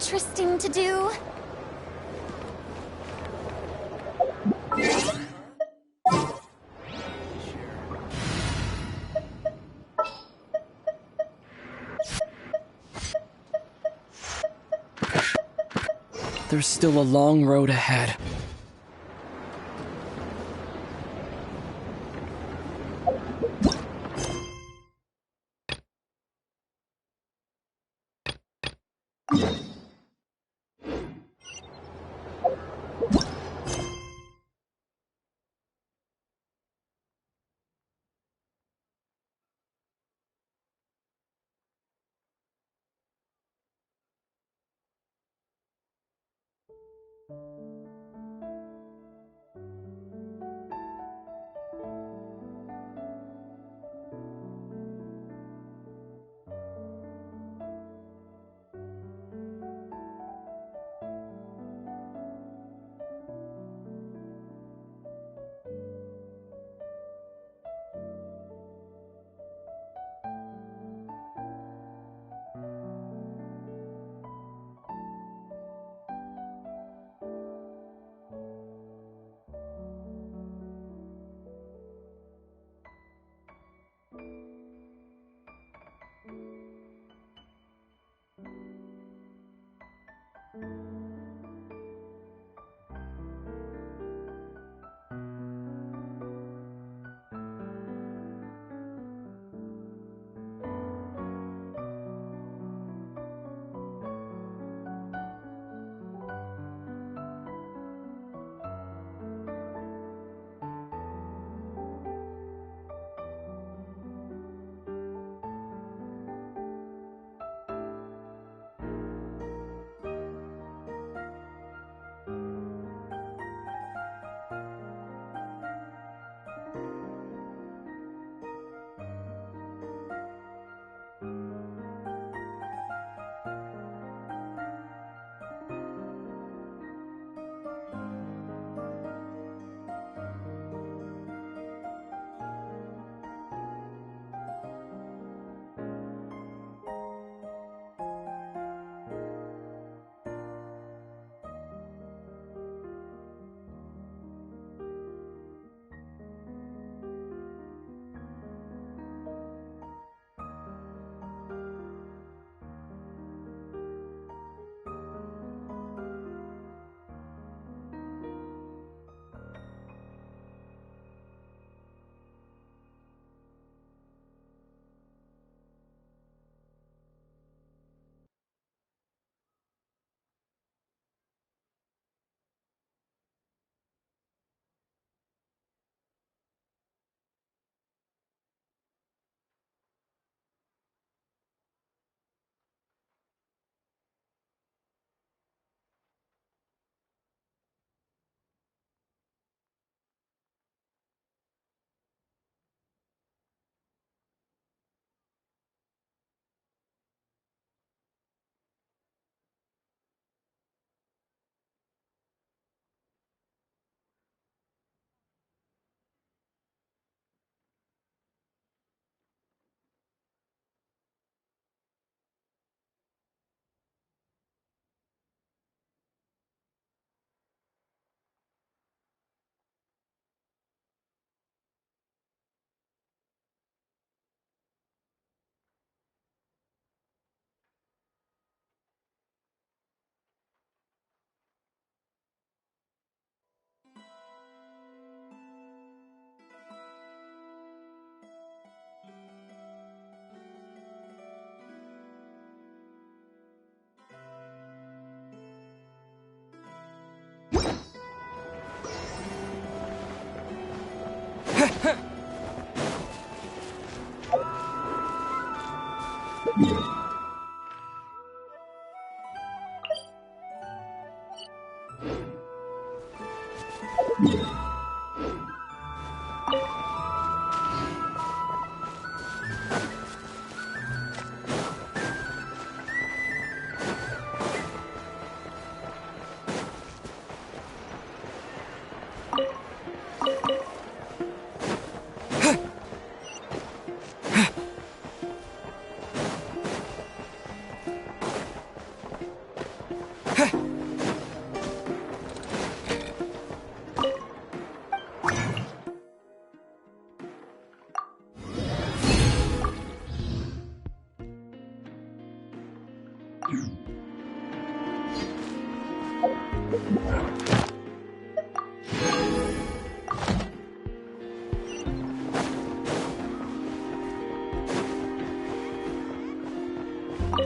interesting to do? There's still a long road ahead.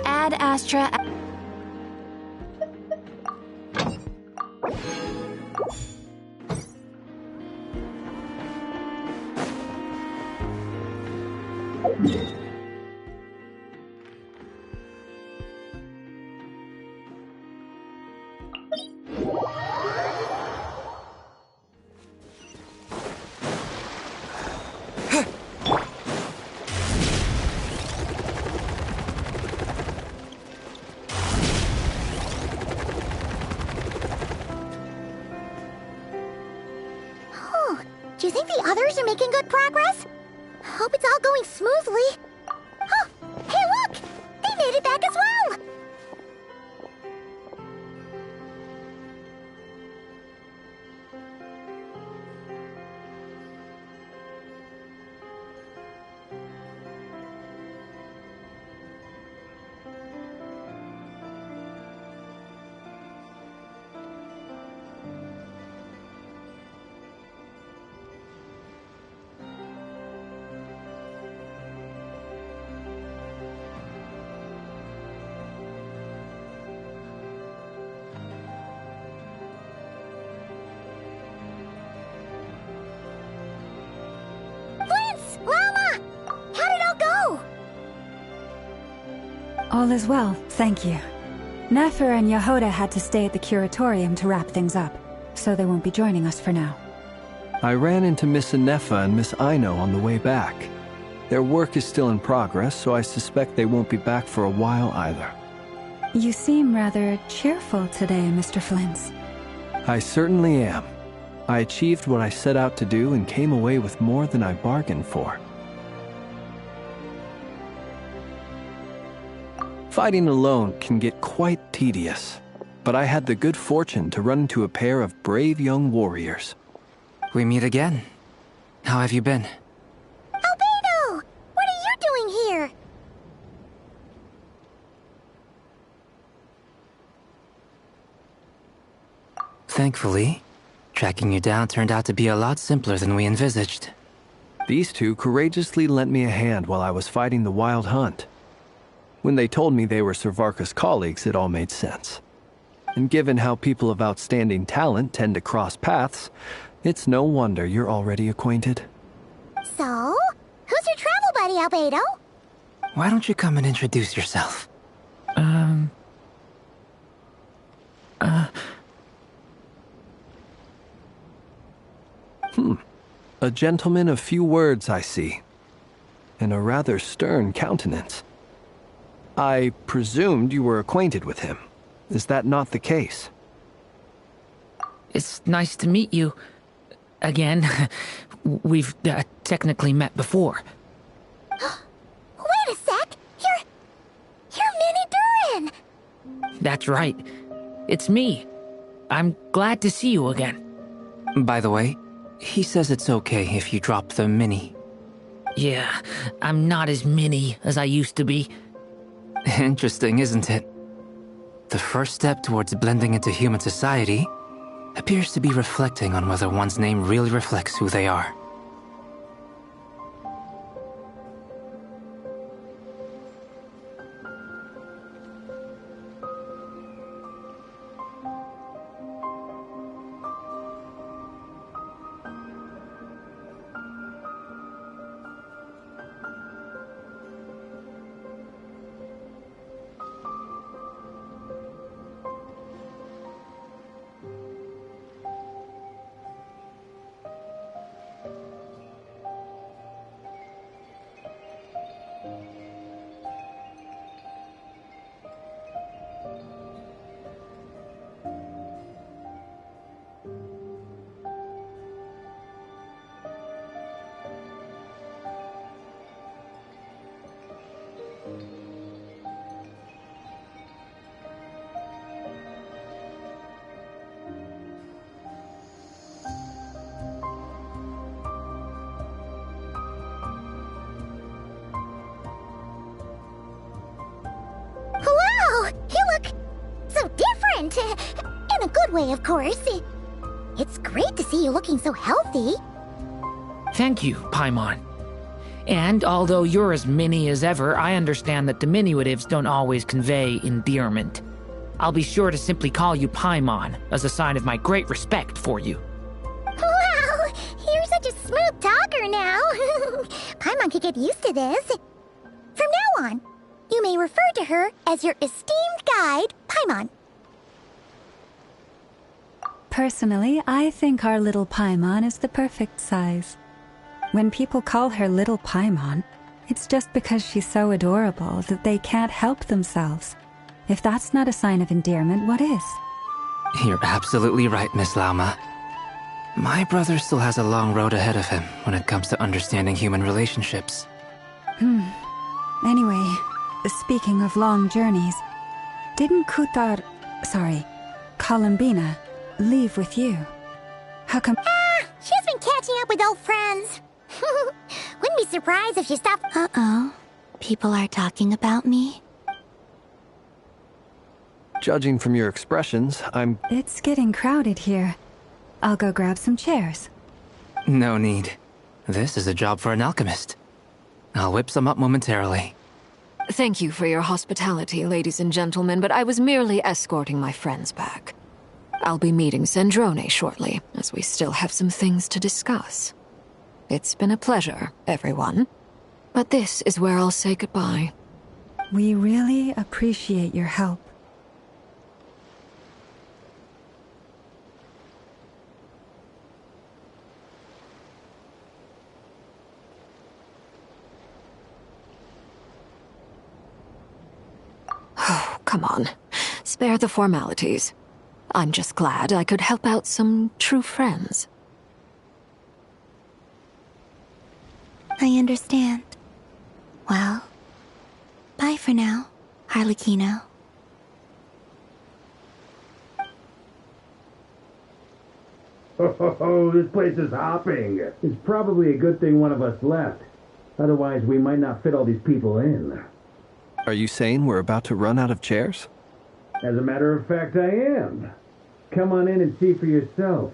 Ad Astra. Do you think the others are making good progress? Hope it's all going smoothly. Oh, hey look! They made it back as well! Lama! How'd it all go? All is well, thank you. Nefer and Yehoda had to stay at the curatorium to wrap things up, so they won't be joining us for now. I ran into Miss Anefa and Miss Aino on the way back. Their work is still in progress, so I suspect they won't be back for a while either. You seem rather cheerful today, Mr. Flintz. I certainly am. I achieved what I set out to do and came away with more than I bargained for. Fighting alone can get quite tedious, but I had the good fortune to run into a pair of brave young warriors. We meet again. How have you been? Albedo! What are you doing here? Thankfully, tracking you down turned out to be a lot simpler than we envisaged. These two courageously lent me a hand while I was fighting the Wild Hunt. When they told me they were Servarka's colleagues, it all made sense. And given how people of outstanding talent tend to cross paths, it's no wonder you're already acquainted. So, who's your travel buddy, Albedo? Why don't you come and introduce yourself? A gentleman of few words, I see. And a rather stern countenance. I presumed you were acquainted with him. Is that not the case? It's nice to meet you. Again. We've technically met before. Wait a sec! You're Minnie Durin! That's right. It's me. I'm glad to see you again. By the way, he says it's okay if you drop the mini. Yeah, I'm not as mini as I used to be. Interesting, isn't it? The first step towards blending into human society appears to be reflecting on whether one's name really reflects who they are. hunt. In a good way, of course. It's great to see you looking so healthy. Thank you, Paimon. And although you're as mini as ever, I understand that diminutives don't always convey endearment. I'll be sure to simply call you Paimon, as a sign of my great respect for you. Wow, you're such a smooth talker now. Paimon could get used to this. From now on, you may refer to her as your esteemed guide, Paimon. Personally, I think our little Paimon is the perfect size. When people call her Little Paimon, it's just because she's so adorable that they can't help themselves. If that's not a sign of endearment, what is? You're absolutely right, Miss Lauma. My brother still has a long road ahead of him when it comes to understanding human relationships. Anyway, speaking of long journeys, didn't Columbina, leave with you? How come? She's been catching up with old friends. Wouldn't be surprised if she stopped. Uh-oh. People are talking about me. Judging from your expressions, It's getting crowded here. I'll go grab some chairs. No need. This is a job for an alchemist. I'll whip some up momentarily. Thank you for your hospitality, ladies and gentlemen, but I was merely escorting my friends back. I'll be meeting Zendrone shortly, as we still have some things to discuss. It's been a pleasure, everyone. But this is where I'll say goodbye. We really appreciate your help. Oh, come on. Spare the formalities. I'm just glad I could help out some true friends. I understand. Well, bye for now, Harlequino. Oh, this place is hopping. It's probably a good thing one of us left. Otherwise, we might not fit all these people in. are you saying we're about to run out of chairs? As a matter of fact, I am. Come on in and see for yourself.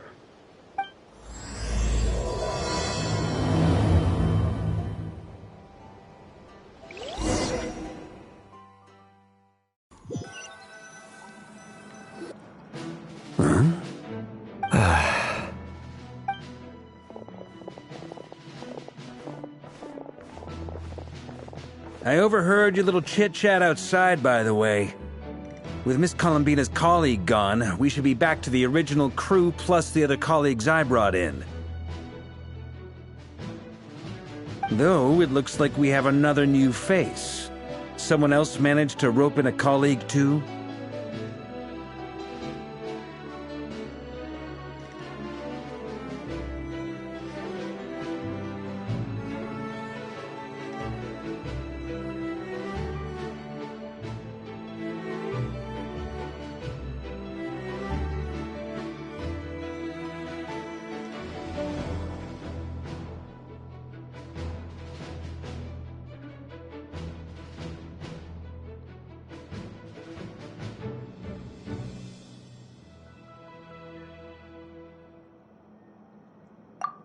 I overheard your little chit-chat outside, by the way. With Miss Columbina's colleague gone, we should be back to the original crew plus the other colleagues I brought in. Though, it looks like we have another new face. Someone else managed to rope in a colleague too?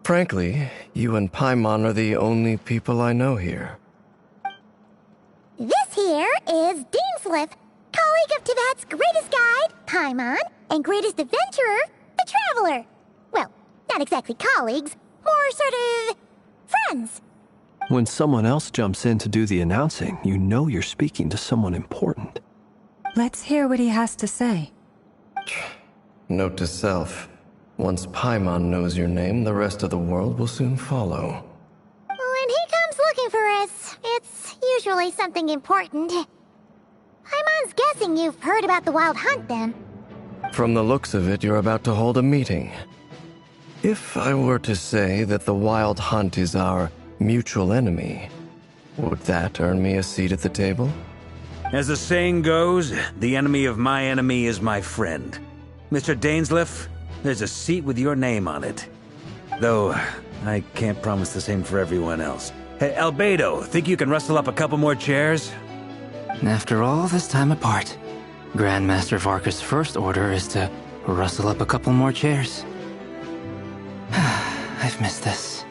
Frankly, you and Paimon are the only people I know here. This here is Dainsliff, colleague of Tibet's greatest guide, Paimon, and greatest adventurer, the Traveler. Well, not exactly colleagues, more sort of friends. When someone else jumps in to do the announcing, you know you're speaking to someone important. Let's hear what he has to say. Note to self. Once Paimon knows your name, the rest of the world will soon follow. When he comes looking for us, it's usually something important. Paimon's guessing you've heard about the Wild Hunt, then. From the looks of it, you're about to hold a meeting. If I were to say that the Wild Hunt is our mutual enemy, would that earn me a seat at the table? As the saying goes, the enemy of my enemy is my friend. Mr. Dainsliff, there's a seat with your name on it. Though, I can't promise the same for everyone else. Hey, Albedo, think you can rustle up a couple more chairs? After all this time apart, Grandmaster Varka's first order is to rustle up a couple more chairs. I've missed this.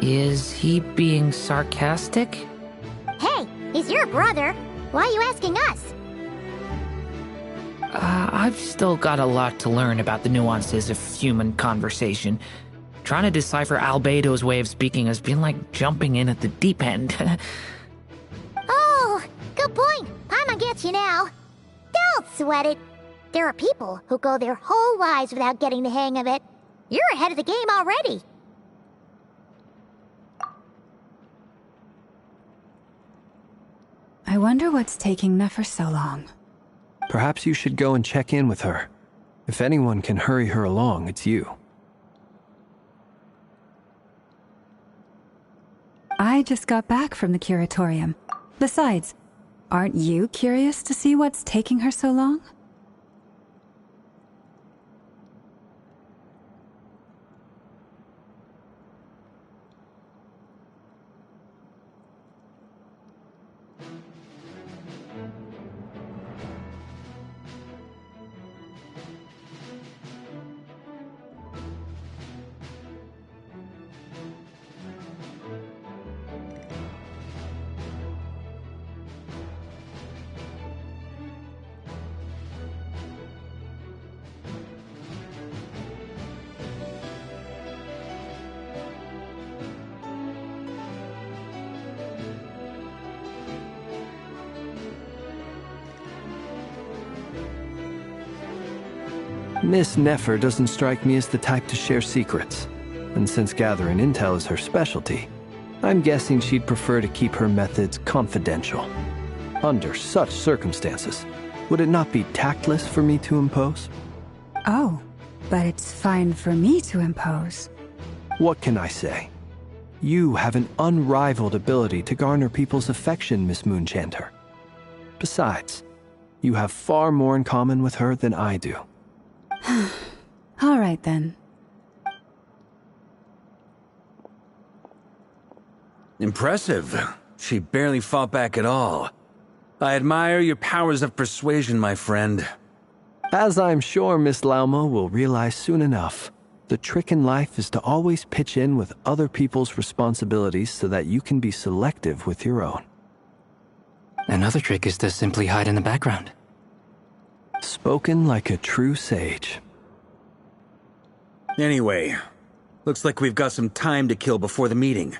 Is he being sarcastic? Hey, he's your brother. Why are you asking us? I've still got a lot to learn about the nuances of human conversation. Trying to decipher Albedo's way of speaking has been like jumping in at the deep end. Oh, good point. Paimon gets you now. Don't sweat it. There are people who go their whole lives without getting the hang of it. You're ahead of the game already. I wonder what's taking Nefer so long. Perhaps you should go and check in with her. If anyone can hurry her along, it's you. I just got back from the curatorium. Besides, aren't you curious to see what's taking her so long? Miss Nefer doesn't strike me as the type to share secrets. And since gathering intel is her specialty, I'm guessing she'd prefer to keep her methods confidential. Under such circumstances, would it not be tactless for me to impose? Oh, but it's fine for me to impose. What can I say? You have an unrivaled ability to garner people's affection, Miss Moonchanter. Besides, you have far more in common with her than I do. All right, then. Impressive. She barely fought back at all. I admire your powers of persuasion, my friend. As I'm sure Miss Lauma will realize soon enough, the trick in life is to always pitch in with other people's responsibilities so that you can be selective with your own. Another trick is to simply hide in the background. Spoken like a true sage. Anyway, looks like we've got some time to kill before the meeting.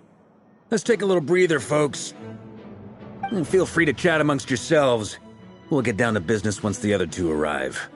Let's take a little breather, folks. And feel free to chat amongst yourselves. We'll get down to business once the other two arrive.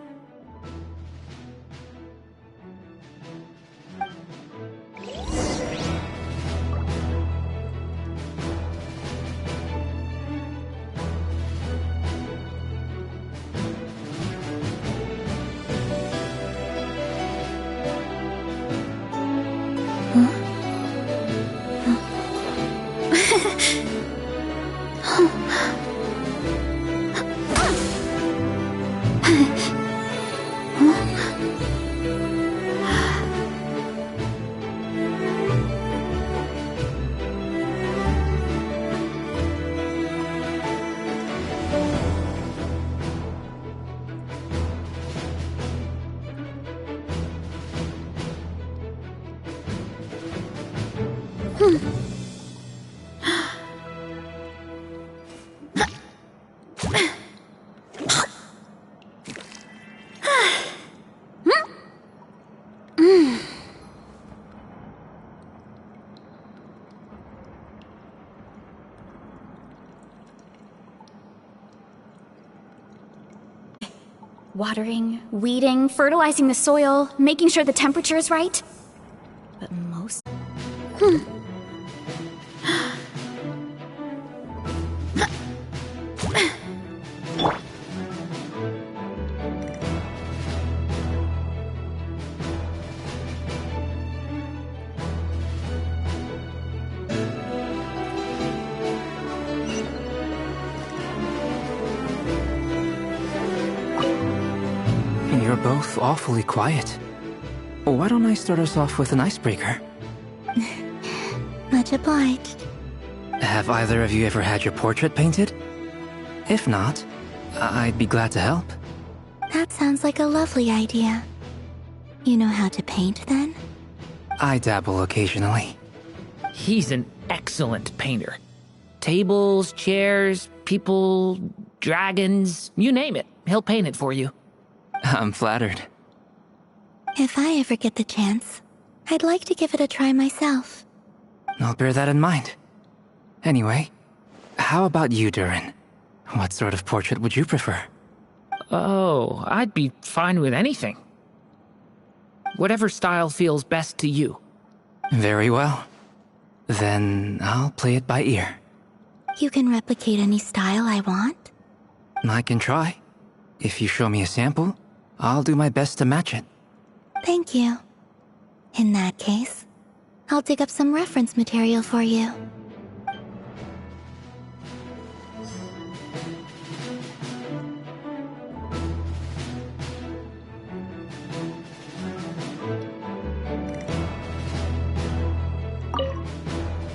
Watering, weeding, fertilizing the soil, making sure the temperature is right. But most... You're both awfully quiet. Why don't I start us off with an icebreaker? Much obliged. Have either of you ever had your portrait painted? If not, I'd be glad to help. That sounds like a lovely idea. You know how to paint, then? I dabble occasionally. He's an excellent painter. Tables, chairs, people, dragons, you name it. He'll paint it for you. I'm flattered. If I ever get the chance, I'd like to give it a try myself. I'll bear that in mind. Anyway, how about you, Durin? What sort of portrait would you prefer? Oh, I'd be fine with anything. Whatever style feels best to you. Very well. Then I'll play it by ear. You can replicate any style I want? I can try. If you show me a sample, I'll do my best to match it. Thank you. In that case, I'll dig up some reference material for you.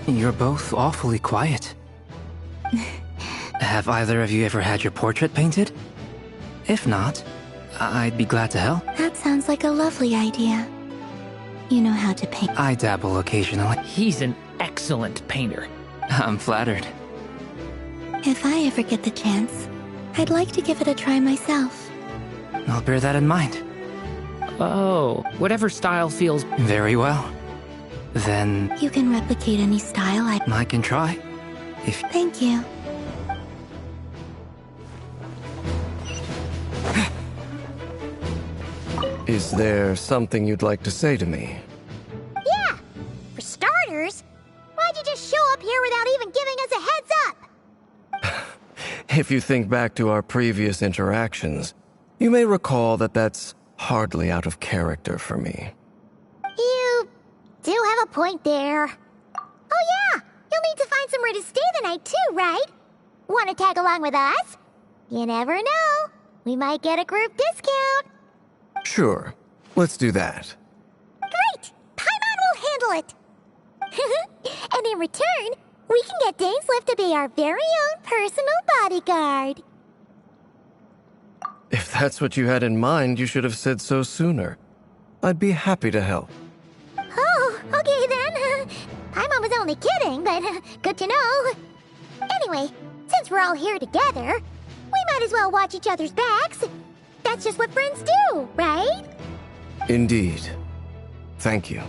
You're both awfully quiet. Have either of you ever had your portrait painted? If not, I'd be glad to help. That sounds like a lovely idea. You know how to paint. I dabble occasionally. He's an excellent painter. I'm flattered. If I ever get the chance, I'd like to give it a try myself. I'll bear that in mind. Oh, whatever style feels... Very well. Then... You can replicate any style I can try. If... Thank you. Is there something you'd like to say to me? Yeah! For starters, why'd you just show up here without even giving us a heads up? If you think back to our previous interactions, you may recall that that's hardly out of character for me. You do have a point there. Oh yeah, you'll need to find somewhere to stay the night too, right? Want to tag along with us? You never know. We might get a group discount. Sure, let's do that. Great! Paimon will handle it! And in return, we can get Dainslift to be our very own personal bodyguard. If that's what you had in mind, you should have said so sooner. I'd be happy to help. Oh, okay then. Paimon was only kidding, but good to know. Anyway, since we're all here together, we might as well watch each other's backs. That's just what friends do, right? Indeed. Thank you.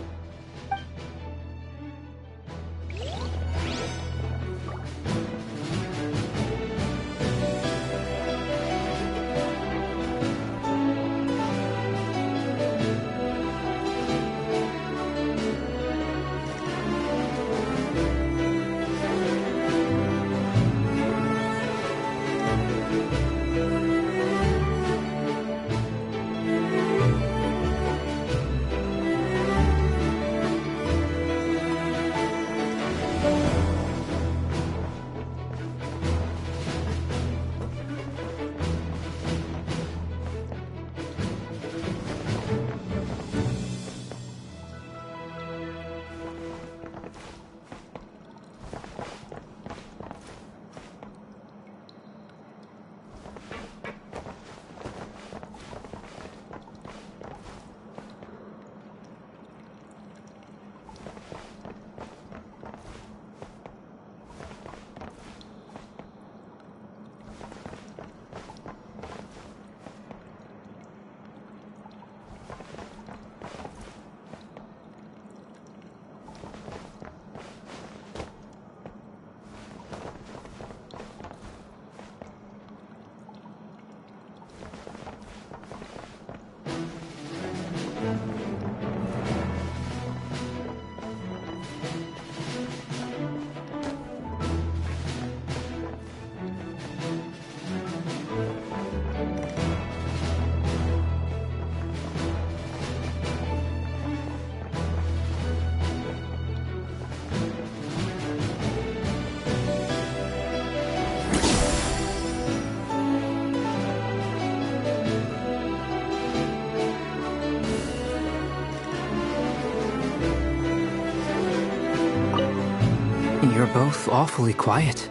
You're both awfully quiet.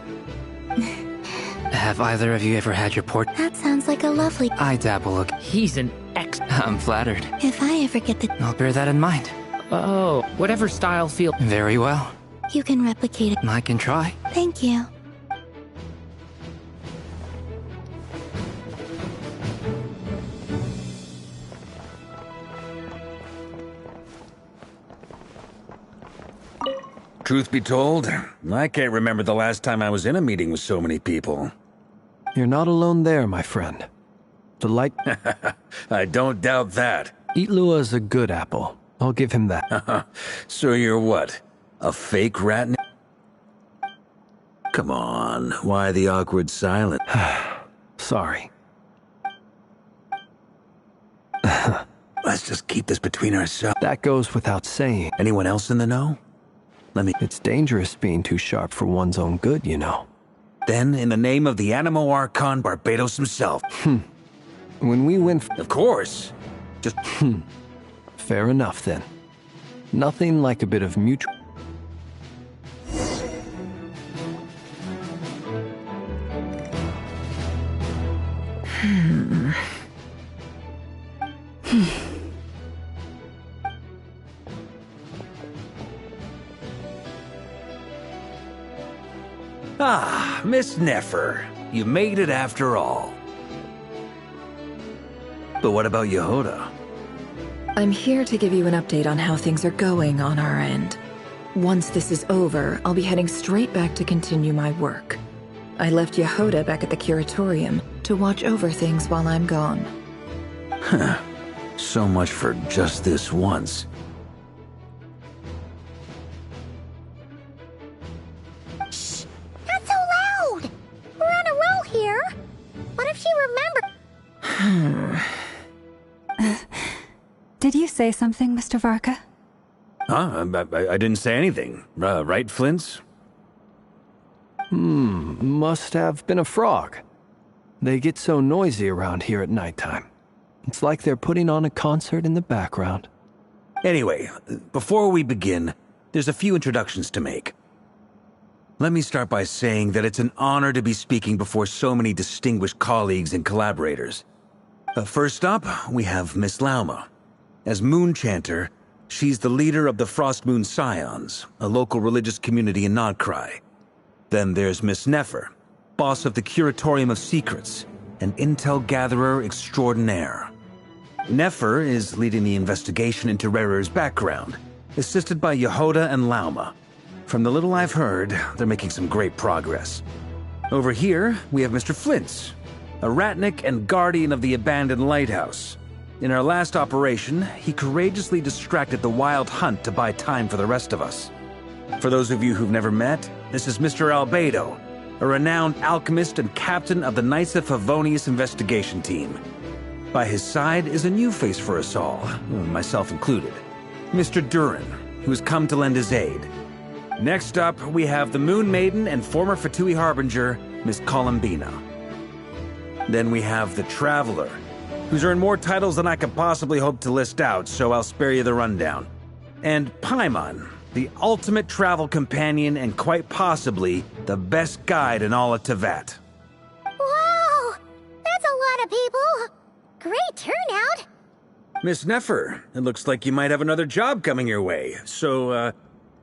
Have either of you ever had your port? That sounds like a lovely... I dabble a... He's an ex... I'm flattered. If I ever get the... I'll bear that in mind. Oh, whatever style feel... Very well. You can replicate it. I can try. Thank you. Truth be told, I can't remember the last time I was in a meeting with so many people. You're not alone there, my friend. The light... I don't doubt that. Eatlua's a good apple. I'll give him that. So you're what? A fake rat? Come on, why the awkward silence? Sorry. Let's just keep this between ourselves. That goes without saying. Anyone else in the know? It's dangerous being too sharp for one's own good, you know. Then, in the name of the Animo Archon Barbados himself. When we went... Of course. Just... Fair enough, then. Nothing like a bit of mutual... Ah, Miss Nefer. You made it after all. But what about Yehoda? I'm here to give you an update on how things are going on our end. Once this is over, I'll be heading straight back to continue my work. I left Yehoda back at the curatorium to watch over things while I'm gone. Huh. So much for just this once. Shh! Not so loud! We're on a roll here. What if she remembers? Did you say something, Mr. Varka? Huh? I didn't say anything. Right, Flint's? Must have been a frog. They get so noisy around here at nighttime. It's like they're putting on a concert in the background. Anyway, before we begin, there's a few introductions to make. Let me start by saying that it's an honor to be speaking before so many distinguished colleagues and collaborators. First up, we have Miss Lauma. As Moon Chanter, she's the leader of the Frost Moon Scions, a local religious community in Nodcry. Then there's Miss Nefer, boss of the Curatorium of Secrets, an intel gatherer extraordinaire. Nefer is leading the investigation into Rerer's background, assisted by Yehoda and Lauma. From the little I've heard, they're making some great progress. Over here, we have Mr. Flint's, a ratnik and guardian of the abandoned lighthouse. In our last operation, he courageously distracted the Wild Hunt to buy time for the rest of us. For those of you who've never met, this is Mr. Albedo, a renowned alchemist and captain of the Knights of Favonius investigation team. By his side is a new face for us all, myself included, Mr. Durin, who has come to lend his aid. Next up, we have the Moon Maiden and former Fatui Harbinger, Miss Columbina. Then we have the Traveler, who's earned more titles than I could possibly hope to list out, so I'll spare you the rundown. And Paimon, the ultimate travel companion and quite possibly the best guide in all of Teyvat. Wow! That's a lot of people! Great turnout! Miss Nefer, it looks like you might have another job coming your way, so,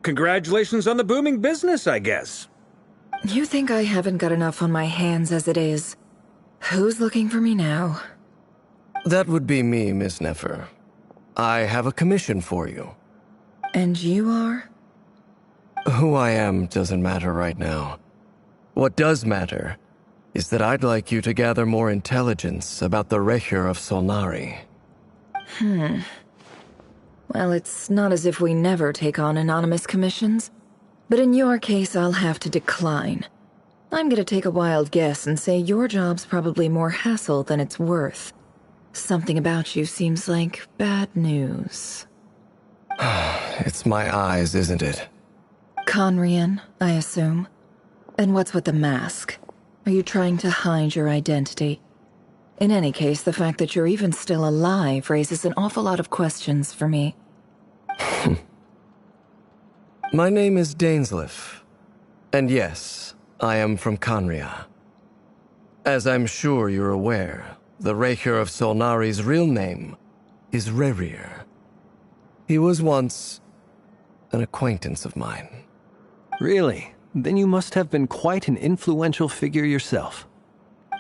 congratulations on the booming business, I guess. You think I haven't got enough on my hands as it is? Who's looking for me now? That would be me, Miss Nefer. I have a commission for you. And you are? Who I am doesn't matter right now. What does matter is that I'd like you to gather more intelligence about the Recher of Solnari. Well, it's not as if we never take on anonymous commissions. But in your case, I'll have to decline. I'm gonna take a wild guess and say your job's probably more hassle than it's worth. Something about you seems like bad news. It's my eyes, isn't it? Conrian, I assume. And what's with the mask? Are you trying to hide your identity? In any case, the fact that you're even still alive raises an awful lot of questions for me. My name is Dainsleif. And yes, I am from Conria. As I'm sure you're aware, the Raker of Solnari's real name is Rerir. He was once an acquaintance of mine. Really? Then you must have been quite an influential figure yourself.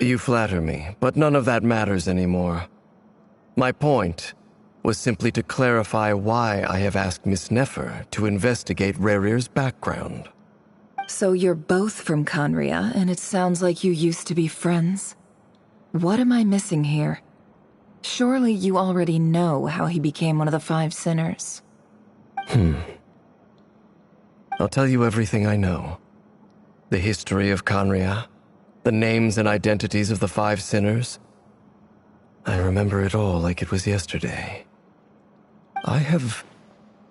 You flatter me, but none of that matters anymore. My point was simply to clarify why I have asked Miss Nefer to investigate Rerir's background. So you're both from Conria, and it sounds like you used to be friends? What am I missing here? Surely you already know how he became one of the Five Sinners. I'll tell you everything I know. The history of Conria, the names and identities of the Five Sinners. I remember it all like it was yesterday. I have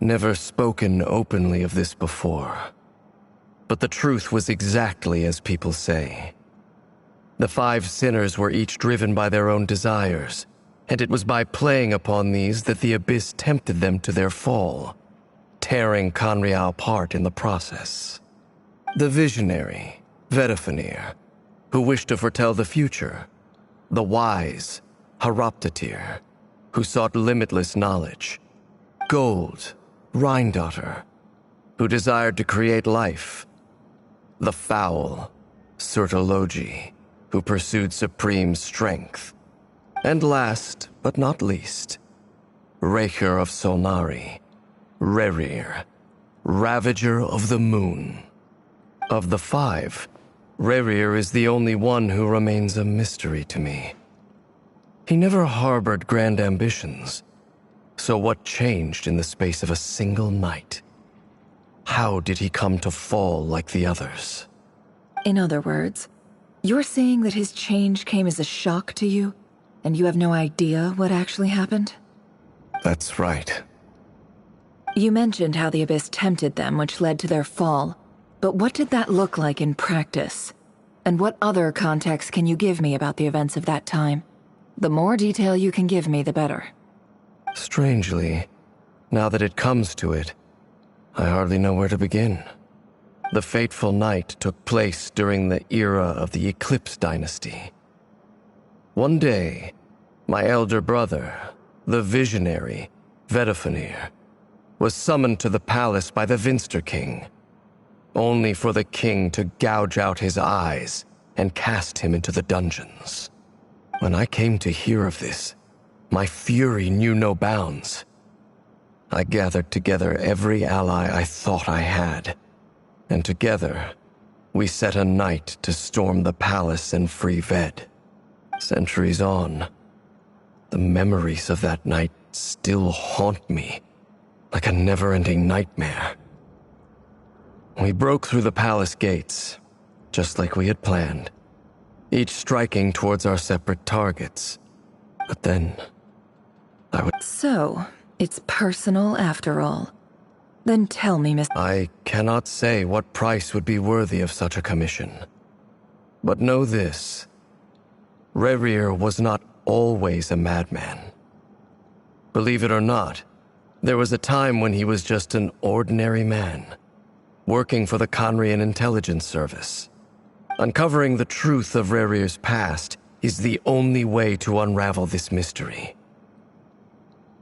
never spoken openly of this before, but the truth was exactly as people say. The Five Sinners were each driven by their own desires, and it was by playing upon these that the Abyss tempted them to their fall, tearing Conria apart in the process. The visionary, Vedifenir, who wished to foretell the future. The wise, Haroptatir, who sought limitless knowledge. Gold, Rhindaughter, who desired to create life. The foul, Surtologi, who pursued supreme strength. And last, but not least, Raker of Solnari, Rerir, Ravager of the Moon. Of the five, Rerir is the only one who remains a mystery to me. He never harbored grand ambitions, so what changed in the space of a single night? How did he come to fall like the others? In other words, you're saying that his change came as a shock to you, and you have no idea what actually happened? That's right. You mentioned how the Abyss tempted them, which led to their fall. But what did that look like in practice? And what other context can you give me about the events of that time? The more detail you can give me, the better. Strangely, now that it comes to it, I hardly know where to begin. The fateful night took place during the era of the Eclipse Dynasty. One day, my elder brother, the visionary, Vedifenir, was summoned to the palace by the Vinster King, only for the king to gouge out his eyes and cast him into the dungeons. When I came to hear of this, my fury knew no bounds. I gathered together every ally I thought I had, and together, we set a night to storm the palace and free Ved. Centuries on, the memories of that night still haunt me like a never-ending nightmare. We broke through the palace gates, just like we had planned, each striking towards our separate targets. But then, So, it's personal after all. Then tell me, Miss... I cannot say what price would be worthy of such a commission. But know this. Rerir was not always a madman. Believe it or not, there was a time when he was just an ordinary man, working for the Conrian Intelligence Service. Uncovering the truth of Rerir's past is the only way to unravel this mystery.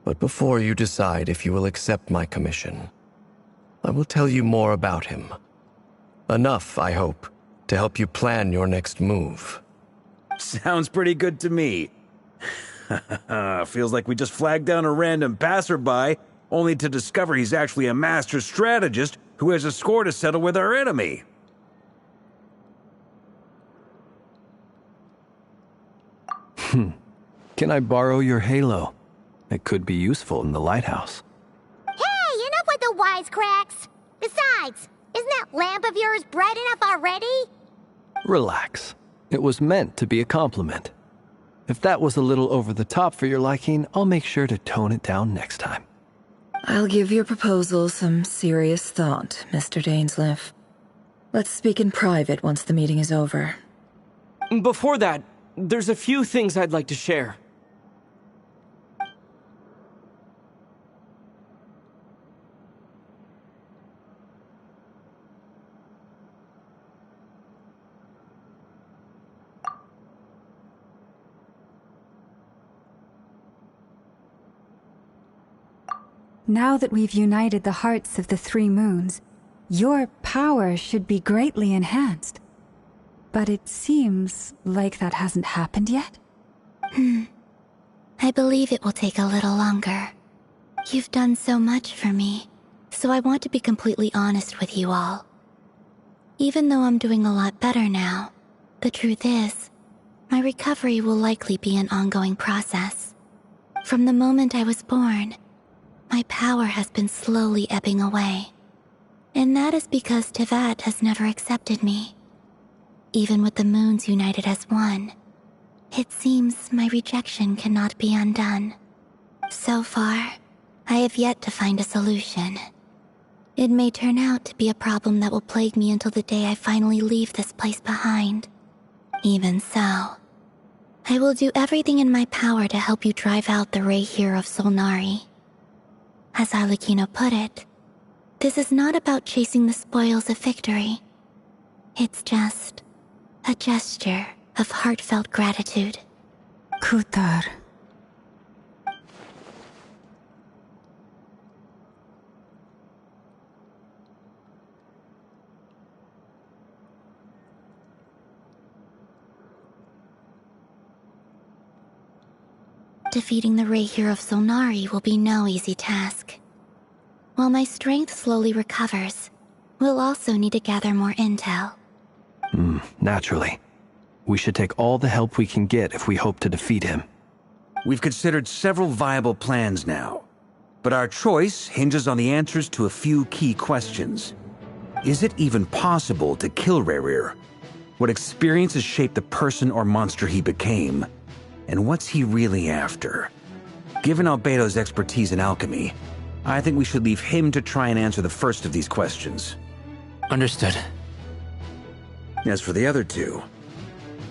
But before you decide if you will accept my commission, I will tell you more about him. Enough, I hope, to help you plan your next move. Sounds pretty good to me. Feels like we just flagged down a random passerby, only to discover he's actually a master strategist who has a score to settle with our enemy. Can I borrow your halo? It could be useful in the lighthouse. Hey, enough with the wisecracks! Besides, isn't that lamp of yours bright enough already? Relax. It was meant to be a compliment. If that was a little over the top for your liking, I'll make sure to tone it down next time. I'll give your proposal some serious thought, Mr. Dainsleif. Let's speak in private once the meeting is over. Before that, there's a few things I'd like to share. Now that we've united the hearts of the three moons, your power should be greatly enhanced. But it seems like that hasn't happened yet? I believe it will take a little longer. You've done so much for me, so I want to be completely honest with you all. Even though I'm doing a lot better now, the truth is, my recovery will likely be an ongoing process. From the moment I was born, my power has been slowly ebbing away. And that is because Tevat has never accepted me. Even with the moons united as one, it seems my rejection cannot be undone. So far, I have yet to find a solution. It may turn out to be a problem that will plague me until the day I finally leave this place behind. Even so, I will do everything in my power to help you drive out the Ray here of Solnari. As Arlecchino put it, this is not about chasing the spoils of victory. It's just a gesture of heartfelt gratitude. Kutar. Defeating the Ray here of Solnari will be no easy task. While my strength slowly recovers, we'll also need to gather more intel. Naturally. We should take all the help we can get if we hope to defeat him. We've considered several viable plans now, but our choice hinges on the answers to a few key questions. Is it even possible to kill Rerir? What experiences shaped the person or monster he became? And what's he really after? Given Albedo's expertise in alchemy, I think we should leave him to try and answer the first of these questions. Understood. As for the other two,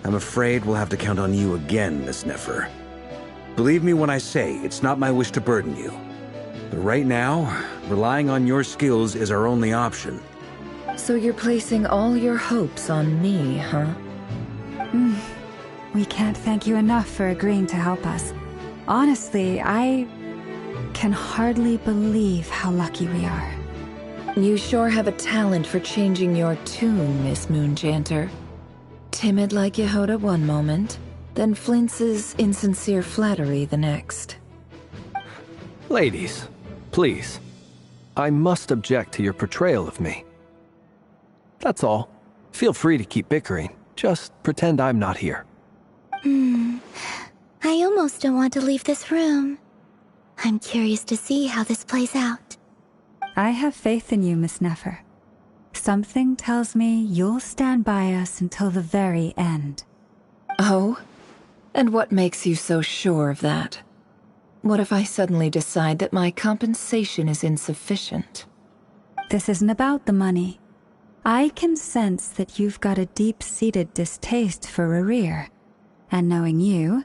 I'm afraid we'll have to count on you again, Miss Nefer. Believe me when I say it's not my wish to burden you. But right now, relying on your skills is our only option. So you're placing all your hopes on me, huh? We can't thank you enough for agreeing to help us. Honestly, I can hardly believe how lucky we are. You sure have a talent for changing your tune, Miss Moonchanter. Timid like Yehoda one moment, then flinches insincere flattery the next. Ladies, please. I must object to your portrayal of me. That's all. Feel free to keep bickering. Just pretend I'm not here. I almost don't want to leave this room. I'm curious to see how this plays out. I have faith in you, Miss Nefer. Something tells me you'll stand by us until the very end. Oh? And what makes you so sure of that? What if I suddenly decide that my compensation is insufficient? This isn't about the money. I can sense that you've got a deep-seated distaste for Rerir. And knowing you,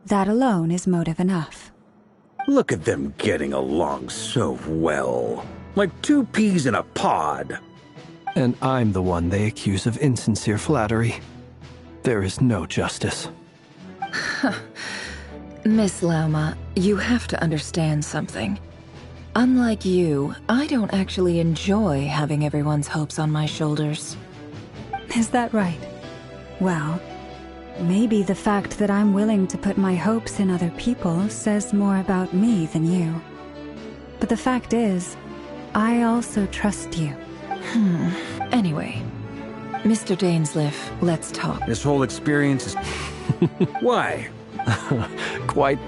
that alone is motive enough. Look at them getting along so well. Like two peas in a pod. And I'm the one they accuse of insincere flattery. There is no justice. Miss Lauma, you have to understand something. Unlike you, I don't actually enjoy having everyone's hopes on my shoulders. Is that right? Well, maybe the fact that I'm willing to put my hopes in other people says more about me than you. But the fact is, I also trust you. Anyway, Mr. Dainsleif, let's talk. This whole experience is... Why? Quite.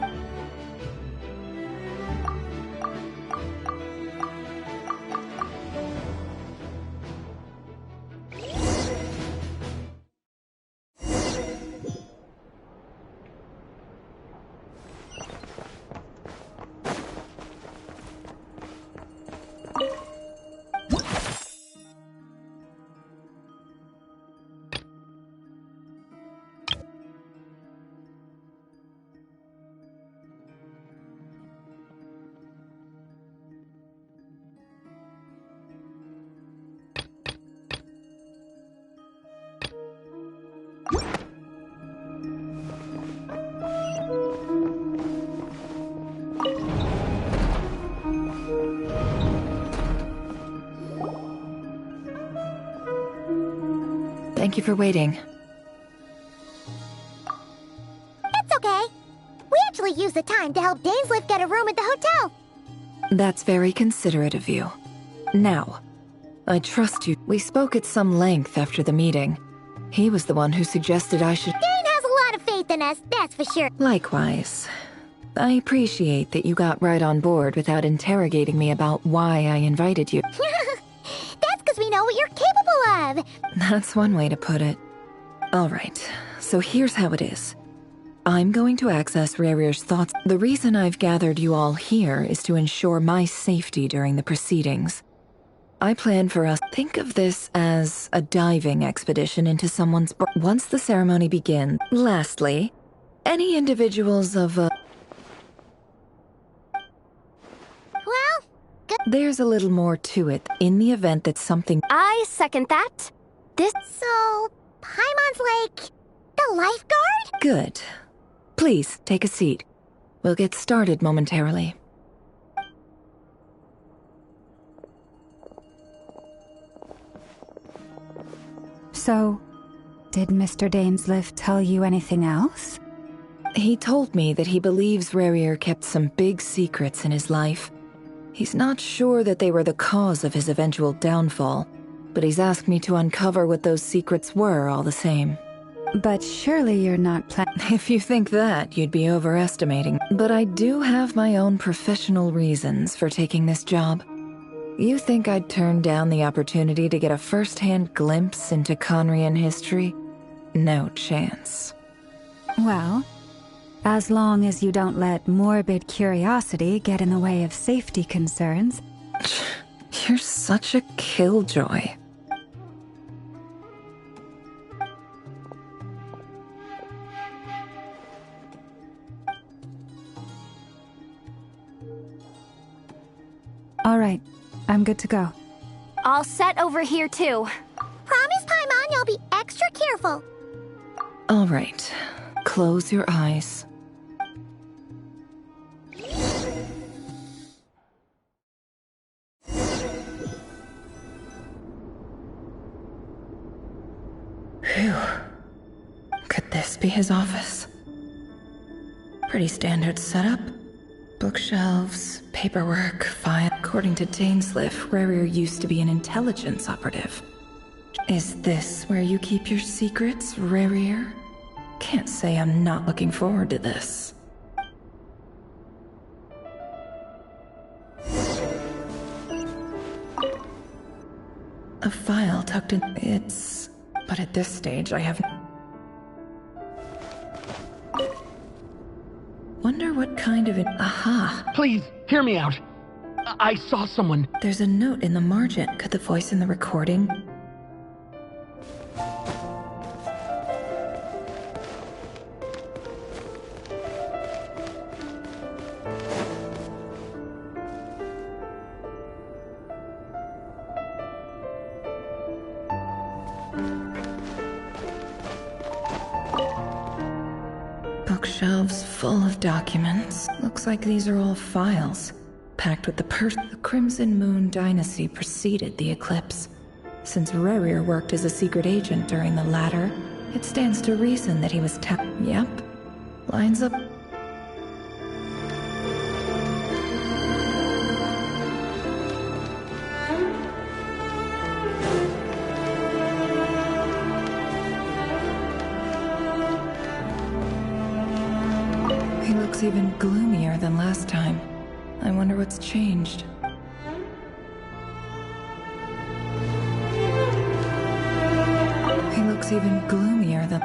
Thank you for waiting. It's okay. We actually used the time to help Dainsliff get a room at the hotel. That's very considerate of you. Now, I trust you. We spoke at some length after the meeting. He was the one who suggested I should... Dane has a lot of faith in us, that's for sure. Likewise. I appreciate that you got right on board without interrogating me about why I invited you. That's because we know what you're capable of. That's one way to put it. Alright, so here's how it is. I'm going to access Rarir's thoughts. The reason I've gathered you all here is to ensure my safety during the proceedings. I plan for us. Think of this as a diving expedition into someone's... Once the ceremony begins. Lastly, any individuals of Well, good. There's a little more to it. In the event that something... I second that. So, Paimon's like... the lifeguard? Good. Please, take a seat. We'll get started momentarily. So, did Mr. Dainsliff tell you anything else? He told me that he believes Rarir kept some big secrets in his life. He's not sure that they were the cause of his eventual downfall, but he's asked me to uncover what those secrets were all the same. But surely you're not If you think that, you'd be overestimating. But I do have my own professional reasons for taking this job. You think I'd turn down the opportunity to get a first-hand glimpse into Conrian history? No chance. Well, as long as you don't let morbid curiosity get in the way of safety concerns. You're such a killjoy. All right, I'm good to go. All set over here, too. Promise, Paimon, you'll be extra careful. All right, close your eyes. Phew. Could this be his office? Pretty standard setup. Bookshelves, paperwork, file. According to Dainsliff, Rarir used to be an intelligence operative. Is this where you keep your secrets, Rarir? Can't say I'm not looking forward to this. A file tucked in... But at this stage, I have... Wonder what kind of an... Aha! Please, hear me out. I saw someone. There's a note in the margin. Could the voice in the recording... Bookshelves full of documents. Looks like these are all files, packed with the Crimson Moon Dynasty preceded the eclipse. Since Rarir worked as a secret agent during the latter, it stands to reason that he was Yep. Lines up. He looks even gloomier than last time. I wonder what's changed. He looks even gloomier than...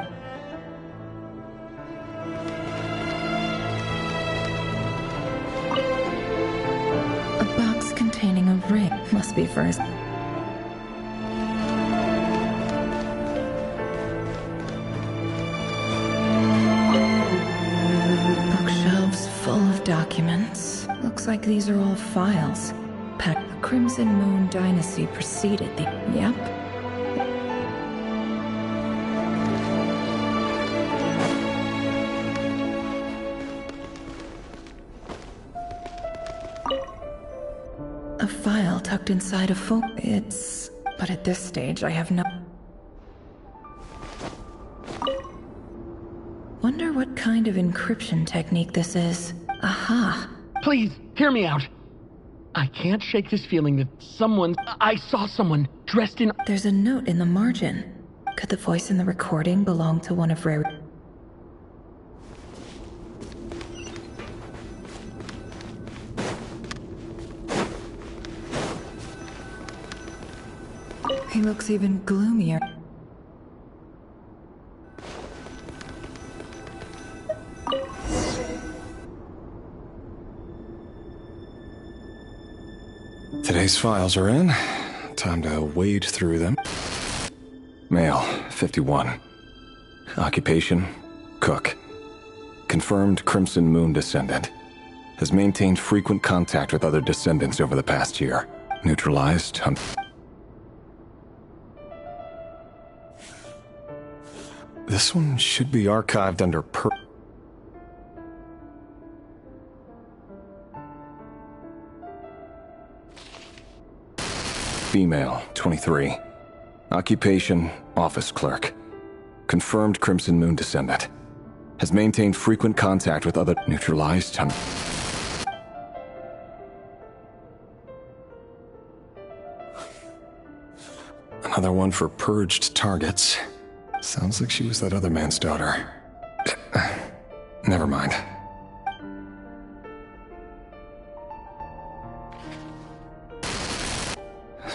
A box containing a ring. Must be for his... Bookshelves full of documents. Looks like these are all files. Packed. The Crimson Moon Dynasty preceded the... Yep. A file tucked inside a But at this stage, I have no... kind of encryption technique this is. Aha. Please, hear me out. I can't shake this feeling that I saw someone dressed in... There's a note in the margin. Could the voice in the recording belong to one of Rare... He looks even gloomier. Today's files are in. Time to wade through them. Male, 51. Occupation, cook. Confirmed Crimson Moon descendant. Has maintained frequent contact with other descendants over the past year. Neutralized. This one should be archived under Female, 23. Occupation, office clerk. Confirmed Crimson Moon descendant. Has maintained frequent contact with other neutralized. Another one for purged targets. Sounds like she was that other man's daughter. Never mind.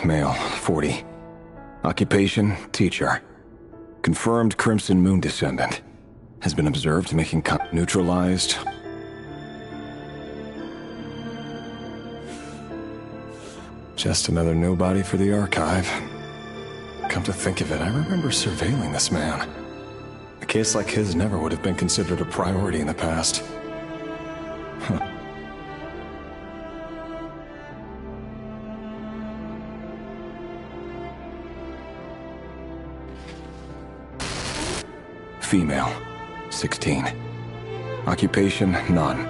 Male, 40. Occupation, teacher. Confirmed Crimson Moon descendant. Has been observed making neutralized. Just another nobody for the archive. Come to think of it, I remember surveilling this man. A case like his never would have been considered a priority in the past. Huh. Female, 16. Occupation, none.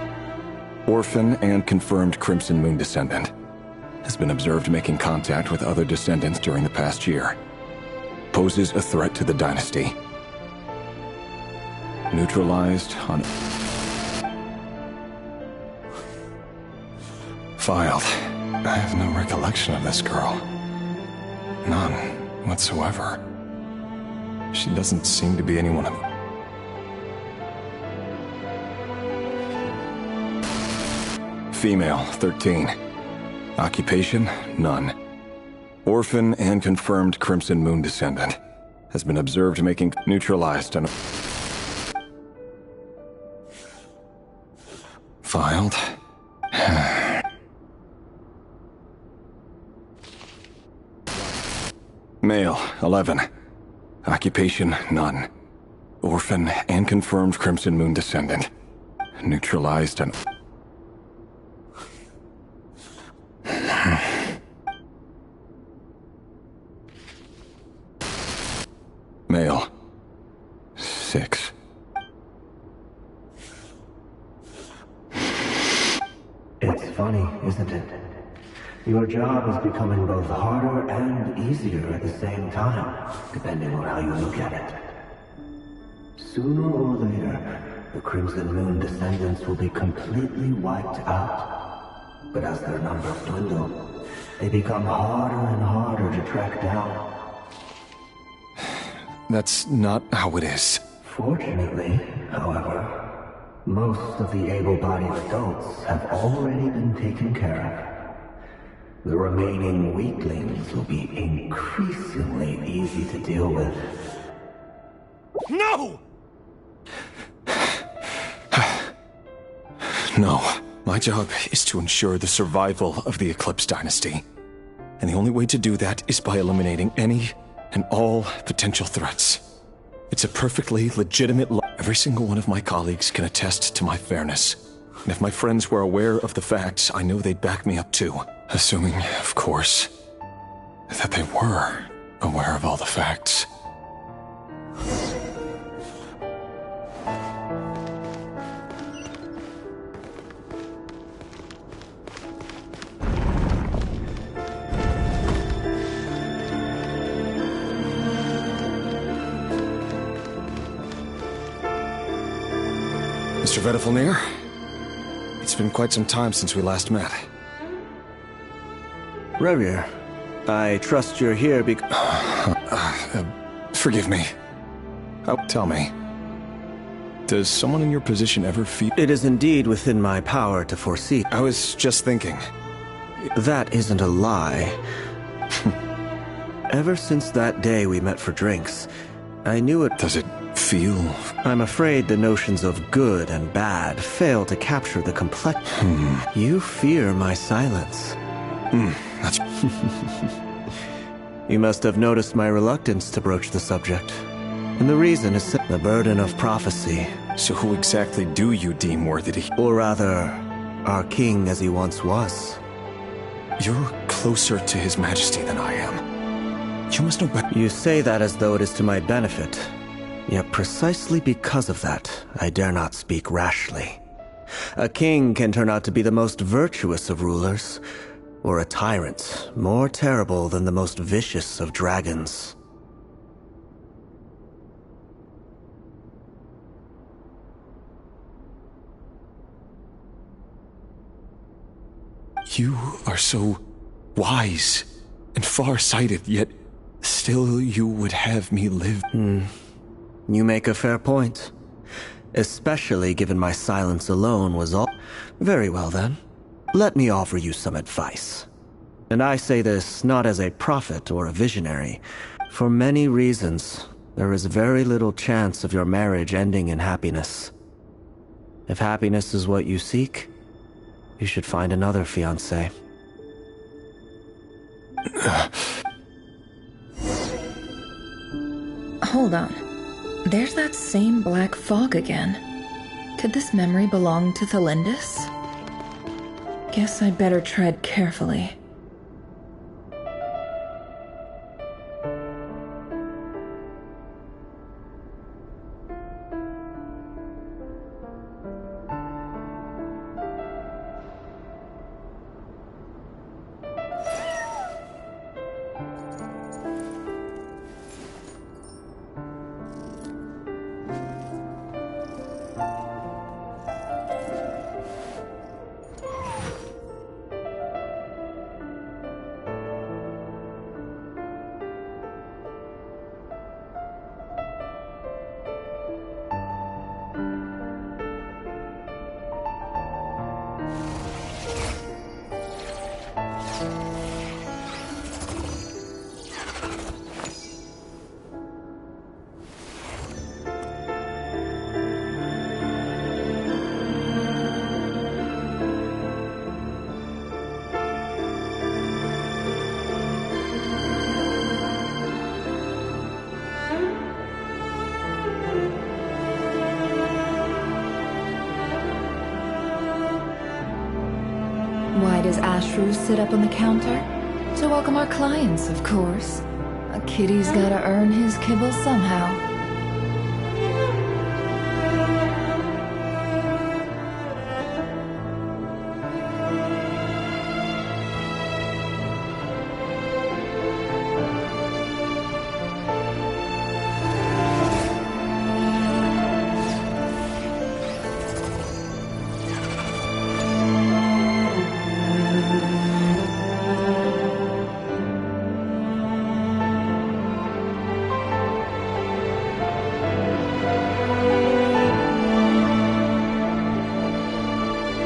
Orphan and confirmed Crimson Moon descendant. Has been observed making contact with other descendants during the past year. Poses a threat to the dynasty. Neutralized on... Filed. I have no recollection of this girl. None whatsoever. She doesn't seem to be anyone of... Female, 13. Occupation, none. Orphan and confirmed Crimson Moon descendant. Has been observed making neutralized on... Filed. Male, 11. Occupation, none. Orphan and confirmed Crimson Moon descendant. Neutralized on... Male. 6. It's funny, isn't it? Your job is becoming both harder and easier at the same time, depending on how you look at it. Sooner or later, the Crimson Moon descendants will be completely wiped out. But as their numbers dwindle, they become harder and harder to track down. That's not how it is. Fortunately, however, most of the able-bodied adults have already been taken care of. The remaining weaklings will be increasingly easy to deal with. No! No. My job is to ensure the survival of the Eclipse Dynasty. And the only way to do that is by eliminating any and all potential threats. It's a perfectly legitimate Every single one of my colleagues can attest to my fairness. And if my friends were aware of the facts, I know they'd back me up too. Assuming, of course, that they were aware of all the facts. Mr. Vedifalnir. It's been quite some time since we last met. Rerir, I trust you're here because... Forgive me. Oh, tell me. Does someone in your position ever feel... It is indeed within my power to foresee. I was just thinking. That isn't a lie. Ever since that day we met for drinks, I knew it... Does it feel... I'm afraid the notions of good and bad fail to capture the complex... You fear my silence. That's... You must have noticed my reluctance to broach the subject. And the reason is the burden of prophecy. So who exactly do you deem worthy to... Or rather, our king as he once was. You're closer to His Majesty than I am. You must know better. You say that as though it is to my benefit. Yet precisely because of that, I dare not speak rashly. A king can turn out to be the most virtuous of rulers, or a tyrant more terrible than the most vicious of dragons. You are so wise and far-sighted, yet still you would have me live. You make a fair point. Especially given my silence alone was all... Very well then. Let me offer you some advice. And I say this not as a prophet or a visionary. For many reasons, there is very little chance of your marriage ending in happiness. If happiness is what you seek, you should find another fiancé. Hold on. There's that same black fog again. Could this memory belong to Thelindis? Guess I'd better tread carefully. Why does Ashru sit up on the counter? To welcome our clients, of course. A kitty's gotta earn his kibble somehow.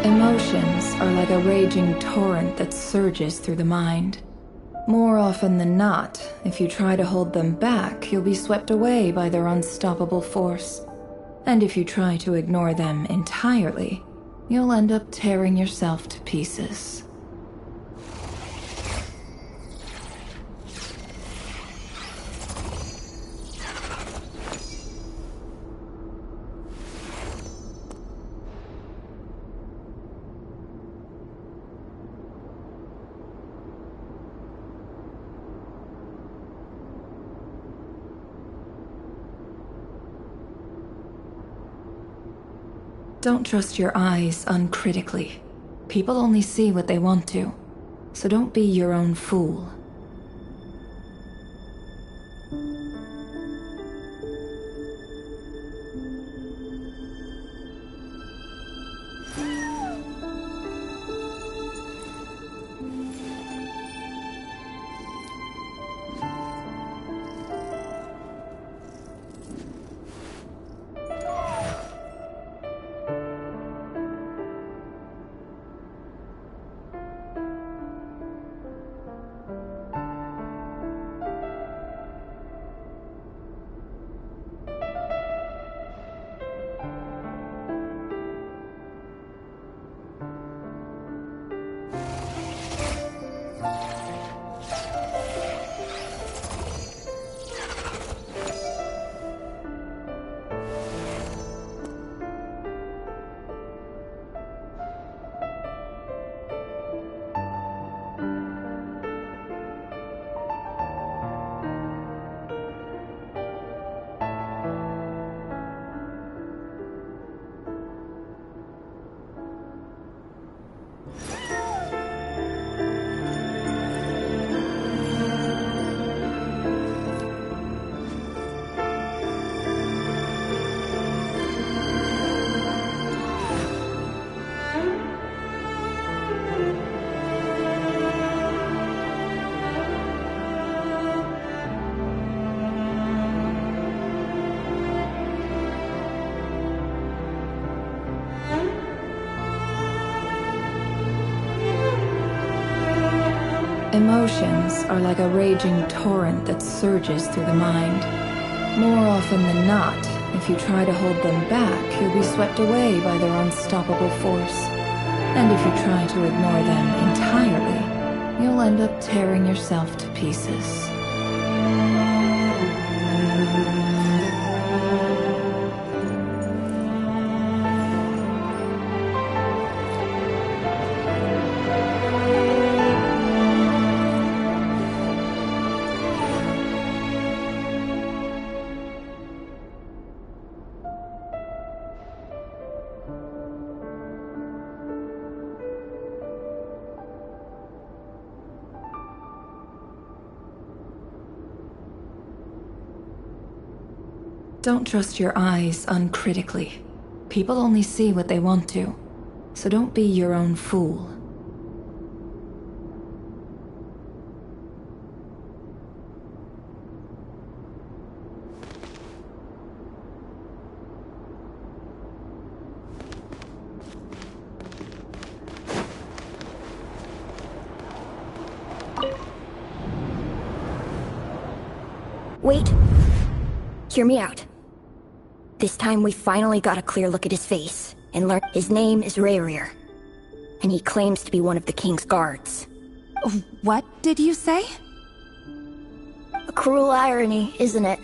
Emotions are like a raging torrent that surges through the mind. More often than not, if you try to hold them back, you'll be swept away by their unstoppable force. And if you try to ignore them entirely, you'll end up tearing yourself to pieces. Don't trust your eyes uncritically. People only see what they want to, so don't be your own fool. Emotions are like a raging torrent that surges through the mind. More often than not, if you try to hold them back, you'll be swept away by their unstoppable force. And if you try to ignore them entirely, you'll end up tearing yourself to pieces. Don't trust your eyes uncritically. People only see what they want to, so don't be your own fool. Wait. Hear me out. This time we finally got a clear look at his face, and learned his name is Rayrir. And he claims to be one of the king's guards. What did you say? A cruel irony, isn't it?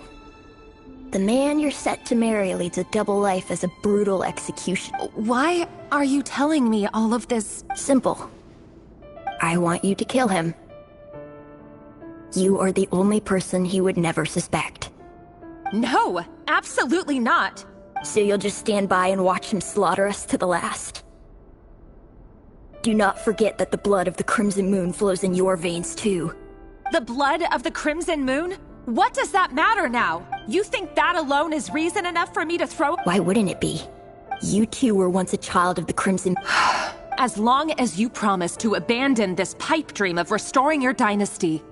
The man you're set to marry leads a double life as a brutal execution. Why are you telling me all of this? Simple. I want you to kill him. You are the only person he would never suspect. No, absolutely not. So you'll just stand by and watch him slaughter us to the last? Do not forget that the blood of the Crimson Moon flows in your veins too. The blood of the Crimson Moon? What does that matter now? You think that alone is reason enough for me to throw— Why wouldn't it be? You too were once a child of the Crimson— As long as you promise to abandon this pipe dream of restoring your dynasty.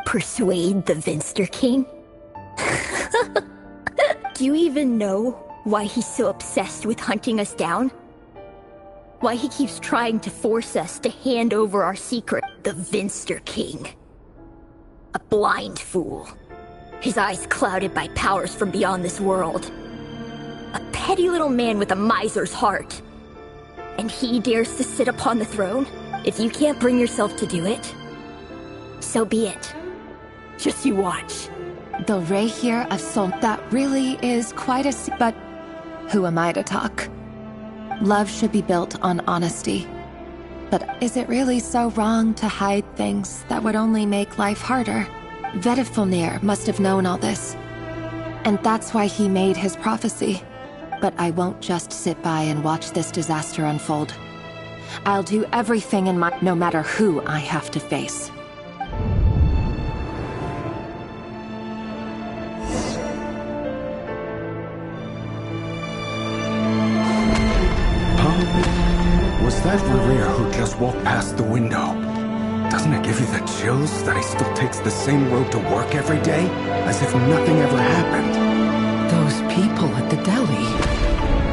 Persuade the Vinster King? Do you even know why he's so obsessed with hunting us down? Why he keeps trying to force us to hand over our secret? The Vinster King. A blind fool. His eyes clouded by powers from beyond this world. A petty little man with a miser's heart. And he dares to sit upon the throne? If you can't bring yourself to do it, so be it. Just you watch. The Rayrir of Sol— that really is quite a— but who am I to talk? Love should be built on honesty. But is it really so wrong to hide things that would only make life harder? Vedifulnir must have known all this. And that's why he made his prophecy. But I won't just sit by and watch this disaster unfold. I'll do everything in my— no matter who I have to face. Was that Rayrir who just walked past the window? Doesn't it give you the chills that he still takes the same road to work every day? As if nothing ever happened. Those people at the deli.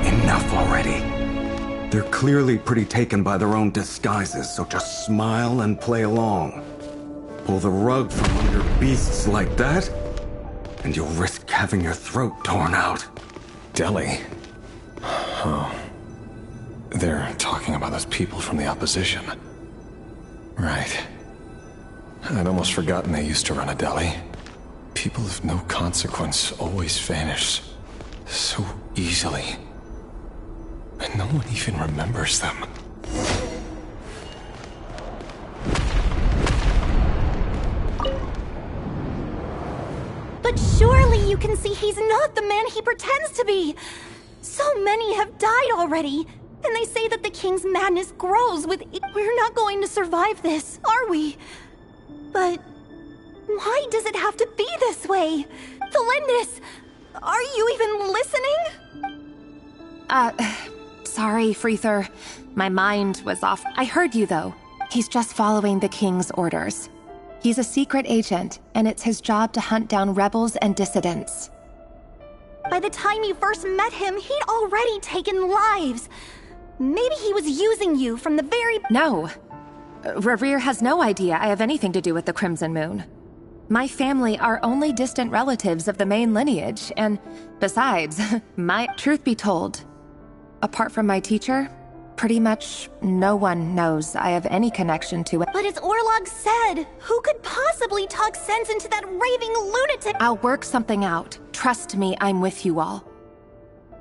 Enough already. They're clearly pretty taken by their own disguises, so just smile and play along. Pull the rug from under beasts like that, and you'll risk having your throat torn out. Deli? Oh. They're talking about those people from the opposition. Right. I'd almost forgotten they used to run a deli. People of no consequence always vanish so easily. And no one even remembers them. But surely you can see he's not the man he pretends to be! So many have died already! And they say that the king's madness grows with— We're not going to survive this, are we? But why does it have to be this way? Felindis, are you even listening? Sorry, Freether. My mind was off. I heard you, though. He's just following the king's orders. He's a secret agent, and it's his job to hunt down rebels and dissidents. By the time you first met him, he'd already taken lives. Maybe he was using you from the very— No. Rerir has no idea I have anything to do with the Crimson Moon. My family are only distant relatives of the main lineage, and besides, truth be told, apart from my teacher, pretty much no one knows I have any connection to it. But as Orlog said, who could possibly talk sense into that raving lunatic? I'll work something out. Trust me, I'm with you all.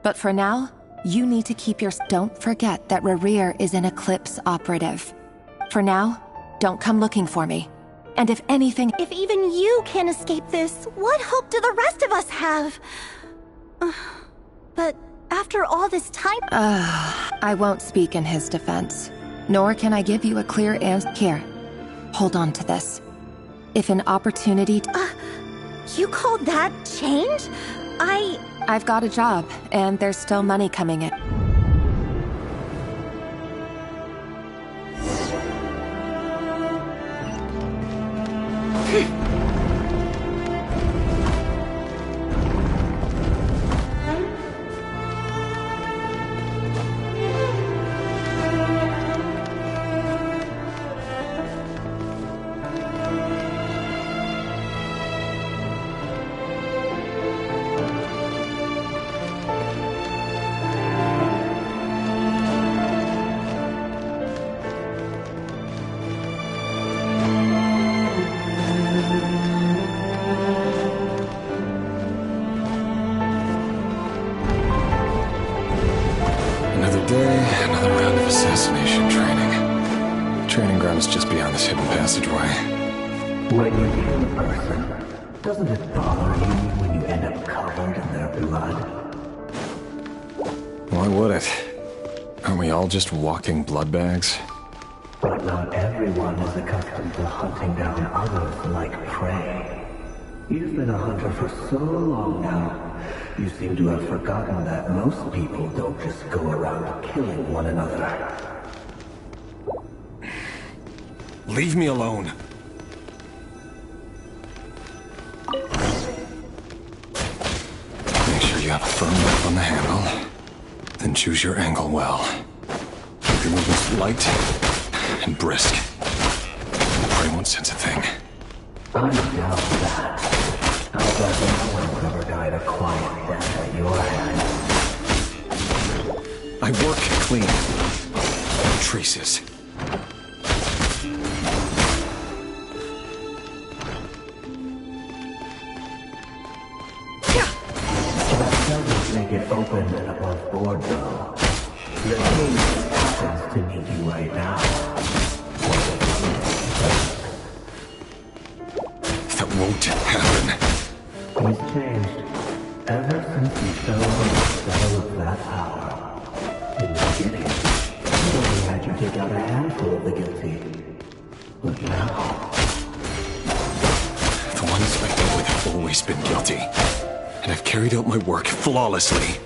But for now, you need to keep your... Don't forget that Rerir is an Eclipse operative. For now, don't come looking for me. And if anything... If even you can't escape this, what hope do the rest of us have? But after all this time... I won't speak in his defense. Nor can I give you a clear answer. Here, hold on to this. If an opportunity... You call that change? I've got a job, and there's still money coming in. Another day, another round of assassination training. Training ground is just beyond this hidden passageway. When you kill a person, doesn't it bother you when you end up covered in their blood? Why would it? Aren't we all just walking blood bags? But not everyone is accustomed to hunting down others like prey. You've been a hunter for so long now, you seem to have forgotten that most people don't just go around killing one another. Leave me alone. Make sure you have a firm grip on the handle. Then choose your angle well. Keep your movements light and brisk. The prey won't sense a thing. I doubt that. How about no one ever died a quiet death at your hands? I work clean. No traces. That doesn't make it open and above board, though. The king happens to need you right now. That won't happen. He's changed. Ever since he fell from the spell of that power. In the beginning, he only had you take out a handful of the guilty. But now... The ones I dealt with have always been guilty. And I've carried out my work flawlessly.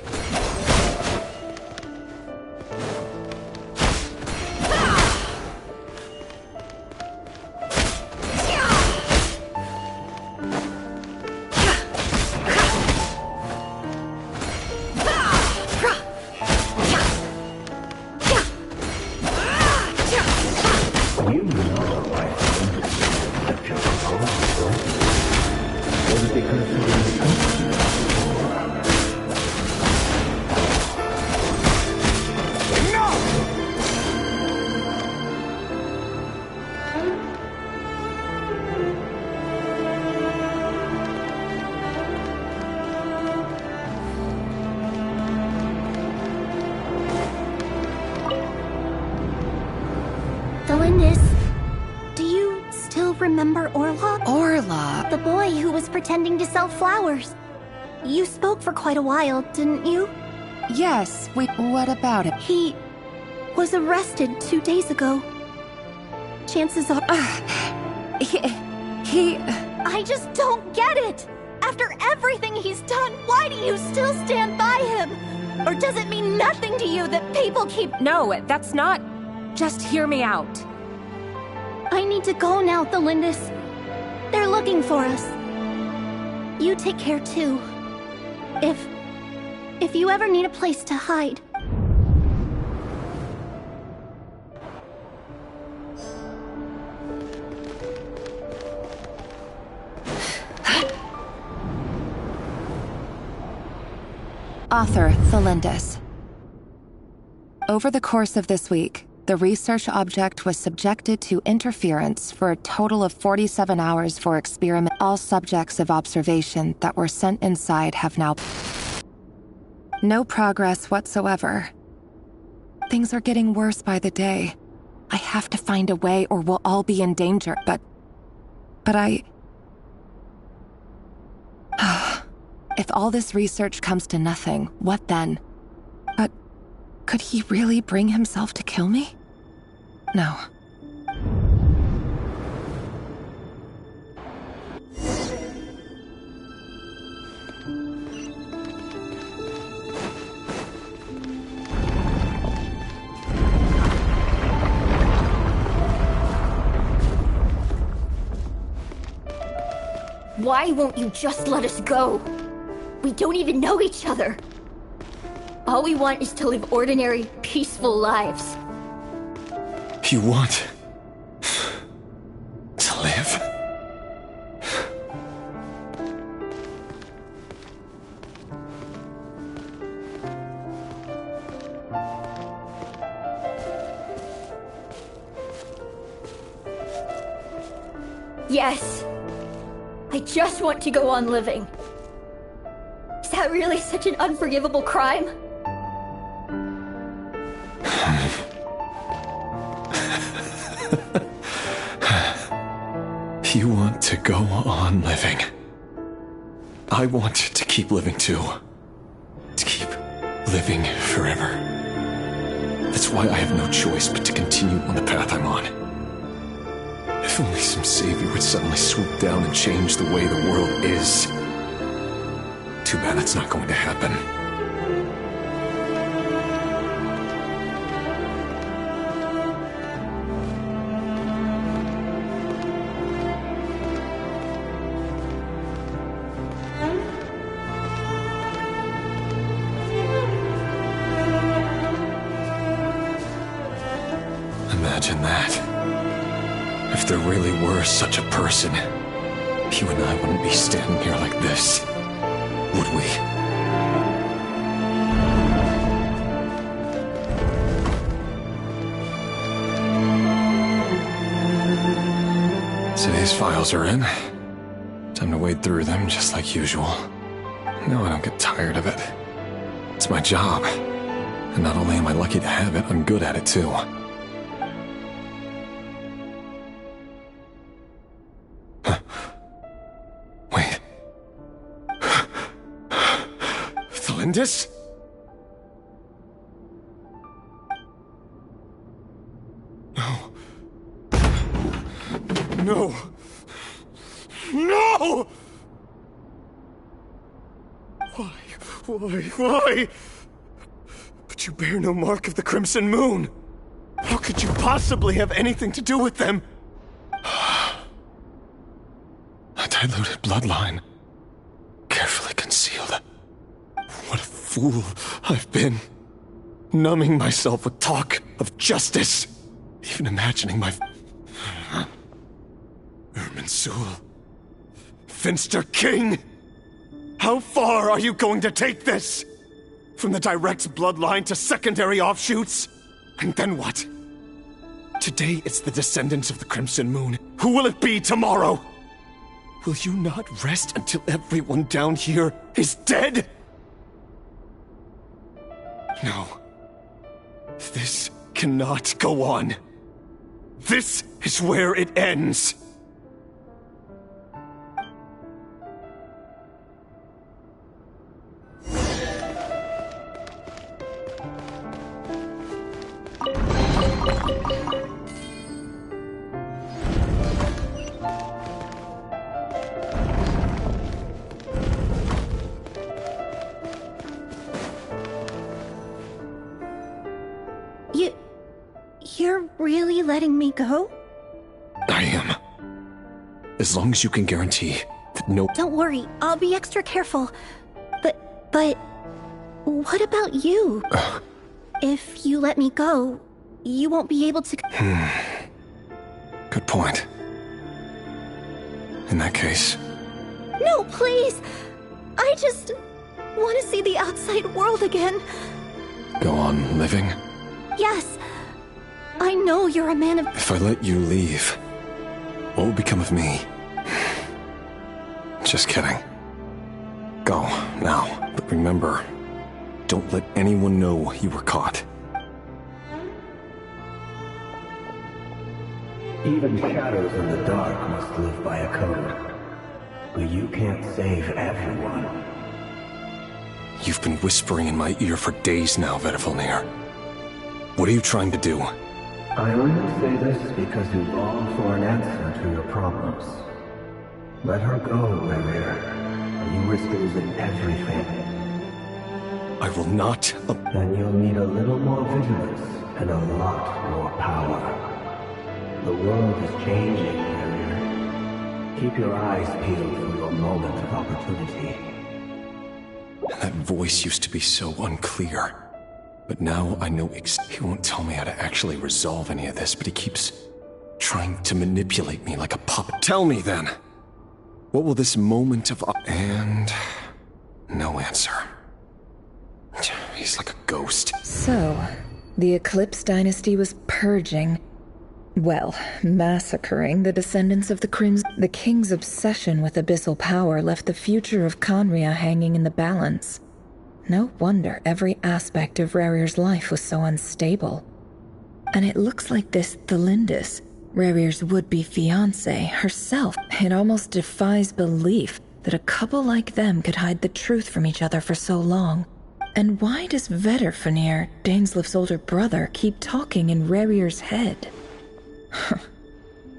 Remember Orlog? Orlog? The boy who was pretending to sell flowers. You spoke for quite a while, didn't you? Yes, what about it? He was arrested 2 days ago. Chances are... He... I just don't get it! After everything he's done, why do you still stand by him? Or does it mean nothing to you that people keep... No, that's not... Just hear me out. I need to go now, Thelindis. They're looking for us. You take care too. If you ever need a place to hide. Author Thelindis. Over the course of this week, the research object was subjected to interference for a total of 47 hours for experiment. All subjects of observation that were sent inside have now... No progress whatsoever. Things are getting worse by the day. I have to find a way or we'll all be in danger, but I... If all this research comes to nothing, what then? But could he really bring himself to kill me? No. Why won't you just let us go? We don't even know each other. All we want is to live ordinary, peaceful lives. You want to live? Yes. I just want to go on living. Is that really such an unforgivable crime? You want to go on living. I want to keep living too. To keep living forever. That's why I have no choice but to continue on the path I'm on. If only some savior would suddenly swoop down and change the way the world is. Too bad that's not going to happen. Imagine that. If there really were such a person, you and I wouldn't be standing here like this, would we? Today's files are in. Time to wade through them just like usual. No, I don't get tired of it. It's my job. And not only am I lucky to have it, I'm good at it too. Wait. Thelindis? No. No! No! Why? But you bear no mark of the Crimson Moon. How could you possibly have anything to do with them? A diluted bloodline. Carefully concealed. What a fool I've been. Numbing myself with talk of justice. Even imagining my... Irminsul. Finster King! How far are you going to take this? From the direct bloodline to secondary offshoots? And then what? Today it's the descendants of the Crimson Moon. Who will it be tomorrow? Will you not rest until everyone down here is dead? No. This cannot go on. This is where it ends. You're really letting me go? I am. As long as you can guarantee that no... Don't worry, I'll be extra careful. But... what about you? If you let me go, you won't be able to... Good point. In that case... No, please! want to see the outside world again. Go on living? Yes. I know you're a man of... If I let you leave, what will become of me? Just kidding. Go, now. But remember, don't let anyone know you were caught. Even shadows in the dark must live by a code. But you can't save everyone. You've been whispering in my ear for days now, Vedavulnir. What are you trying to do? I only say this because you long for an answer to your problems. Let her go, Rerir, or you risk losing everything. I will not... Then you'll need a little more vigilance and a lot more power. The world is changing, Rerir. Keep your eyes peeled for your moment of opportunity. That voice used to be so unclear. But now I know he won't tell me how to actually resolve any of this, but he keeps trying to manipulate me like a puppet. Tell me then! What will this moment of... And... no answer. He's like a ghost. So, the Eclipse Dynasty was purging... well, massacring the descendants of the Crimson. The King's obsession with abyssal power left the future of Conria hanging in the balance. No wonder every aspect of Rerir's life was so unstable. And it looks like this Thelindis, Rerir's would-be fiancée, herself. It almost defies belief that a couple like them could hide the truth from each other for so long. And why does Vedavulnir, Dainslif's older brother, keep talking in Rerir's head?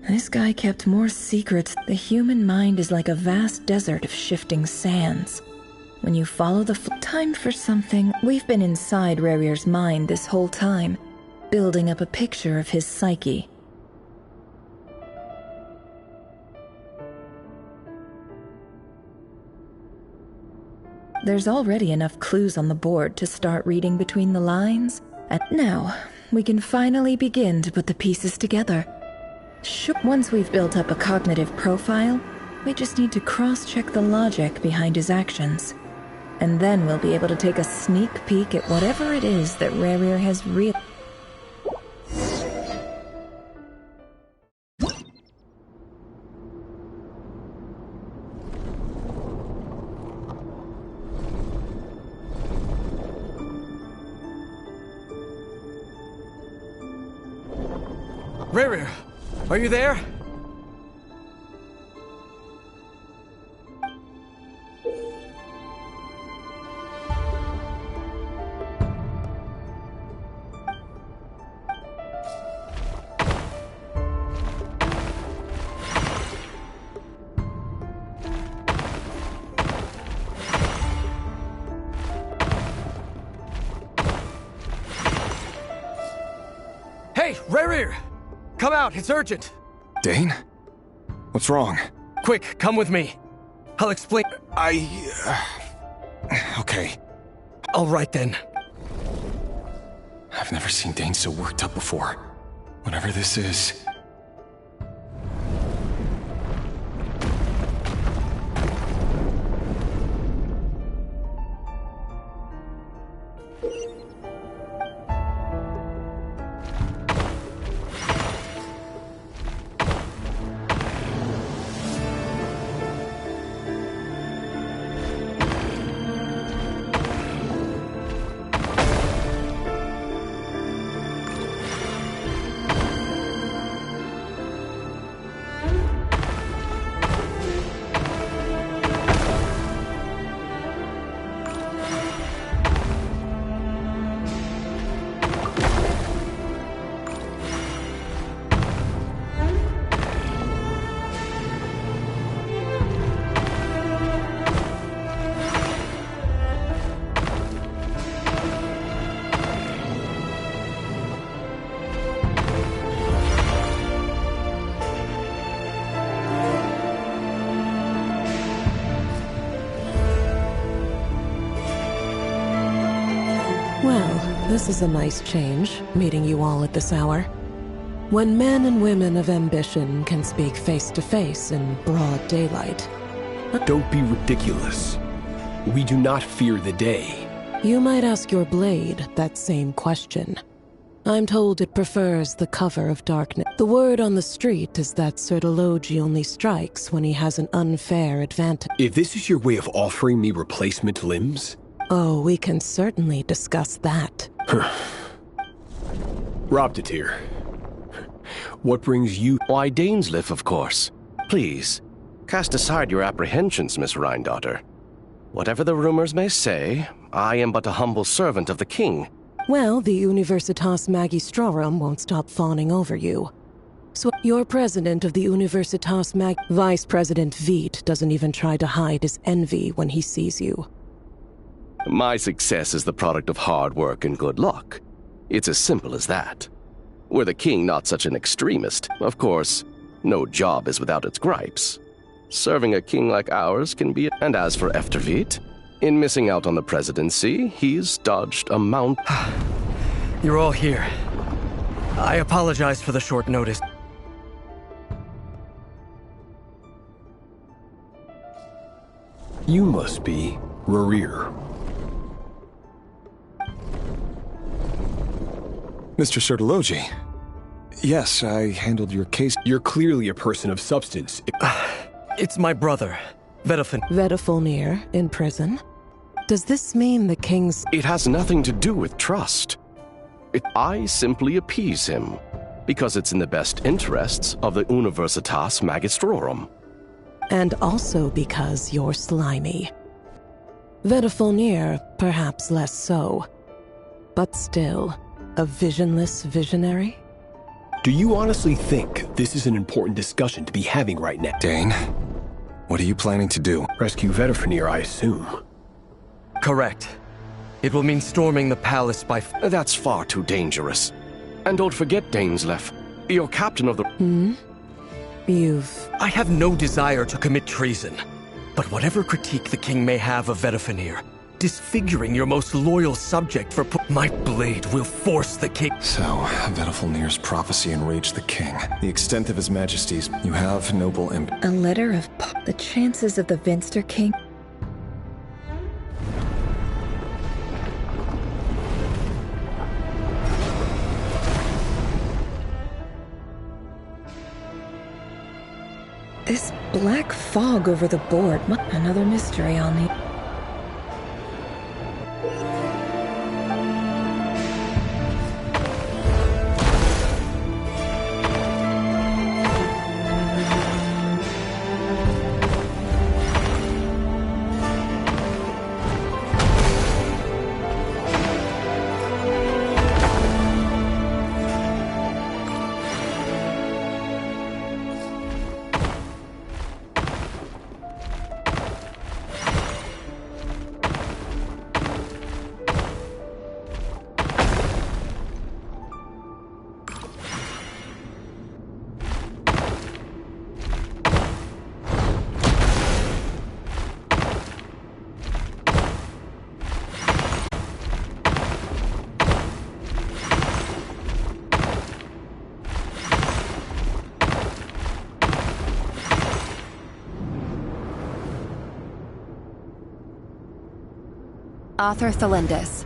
This guy kept more secrets. The human mind is like a vast desert of shifting sands. When you follow the time for something, we've been inside Rerir's mind this whole time, building up a picture of his psyche. There's already enough clues on the board to start reading between the lines, and now we can finally begin to put the pieces together. Sure, once we've built up a cognitive profile, we just need to cross-check the logic behind his actions. And then we'll be able to take a sneak peek at whatever it is that Rerir has Rerir, are you there? Hey, Rerir! Come out, it's urgent! Dain? What's wrong? Quick, come with me. I'll explain. Okay. All right then. I've never seen Dain so worked up before. Whatever this is... This is a nice change, meeting you all at this hour. When men and women of ambition can speak face to face in broad daylight. Don't be ridiculous. We do not fear the day. You might ask your blade that same question. I'm told it prefers the cover of darkness. The word on the street is that Sir Delogi only strikes when he has an unfair advantage. If this is your way of offering me replacement limbs... Oh, we can certainly discuss that. Robdatir, what brings you... Why, Dainsleif, of course. Please, cast aside your apprehensions, Miss Rhindaughter. Whatever the rumors may say, I am but a humble servant of the king. Well, the Universitas Magistrorum won't stop fawning over you. So, you're president of the Universitas Vice President Veit doesn't even try to hide his envy when he sees you. My success is the product of hard work and good luck. It's as simple as that. Were the king not such an extremist, of course, no job is without its gripes. Serving a king like ours can be... And as for Efterveit, in missing out on the presidency, he's dodged a mount... You're all here. I apologize for the short notice. You must be Rarir. Mr. Sir Delogi. Yes, I handled your case. You're clearly a person of substance. It's my brother, Vedafulnir, in prison? Does this mean the king's... It has nothing to do with trust. I simply appease him, because it's in the best interests of the Universitas Magistrorum. And also because you're slimy. Vedafulnir, perhaps less so. But still, a visionless visionary? Do you honestly think this is an important discussion to be having right now? Dane, what are you planning to do? Rescue Vedafulnir, I assume. Correct. It will mean storming the palace by... That's far too dangerous. And don't forget, Dainsleif, you're captain of the... I have no desire to commit treason. But whatever critique the king may have of Vedafulnir, disfiguring your most loyal subject for... My blade will force the king... So, Vedafulnir's prophecy enraged the king. The extent of his majesty's... You have noble imp... A letter of... The chances of the Vinster King... This black fog over the board. Another mystery on the... Author Thelindis.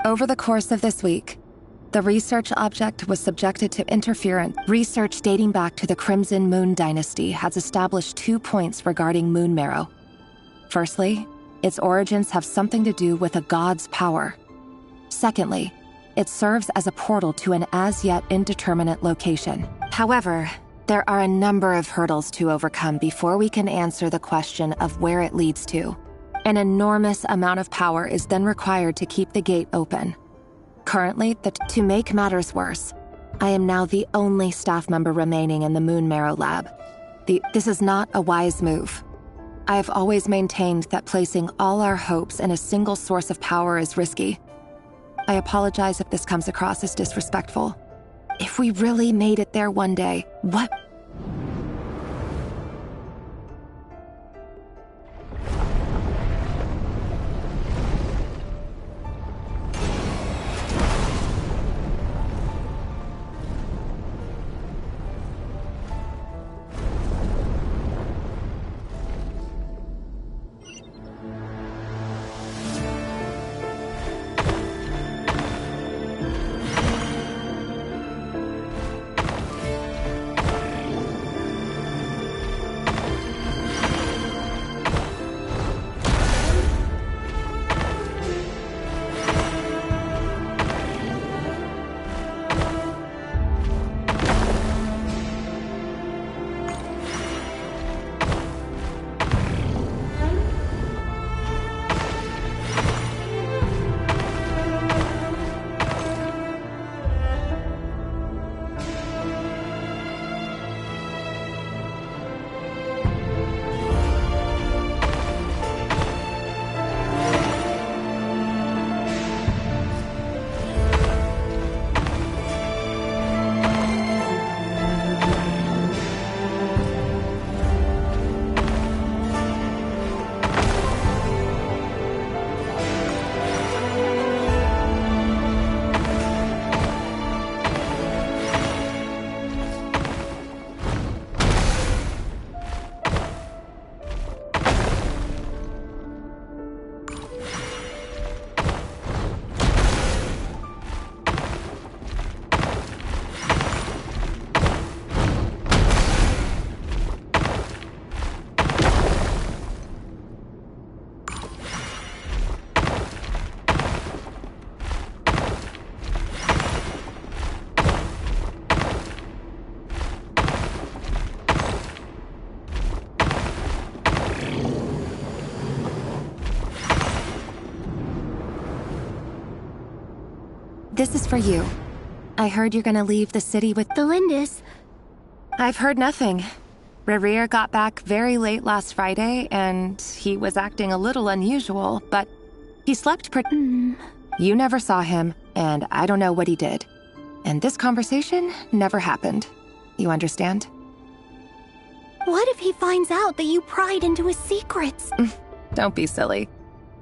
Over the course of this week, the research object was subjected to interference. Research dating back to the Crimson Moon Dynasty has established 2 points regarding moon marrow. Firstly, its origins have something to do with a god's power. Secondly, it serves as a portal to an as-yet indeterminate location. However, there are a number of hurdles to overcome before we can answer the question of where it leads to. An enormous amount of power is then required to keep the gate open. Currently, to make matters worse, I am now the only staff member remaining in the Moon Marrow lab. This is not a wise move. I have always maintained that placing all our hopes in a single source of power is risky. I apologize if this comes across as disrespectful. If we really made it there one day, what... is for you. I heard you're gonna leave the city with the Lindis. I've heard nothing. Rerir got back very late last Friday, and he was acting a little unusual, but he slept pretty. You never saw him, and I don't know what he did. And this conversation never happened. You understand? What if he finds out that you pried into his secrets? Don't be silly.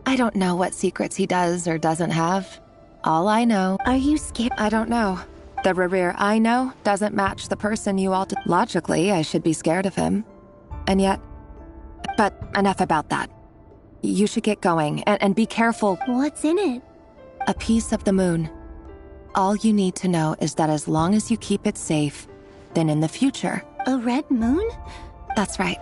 I don't know what secrets he does or doesn't have. All I know... Are you scared? I don't know. The Rerir I know doesn't match the person you all... Logically, I should be scared of him. And yet... But enough about that. You should get going, and be careful. What's in it? A piece of the moon. All you need to know is that as long as you keep it safe, then in the future... A red moon? That's right.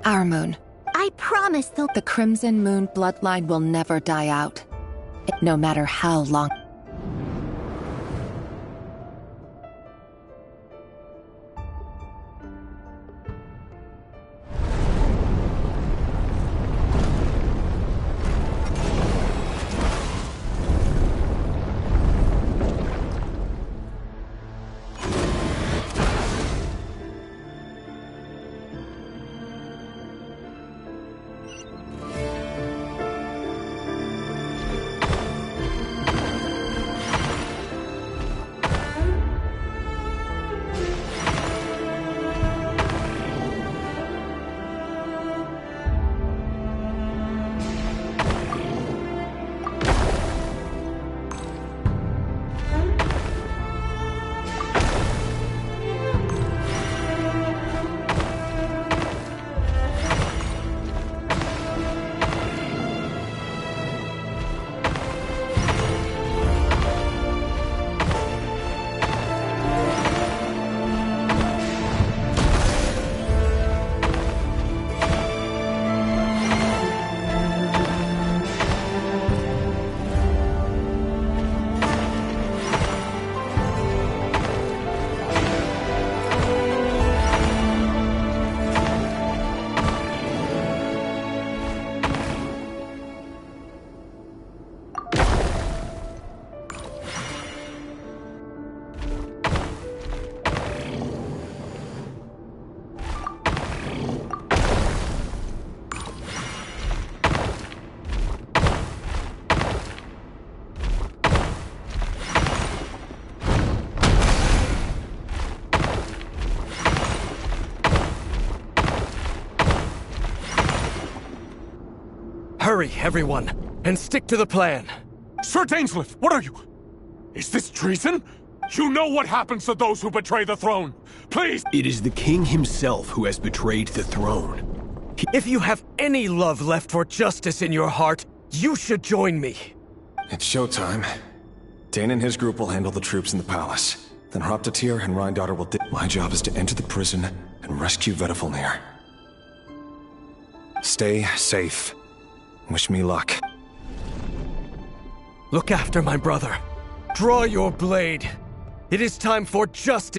Our moon. I promise the Crimson Moon bloodline will never die out. No matter how long... Hurry, everyone, and stick to the plan. Sir Dainsleif, what are you? Is this treason? You know what happens to those who betray the throne. Please! It is the king himself who has betrayed the throne. If you have any love left for justice in your heart, you should join me. It's showtime. Dane and his group will handle the troops in the palace. Then Hraptatir and Rhindaughter will... My job is to enter the prison and rescue Vedifalnir. Stay safe. Wish me luck. Look after my brother. Draw your blade. It is time for justice.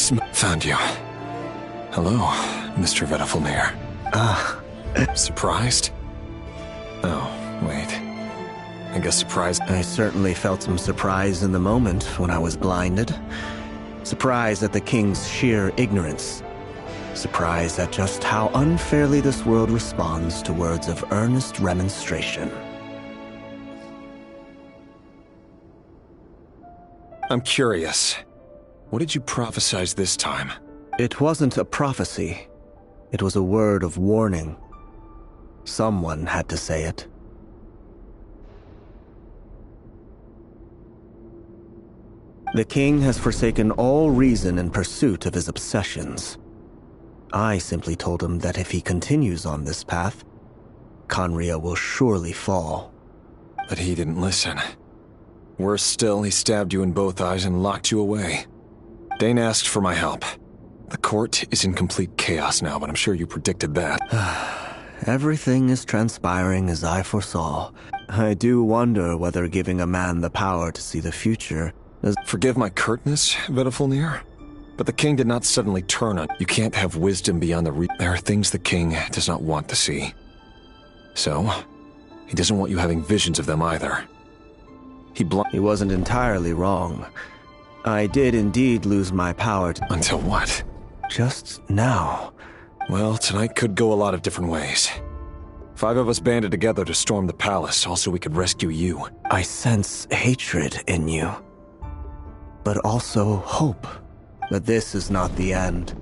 Found you. Hello, Mr. Vedafilnir. Surprised? Oh, wait. I guess surprised. I certainly felt some surprise in the moment when I was blinded. Surprise at the king's sheer ignorance. Surprise at just how unfairly this world responds to words of earnest remonstration. I'm curious. What did you prophesize this time? It wasn't a prophecy. It was a word of warning. Someone had to say it. The king has forsaken all reason in pursuit of his obsessions. I simply told him that if he continues on this path, Conria will surely fall. But he didn't listen. Worse still, he stabbed you in both eyes and locked you away. Dane asked for my help. The court is in complete chaos now, but I'm sure you predicted that. Everything is transpiring as I foresaw. I do wonder whether giving a man the power to see the future is... Forgive my curtness, Vedafilnir, but the king did not suddenly turn on. You can't have wisdom beyond the There are things the king does not want to see. So, he doesn't want you having visions of them either. He wasn't entirely wrong. I did indeed lose my power Until what? Just now. Well, tonight could go a lot of different ways. 5 of us banded together to storm the palace, also we could rescue you. I sense hatred in you. But also hope that this is not the end.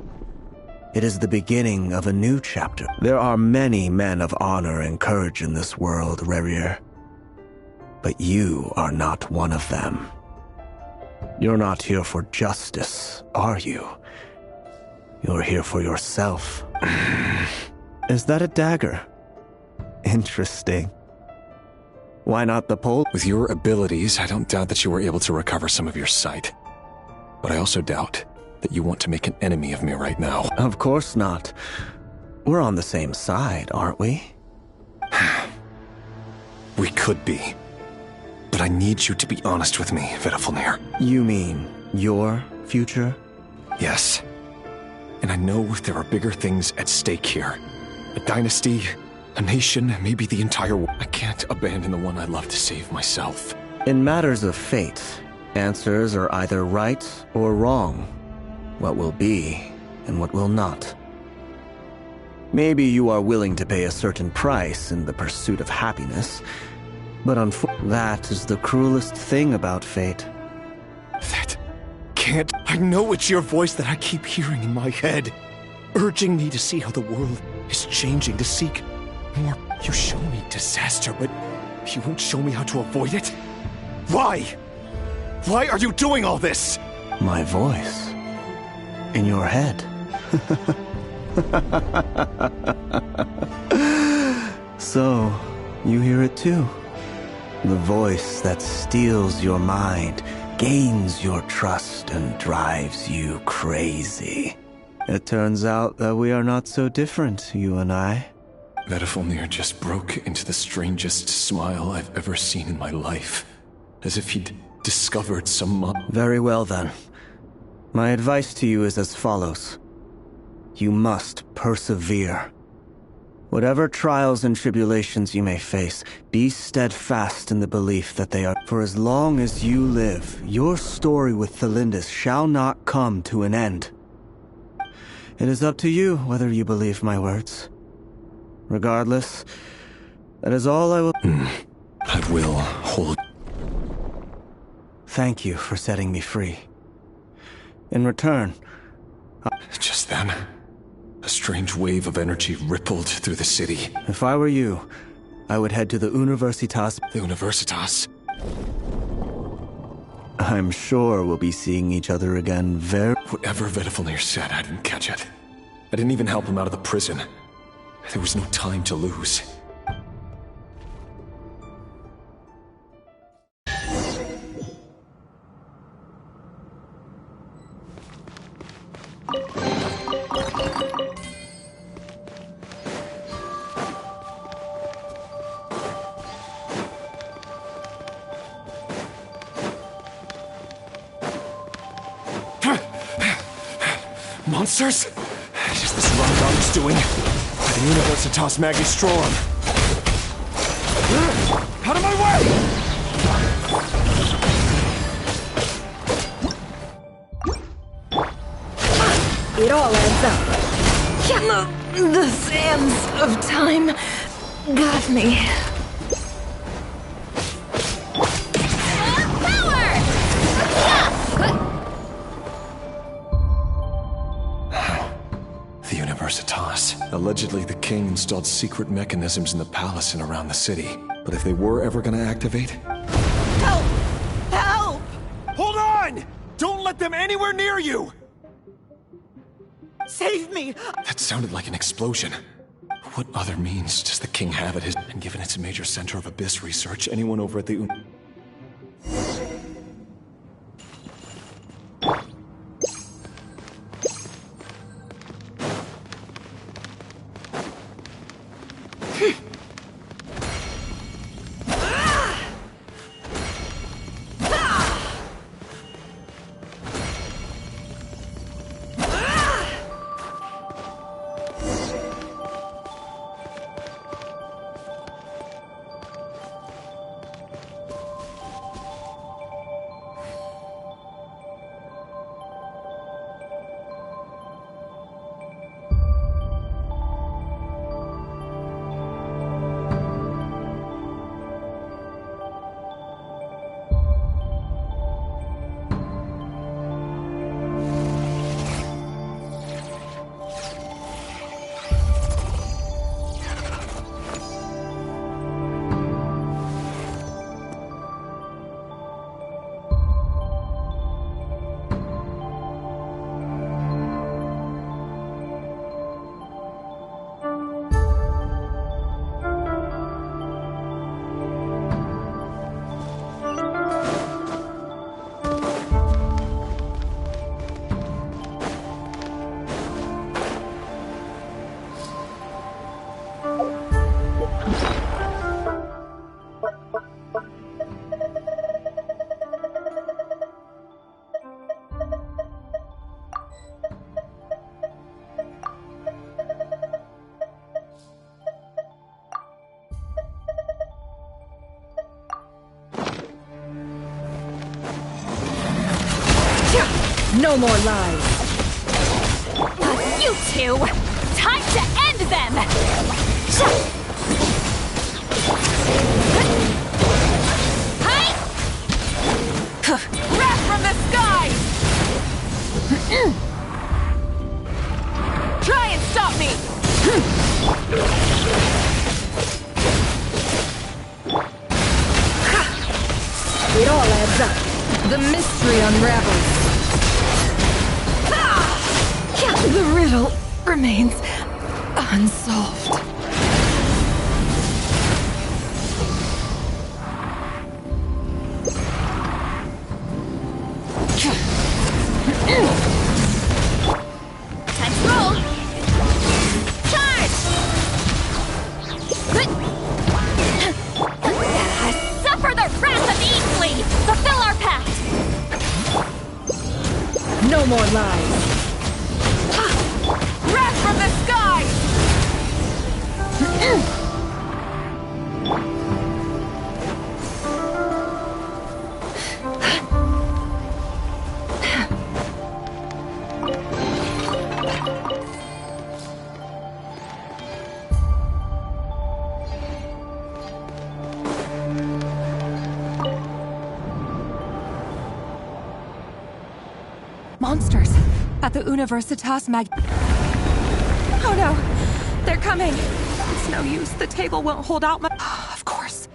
It is the beginning of a new chapter. There are many men of honor and courage in this world, Rerir. But you are not one of them. You're not here for justice, are you? You're here for yourself. Is that a dagger? Interesting. Why not the pole? With your abilities, I don't doubt that you were able to recover some of your sight. But I also doubt that you want to make an enemy of me right now. Of course not. We're on the same side, aren't we? We could be. But I need you to be honest with me, Vedafilnir. You mean your future? Yes. And I know there are bigger things at stake here. A dynasty, a nation, maybe the entire world. I can't abandon the one I love to save myself. In matters of fate, answers are either right or wrong. What will be and what will not. Maybe you are willing to pay a certain price in the pursuit of happiness, but that is the cruelest thing about fate. That can't... I know it's your voice that I keep hearing in my head, urging me to see how the world is changing, to seek more. You show me disaster, but you won't show me how to avoid it? Why? Why are you doing all this? My voice. In your head. So, you hear it too. The voice that steals your mind, gains your trust, and drives you crazy. It turns out that we are not so different, you and I. Vedafilnir just broke into the strangest smile I've ever seen in my life. As if he'd discovered some... Very well then. My advice to you is as follows. You must persevere. Whatever trials and tribulations you may face, be steadfast in the belief that they are... For as long as you live, your story with Thelindis shall not come to an end. It is up to you whether you believe my words. Regardless, that is all I will... I will hold... Thank you for setting me free. In return... Just then, a strange wave of energy rippled through the city. If I were you, I would head to the Universitas... The Universitas? I'm sure we'll be seeing each other again very... Whatever Vedafilnir said, I didn't catch it. I didn't even help him out of the prison. There was no time to lose. Monsters? Is this Rondon's doing? By the Universitas Magistrorum. Out of my way! It all adds up. The sands of time got me. The Universitas. Allegedly, the king installed secret mechanisms in the palace and around the city. But if they were ever gonna activate... Help! Help! Hold on! Don't let them anywhere near you! Save me! That sounded like an explosion. What other means does the king have at his... And given it's a major center of abyss research, anyone over at the... No more lies. You two! Time to end them! Hi! Wrath from the sky! Try and stop me! It all adds up. The mystery unravels. The riddle remains unsolved. Time to roll! Charge! Suffer the wrath of Easley! Fulfill our pact! No more lies. Wrath from the sky! Monsters at the Universitas Mag... Oh no! They're coming! It's no use. The table won't hold out much. Of course.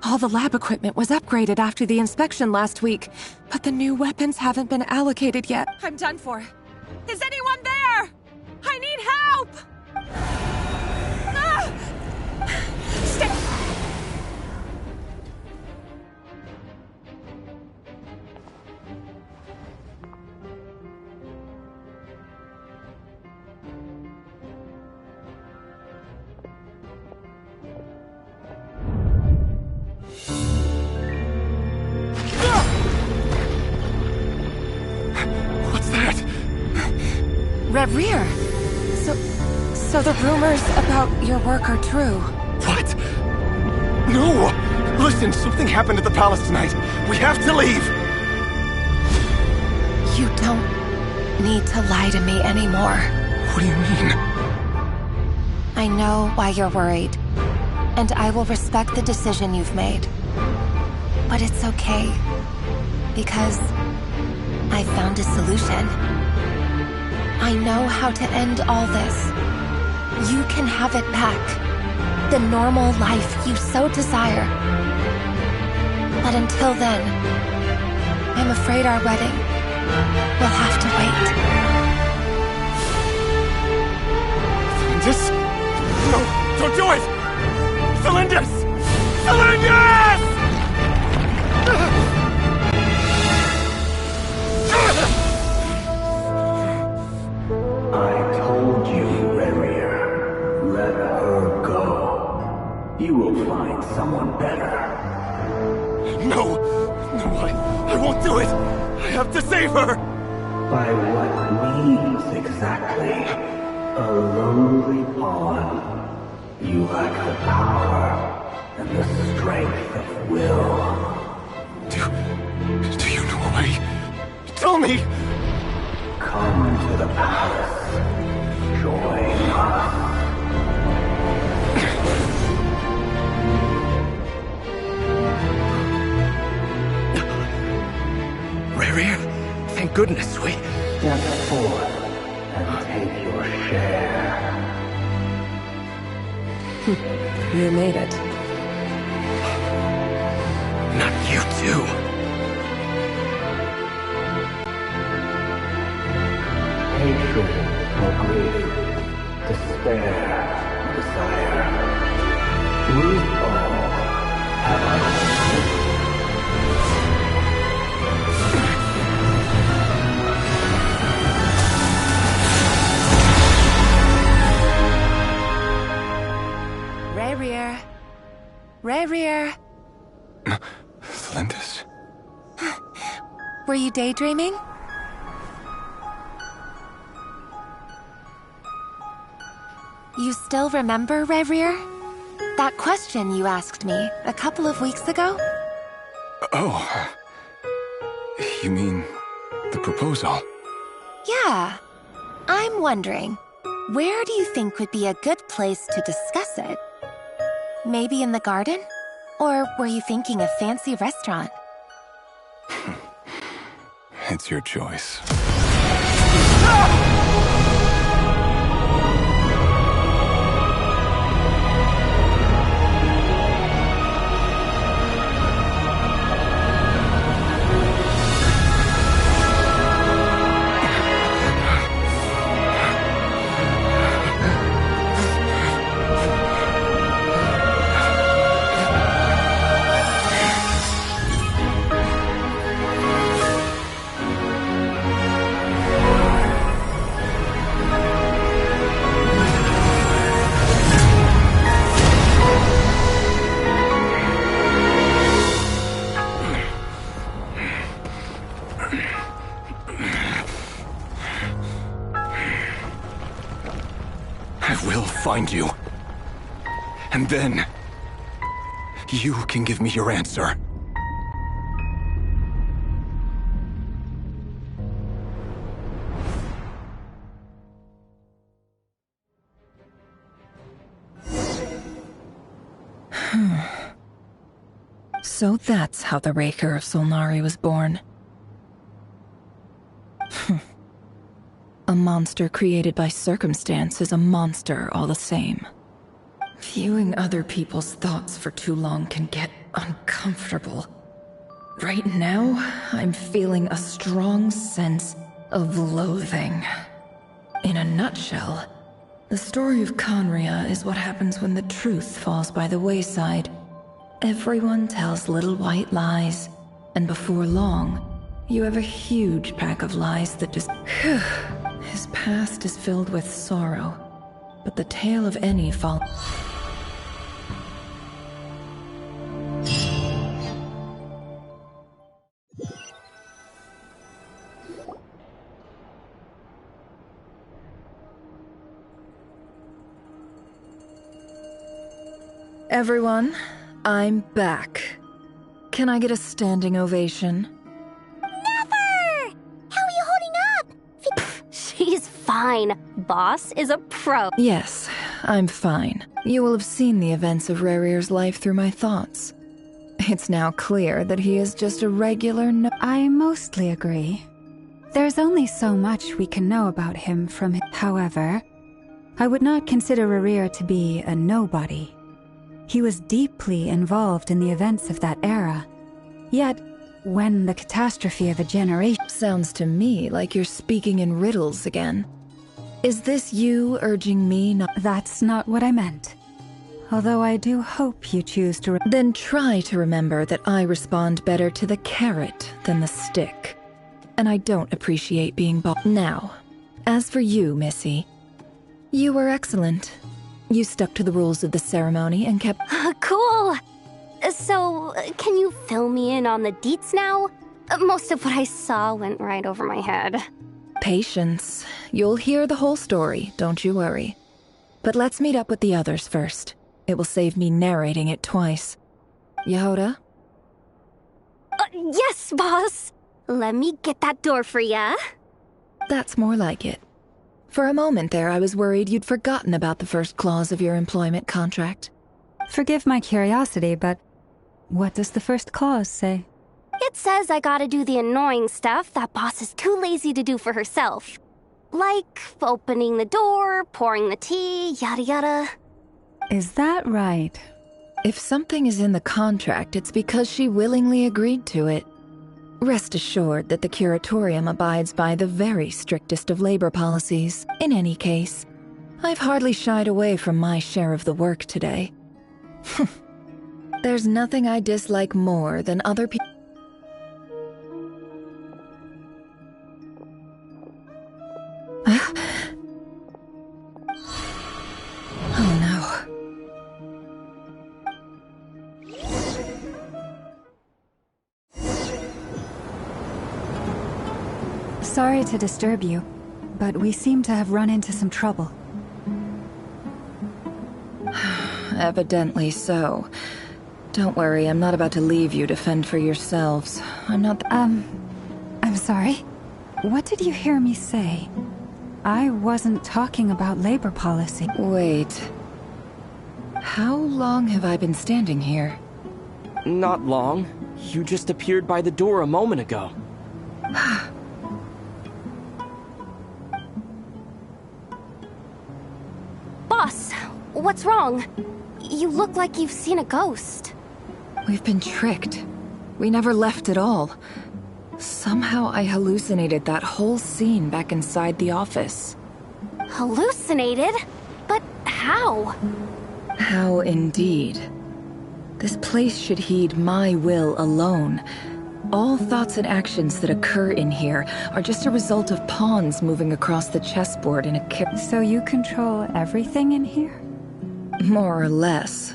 All the lab equipment was upgraded after the inspection last week, but the new weapons haven't been allocated yet. I'm done for. Is anyone there? I need help! Stay... What's that? Reverie. So the rumors about your work are true. What? No! Listen, something happened at the palace tonight. We have to leave! You don't need to lie to me anymore. What do you mean? I know why you're worried, and I will respect the decision you've made. But it's okay, because I found a solution. I know how to end all this. You can have it back. The normal life you so desire. But until then, I'm afraid our wedding will have to wait. Felindus? No, don't do it! Felindus! Felindus! I told you, Reverie. Let her go. You will find someone better. No! I won't do it! I have to save her! By what means exactly? A lowly pawn. You lack the power and the strength of will. Do you know a way? Tell me! Come to the palace. Join us. Reverie, thank goodness we... Step forth and take your share. You made it. Not you too. Hatred or grief, despair, desire. We all have our own. Reverie. Felindus? Were you daydreaming? You still remember, Reverie? That question you asked me a couple of weeks ago? Oh. You mean the proposal? Yeah. I'm wondering, where do you think would be a good place to discuss it? Maybe in the garden? Or were you thinking a fancy restaurant? It's your choice. Find you. And then, you can give me your answer. So that's how the Raker of Solnari was born. A monster created by circumstance is a monster all the same. Viewing other people's thoughts for too long can get uncomfortable. Right now, I'm feeling a strong sense of loathing. In a nutshell, the story of Conria is what happens when the truth falls by the wayside. Everyone tells little white lies, and before long, you have a huge pack of lies that just... His past is filled with sorrow, but the tale of any fall... Everyone, I'm back. Can I get a standing ovation? Never! How are you holding up? She's fine. Boss is a pro. Yes, I'm fine. You will have seen the events of Rerir's life through my thoughts. It's now clear that he is just a regular I mostly agree. There's only so much we can know about him from him. However, I would not consider Rerir to be a nobody. He was deeply involved in the events of that era. Yet, when the catastrophe of a generation... Sounds to me like you're speaking in riddles again. Is this you urging me not... That's not what I meant. Although I do hope you choose to... Then try to remember that I respond better to the carrot than the stick. And I don't appreciate being Now, as for you, Missy, you were excellent. You stuck to the rules of the ceremony and kept... Cool! So, can you fill me in on the deets now? Most of what I saw went right over my head. Patience. You'll hear the whole story, don't you worry. But let's meet up with the others first. It will save me narrating it twice. Yehoda? Yes, boss! Let me get that door for ya. That's more like it. For a moment there, I was worried you'd forgotten about the first clause of your employment contract. Forgive my curiosity, but what does the first clause say? It says I gotta do the annoying stuff that boss is too lazy to do for herself. Like opening the door, pouring the tea, yada yada. Is that right? If something is in the contract, it's because she willingly agreed to it. Rest assured that the curatorium abides by the very strictest of labor policies. In any case, I've hardly shied away from my share of the work today. There's nothing I dislike more than other people. Oh no. Sorry to disturb you, but we seem to have run into some trouble. Evidently so. Don't worry, I'm not about to leave you to fend for yourselves. I'm not I'm sorry? What did you hear me say? I wasn't talking about labor policy. Wait. How long have I been standing here? Not long. You just appeared by the door a moment ago. Boss, what's wrong? You look like you've seen a ghost. We've been tricked. We never left at all. Somehow I hallucinated that whole scene back inside the office. Hallucinated? But how? How indeed. This place should heed my will alone. All thoughts and actions that occur in here are just a result of pawns moving across the chessboard in a So you control everything in here? More or less.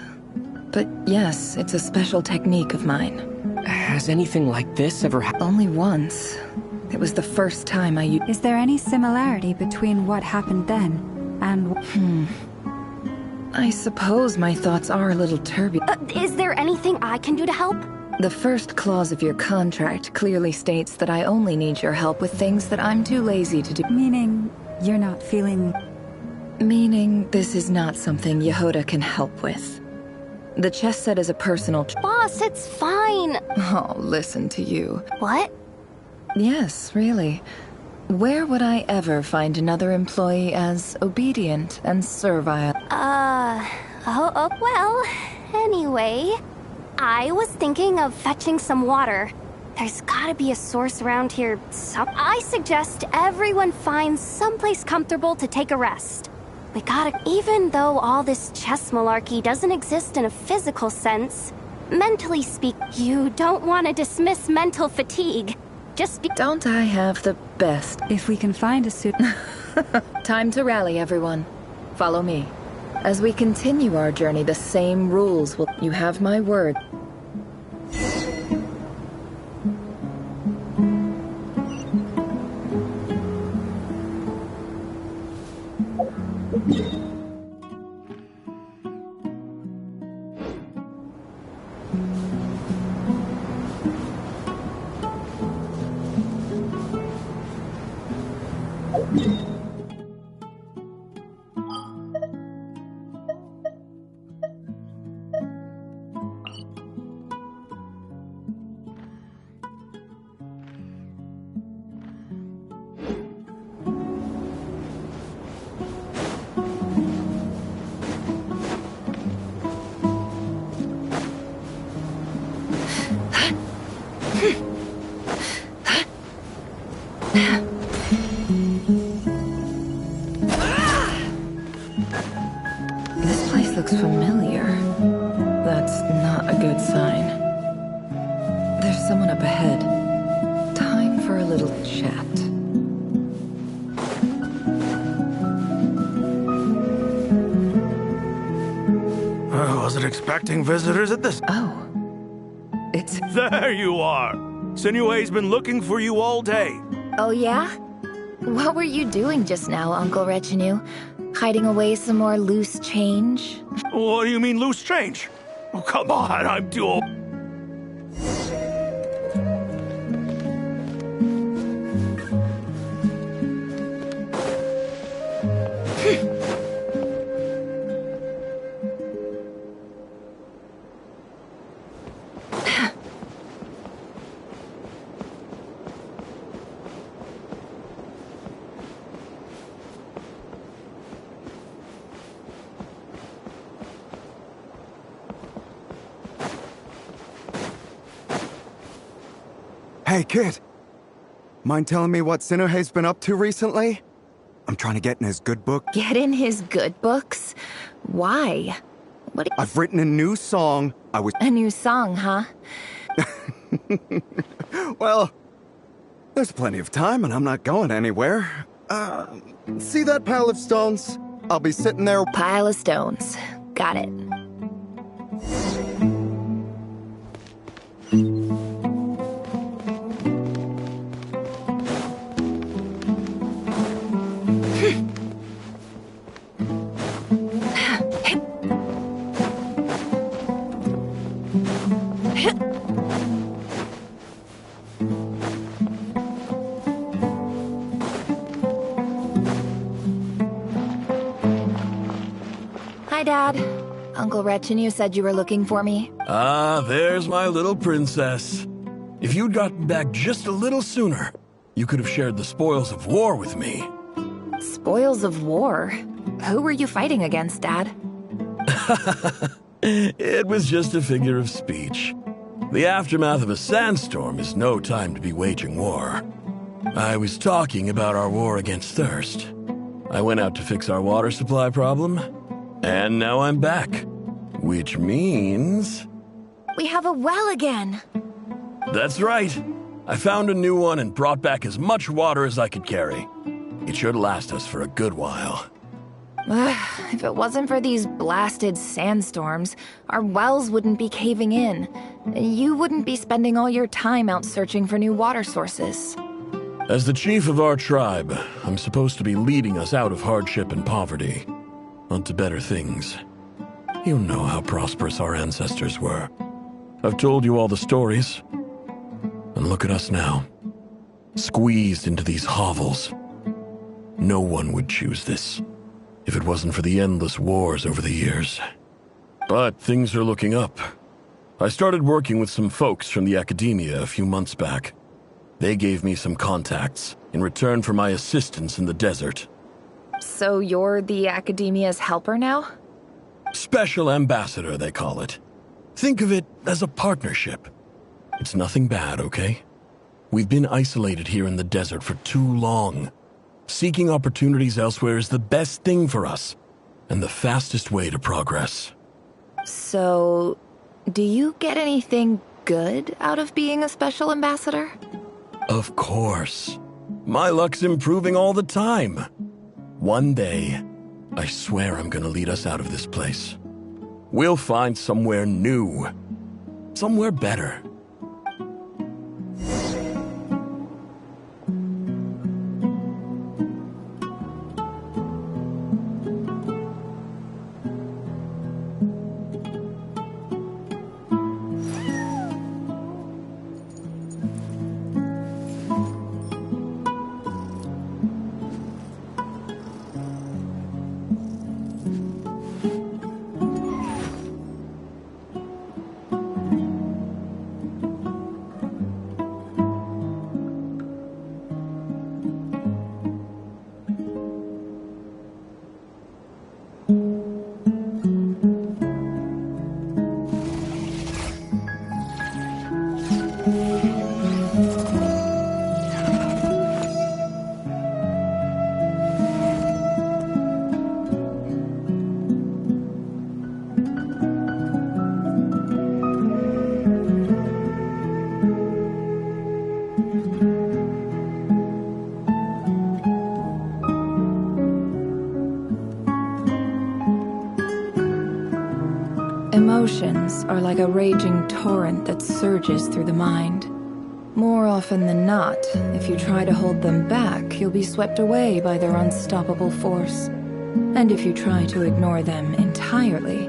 But yes, it's a special technique of mine. Has anything like this ever happened? Only once. It was the first time I used... Is there any similarity between what happened then and... I suppose my thoughts are a little turbulent. Is there anything I can do to help? The first clause of your contract clearly states that I only need your help with things that I'm too lazy to do. Meaning, you're not feeling... Meaning, this is not something Yehoda can help with. The chess set is a personal... Boss, it's fine. Oh, listen to you. What? Yes, really. Where would I ever find another employee as obedient and servile? Well, anyway, I was thinking of fetching some water. There's gotta be a source around here. I suggest everyone finds someplace comfortable to take a rest. We gotta... Even though all this chess malarkey doesn't exist in a physical sense, mentally speak, you don't want to dismiss mental fatigue. Don't I have the best? If we can find a suit... Time to rally, everyone. Follow me. As we continue our journey, the same rules will... You have my word. This place looks familiar. That's not a good sign. There's someone up ahead. Time for a little chat. I wasn't expecting visitors at this. Oh. It's... There you are! Sinue's been looking for you all day. Oh yeah? What were you doing just now, Uncle Retinue? Hiding away some more loose change? What do you mean, loose change? Oh, come on, I'm too old. Hey, kid. Mind telling me what Sinuhe's been up to recently? I'm trying to get in his good book. Get in his good books? Why? What? I've written a new song. A new song, huh? Well, there's plenty of time and I'm not going anywhere. See that pile of stones? I'll be sitting there. Pile of stones. Got it. Hi, Dad. Uncle Retinue said you were looking for me. Ah, there's my little princess. If you'd gotten back just a little sooner, you could have shared the spoils of war with me. Spoils of war? Who were you fighting against, Dad? It was just a figure of speech. The aftermath of a sandstorm is no time to be waging war. I was talking about our war against thirst. I went out to fix our water supply problem, and now I'm back. Which means... We have a well again! That's right. I found a new one and brought back as much water as I could carry. It should last us for a good while. If it wasn't for these blasted sandstorms, our wells wouldn't be caving in. You wouldn't be spending all your time out searching for new water sources. As the chief of our tribe, I'm supposed to be leading us out of hardship and poverty, onto better things. You know how prosperous our ancestors were. I've told you all the stories. And look at us now, squeezed into these hovels. No one would choose this, if it wasn't for the endless wars over the years. But things are looking up. I started working with some folks from the academia a few months back. They gave me some contacts in return for my assistance in the desert. So you're the academia's helper now? Special ambassador, they call it. Think of it as a partnership. It's nothing bad, okay? We've been isolated here in the desert for too long. Seeking opportunities elsewhere is the best thing for us, and the fastest way to progress. So, do you get anything good out of being a special ambassador? Of course. My luck's improving all the time. One day, I swear I'm gonna lead us out of this place. We'll find somewhere new. Somewhere better. Emotions are like a raging torrent that surges through the mind. More often than not, if you try to hold them back, you'll be swept away by their unstoppable force. And if you try to ignore them entirely,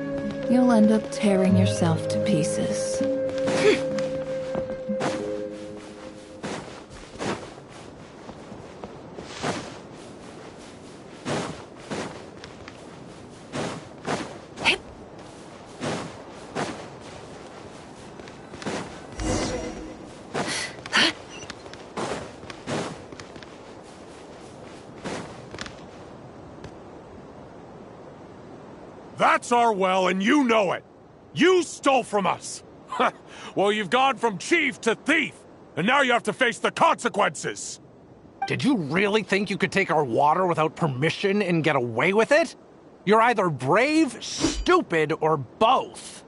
you'll end up tearing yourself to pieces. That's our well, and you know it. You stole from us. Well, you've gone from chief to thief, and now you have to face the consequences. Did you really think you could take our water without permission and get away with it? You're either brave, stupid, or both.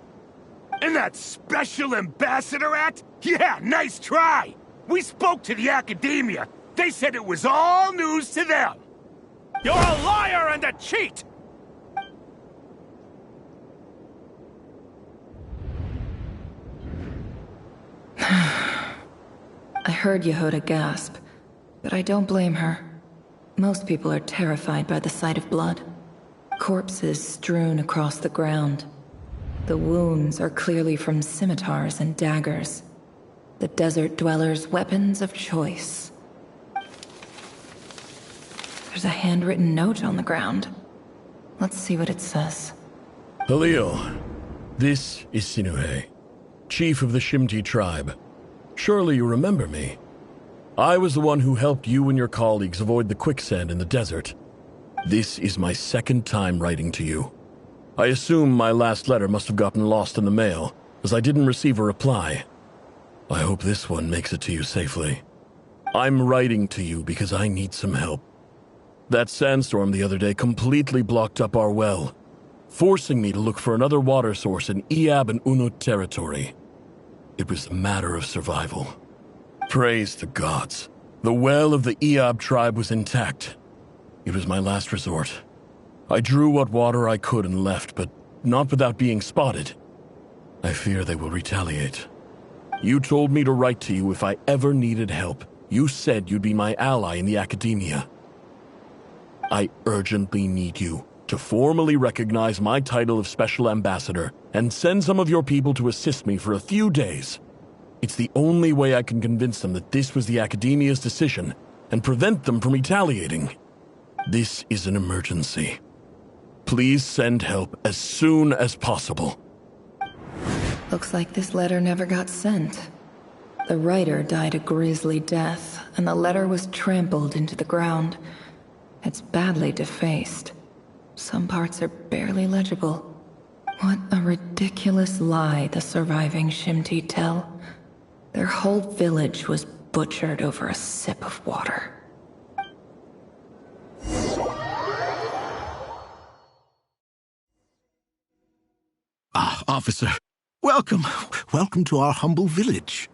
And that Special Ambassador Act? Yeah, nice try. We spoke to the academia. They said it was all news to them. You're a liar and a cheat! I heard Yehuda gasp, but I don't blame her. Most people are terrified by the sight of blood. Corpses strewn across the ground. The wounds are clearly from scimitars and daggers. The desert dwellers' weapons of choice. There's a handwritten note on the ground. Let's see what it says. Halil, this is Sinuhe, chief of the Shimti tribe. Surely you remember me. I was the one who helped you and your colleagues avoid the quicksand in the desert. This is my second time writing to you. I assume my last letter must have gotten lost in the mail, as I didn't receive a reply. I hope this one makes it to you safely. I'm writing to you because I need some help. That sandstorm the other day completely blocked up our well, forcing me to look for another water source in Iab and Unut territory. It was a matter of survival. Praise the gods. The well of the Iab tribe was intact. It was my last resort. I drew what water I could and left, but not without being spotted. I fear they will retaliate. You told me to write to you if I ever needed help. You said you'd be my ally in the academia. I urgently need you to formally recognize my title of Special Ambassador and send some of your people to assist me for a few days. It's the only way I can convince them that this was the academia's decision and prevent them from retaliating. This is an emergency. Please send help as soon as possible. Looks like this letter never got sent. The writer died a grisly death, and the letter was trampled into the ground. It's badly defaced. Some parts are barely legible. What a ridiculous lie the surviving Shimti tell. Their whole village was butchered over a sip of water. Ah, officer. Welcome. Welcome to our humble village.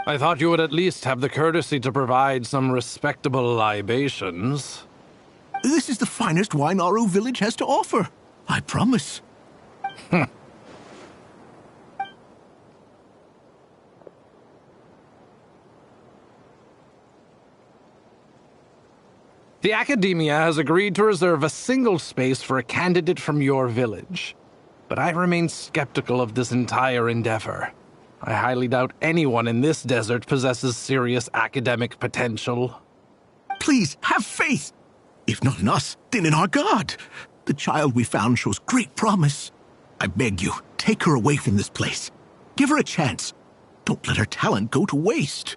I thought you would at least have the courtesy to provide some respectable libations. This is the finest wine Aru village has to offer. I promise. The Academia has agreed to reserve a single space for a candidate from your village. But I remain skeptical of this entire endeavor. I highly doubt anyone in this desert possesses serious academic potential. Please, have faith. If not in us, then in our God. The child we found shows great promise. I beg you, take her away from this place. Give her a chance. Don't let her talent go to waste.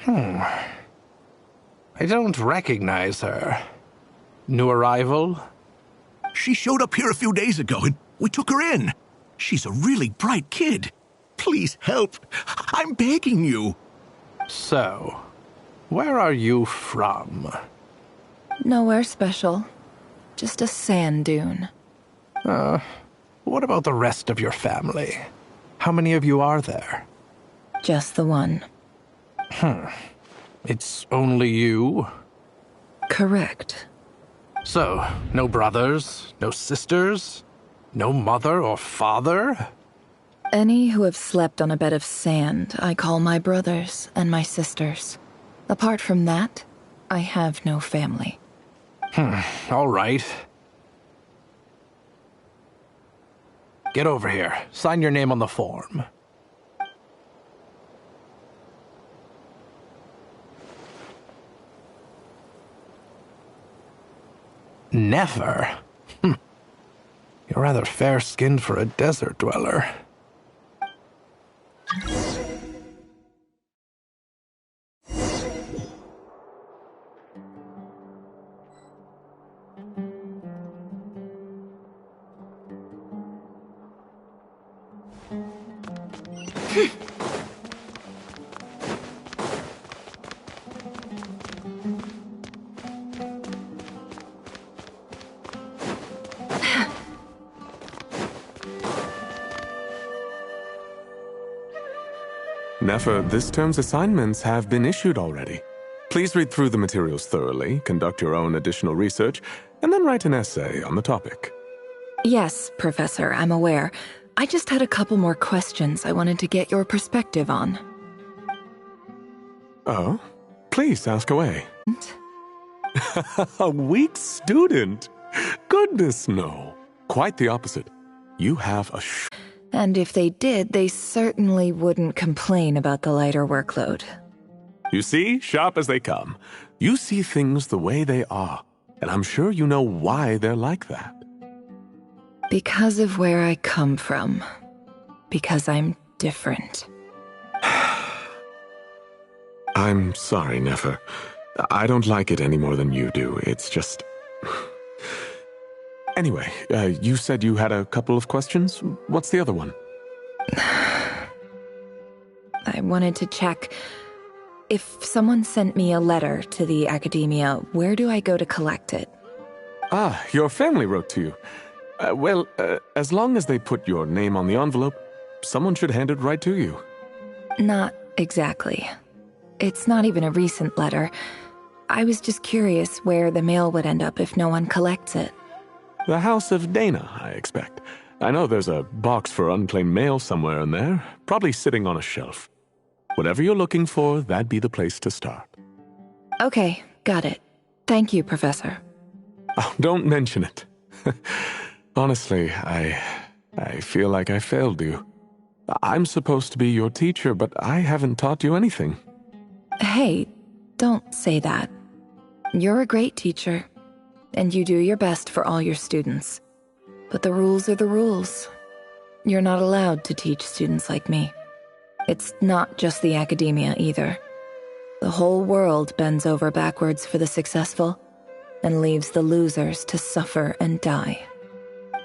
I don't recognize her. New arrival? She showed up here a few days ago and we took her in. She's a really bright kid. Please help. I'm begging you. So, where are you from? Nowhere special. Just a sand dune. What about the rest of your family? How many of you are there? Just the one. It's only you? Correct. So, no brothers? No sisters? No mother or father? Any who have slept on a bed of sand, I call my brothers and my sisters. Apart from that, I have no family. All right. Get over here. Sign your name on the form. Never? You're rather fair-skinned for a desert dweller. Nefer, this term's assignments have been issued already. Please read through the materials thoroughly, conduct your own additional research, and then write an essay on the topic. Yes, Professor, I'm aware. I just had a couple more questions I wanted to get your perspective on. Oh? Please ask away. A weak student? Goodness, no. Quite the opposite. You have a And if they did, they certainly wouldn't complain about the lighter workload. You see, sharp as they come. You see things the way they are, and I'm sure you know why they're like that. Because of where I come from. Because I'm different. I'm sorry, Nefer. I don't like it any more than you do. It's just... Anyway, you said you had a couple of questions. What's the other one? I wanted to check. If someone sent me a letter to the academia, where do I go to collect it? Ah, your family wrote to you. Well, as long as they put your name on the envelope, someone should hand it right to you. Not exactly. It's not even a recent letter. I was just curious where the mail would end up if no one collects it. The House of Dana, I expect. I know there's a box for unclaimed mail somewhere in there, probably sitting on a shelf. Whatever you're looking for, that'd be the place to start. Okay, got it. Thank you, Professor. Oh, don't mention it. Honestly, I feel like I failed you. I'm supposed to be your teacher, but I haven't taught you anything. Hey, don't say that. You're a great teacher, and you do your best for all your students. But the rules are the rules. You're not allowed to teach students like me. It's not just the academia either. The whole world bends over backwards for the successful and leaves the losers to suffer and die.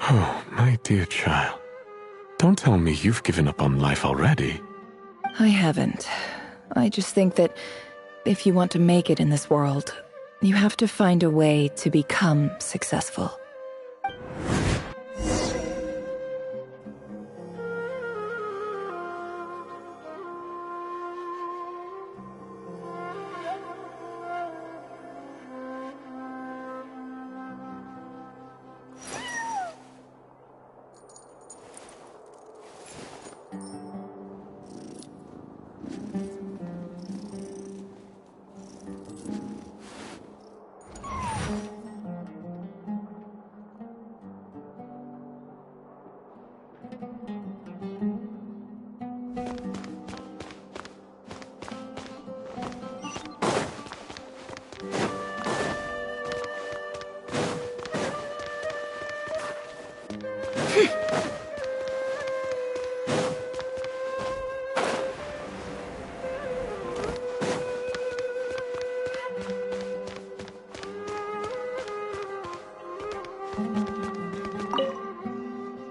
Oh, my dear child. Don't tell me you've given up on life already. I haven't. I just think that if you want to make it in this world, you have to find a way to become successful.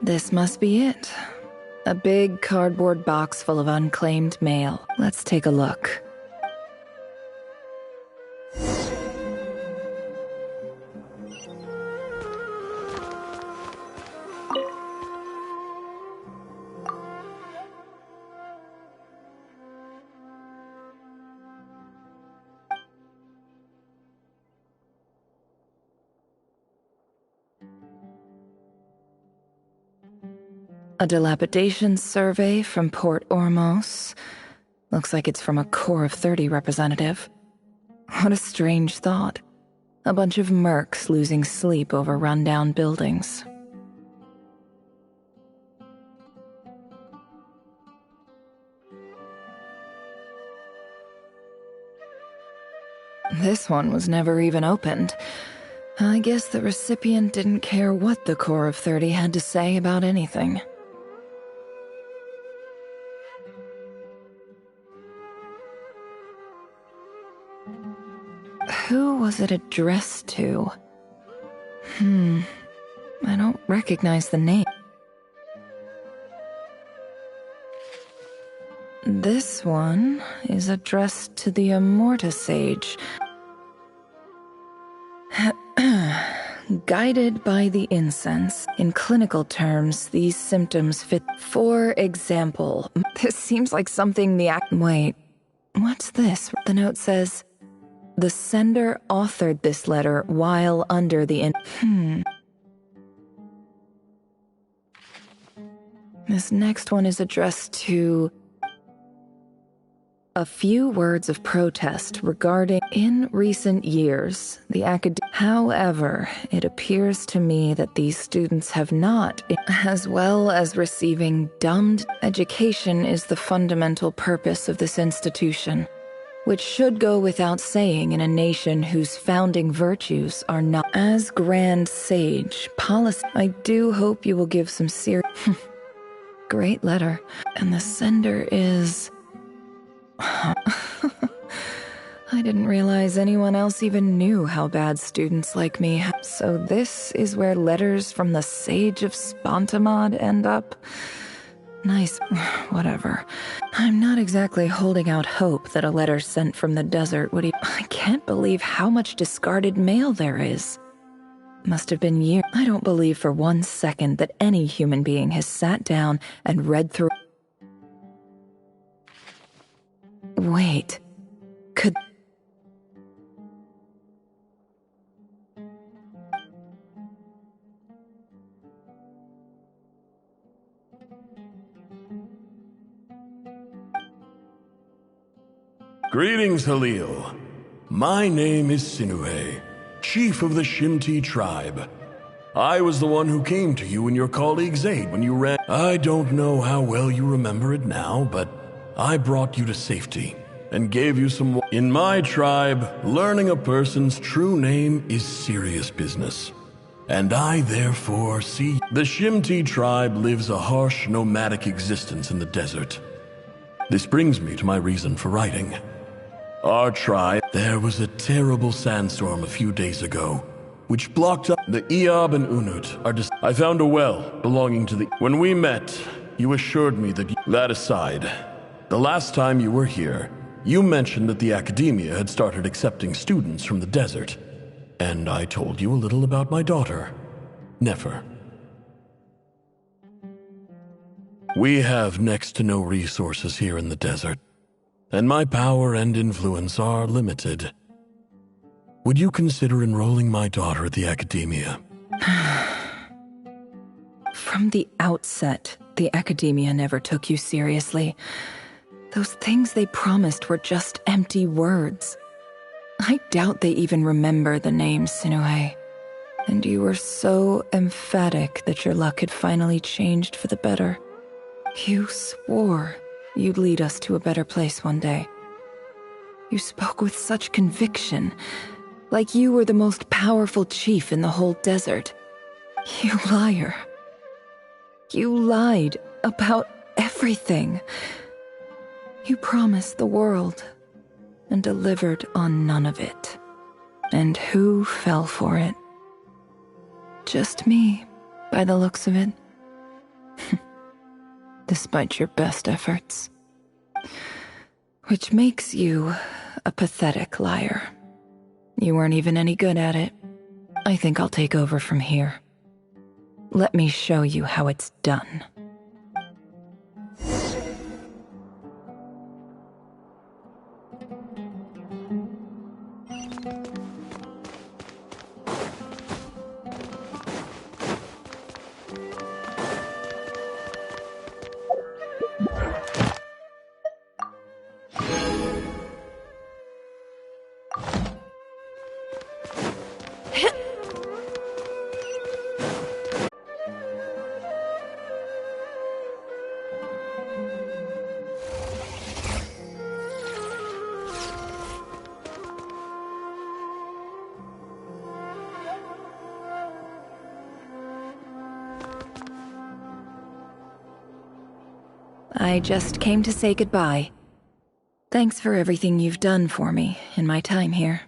This must be it. A big cardboard box full of unclaimed mail. Let's take a look. A dilapidation survey from Port Ormos. Looks like it's from a Core of 30 representative. What a strange thought. A bunch of mercs losing sleep over rundown buildings. This one was never even opened. I guess the recipient didn't care what the Core of 30 had to say about anything. Who was it addressed to? I don't recognize the name. This one is addressed to the Immorta Sage. Guided by the incense. In clinical terms, these symptoms fit. For example, this seems like something the Wait, what's this? The note says, the sender authored this letter while under the This next one is addressed to a few words of protest regarding in recent years the However, it appears to me that these students have not, as well as receiving dumbed. Education is the fundamental purpose of this institution, which should go without saying in a nation whose founding virtues are not. As Grand Sage, policy. I do hope you will give some serious. Great letter. And the sender is. I didn't realize anyone else even knew how bad students like me have. So this is where letters from the Sage of Spontamod end up? Nice. Whatever. I'm not exactly holding out hope that a letter sent from the desert would I can't believe how much discarded mail there is. Must have been years. I don't believe for 1 second that any human being has sat down and read through. Wait. Could. Greetings, Halil. My name is Sinuhe, chief of the Shimti tribe. I was the one who came to you and your colleague Zaid when you ran. I don't know how well you remember it now, but I brought you to safety and gave you some. In my tribe, learning a person's true name is serious business. And I therefore see the Shimti tribe lives a harsh nomadic existence in the desert. This brings me to my reason for writing. Our tribe, there was a terrible sandstorm a few days ago, which blocked up the Eob and Unut are I found a well belonging to the. When we met, you assured me that. That aside, the last time you were here, you mentioned that the academia had started accepting students from the desert, and I told you a little about my daughter, Nefer. We have next to no resources here in the desert, and my power and influence are limited. Would you consider enrolling my daughter at the academia? From the outset, the academia never took you seriously. Those things they promised were just empty words. I doubt they even remember the name Sinuhe. And you were so emphatic that your luck had finally changed for the better. You swore you'd lead us to a better place one day. You spoke with such conviction, like you were the most powerful chief in the whole desert. You liar. You lied about everything. You promised the world and delivered on none of it. And who fell for it? Just me, by the looks of it. Despite your best efforts. Which makes you a pathetic liar. You weren't even any good at it. I think I'll take over from here. Let me show you how it's done. I just came to say goodbye. Thanks for everything you've done for me in my time here.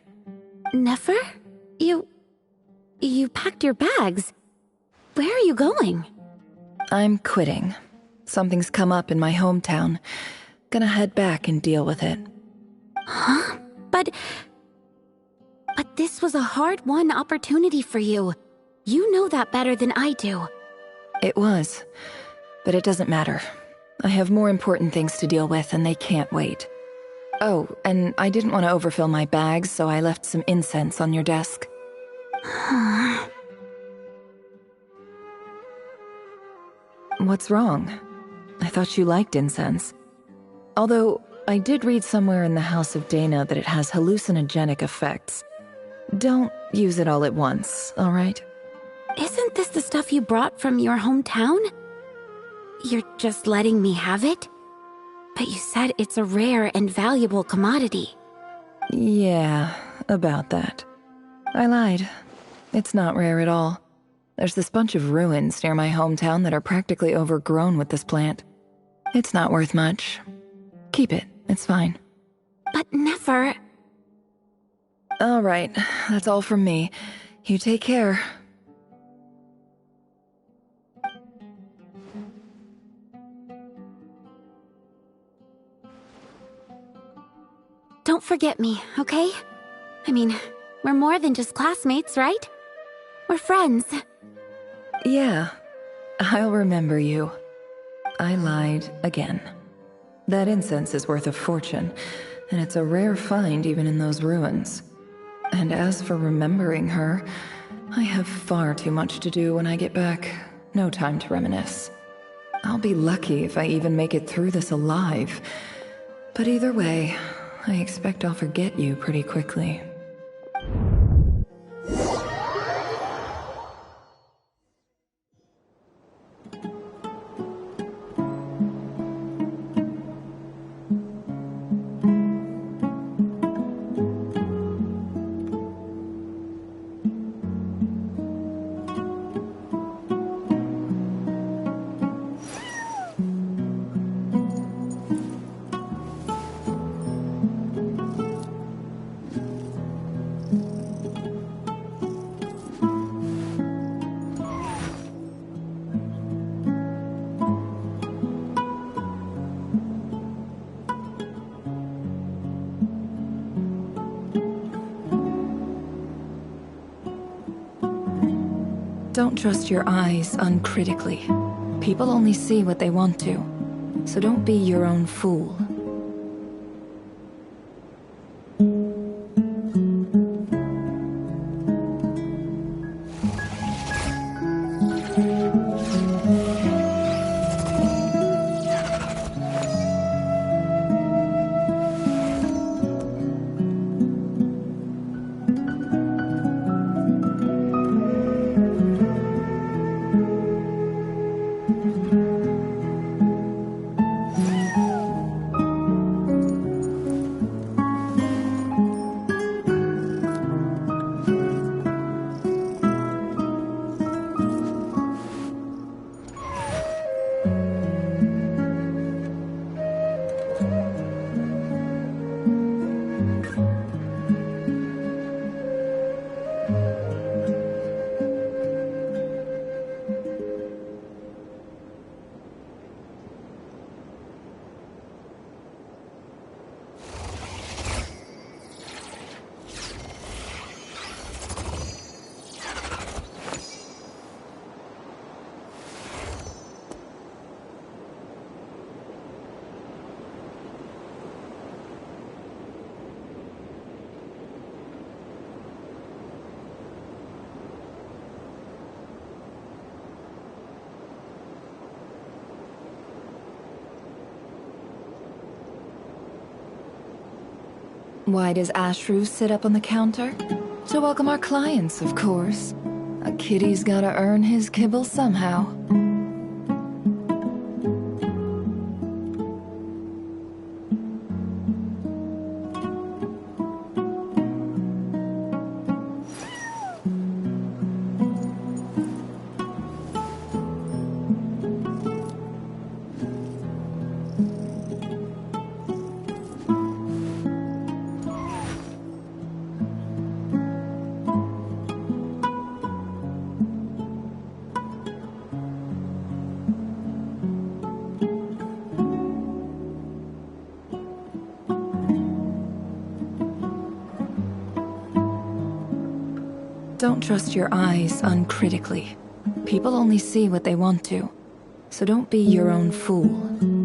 Nefer? You packed your bags. Where are you going? I'm quitting. Something's come up in my hometown. Gonna head back and deal with it. Huh? But this was a hard-won opportunity for you. You know that better than I do. It was. But it doesn't matter. I have more important things to deal with, and they can't wait. Oh, and I didn't want to overfill my bags, so I left some incense on your desk. What's wrong? I thought you liked incense. Although, I did read somewhere in the House of Dana that it has hallucinogenic effects. Don't use it all at once, alright? Isn't this the stuff you brought from your hometown? You're just letting me have it? But you said it's a rare and valuable commodity. Yeah, about that. I lied. It's not rare at all. There's this bunch of ruins near my hometown that are practically overgrown with this plant. It's not worth much. Keep it, it's fine. But Nefer... Alright, that's all from me. You take care. Don't forget me, okay? I mean, we're more than just classmates, right? We're friends. Yeah, I'll remember you. I lied again. That incense is worth a fortune, and it's a rare find even in those ruins. And as for remembering her, I have far too much to do when I get back. No time to reminisce. I'll be lucky if I even make it through this alive. But either way, I expect I'll forget you pretty quickly. Don't trust your eyes uncritically. People only see what they want to, so don't be your own fool. Why does Ashru sit up on the counter? To welcome our clients, of course. A kitty's gotta earn his kibble somehow. Don't trust your eyes uncritically. People only see what they want to. So don't be your own fool.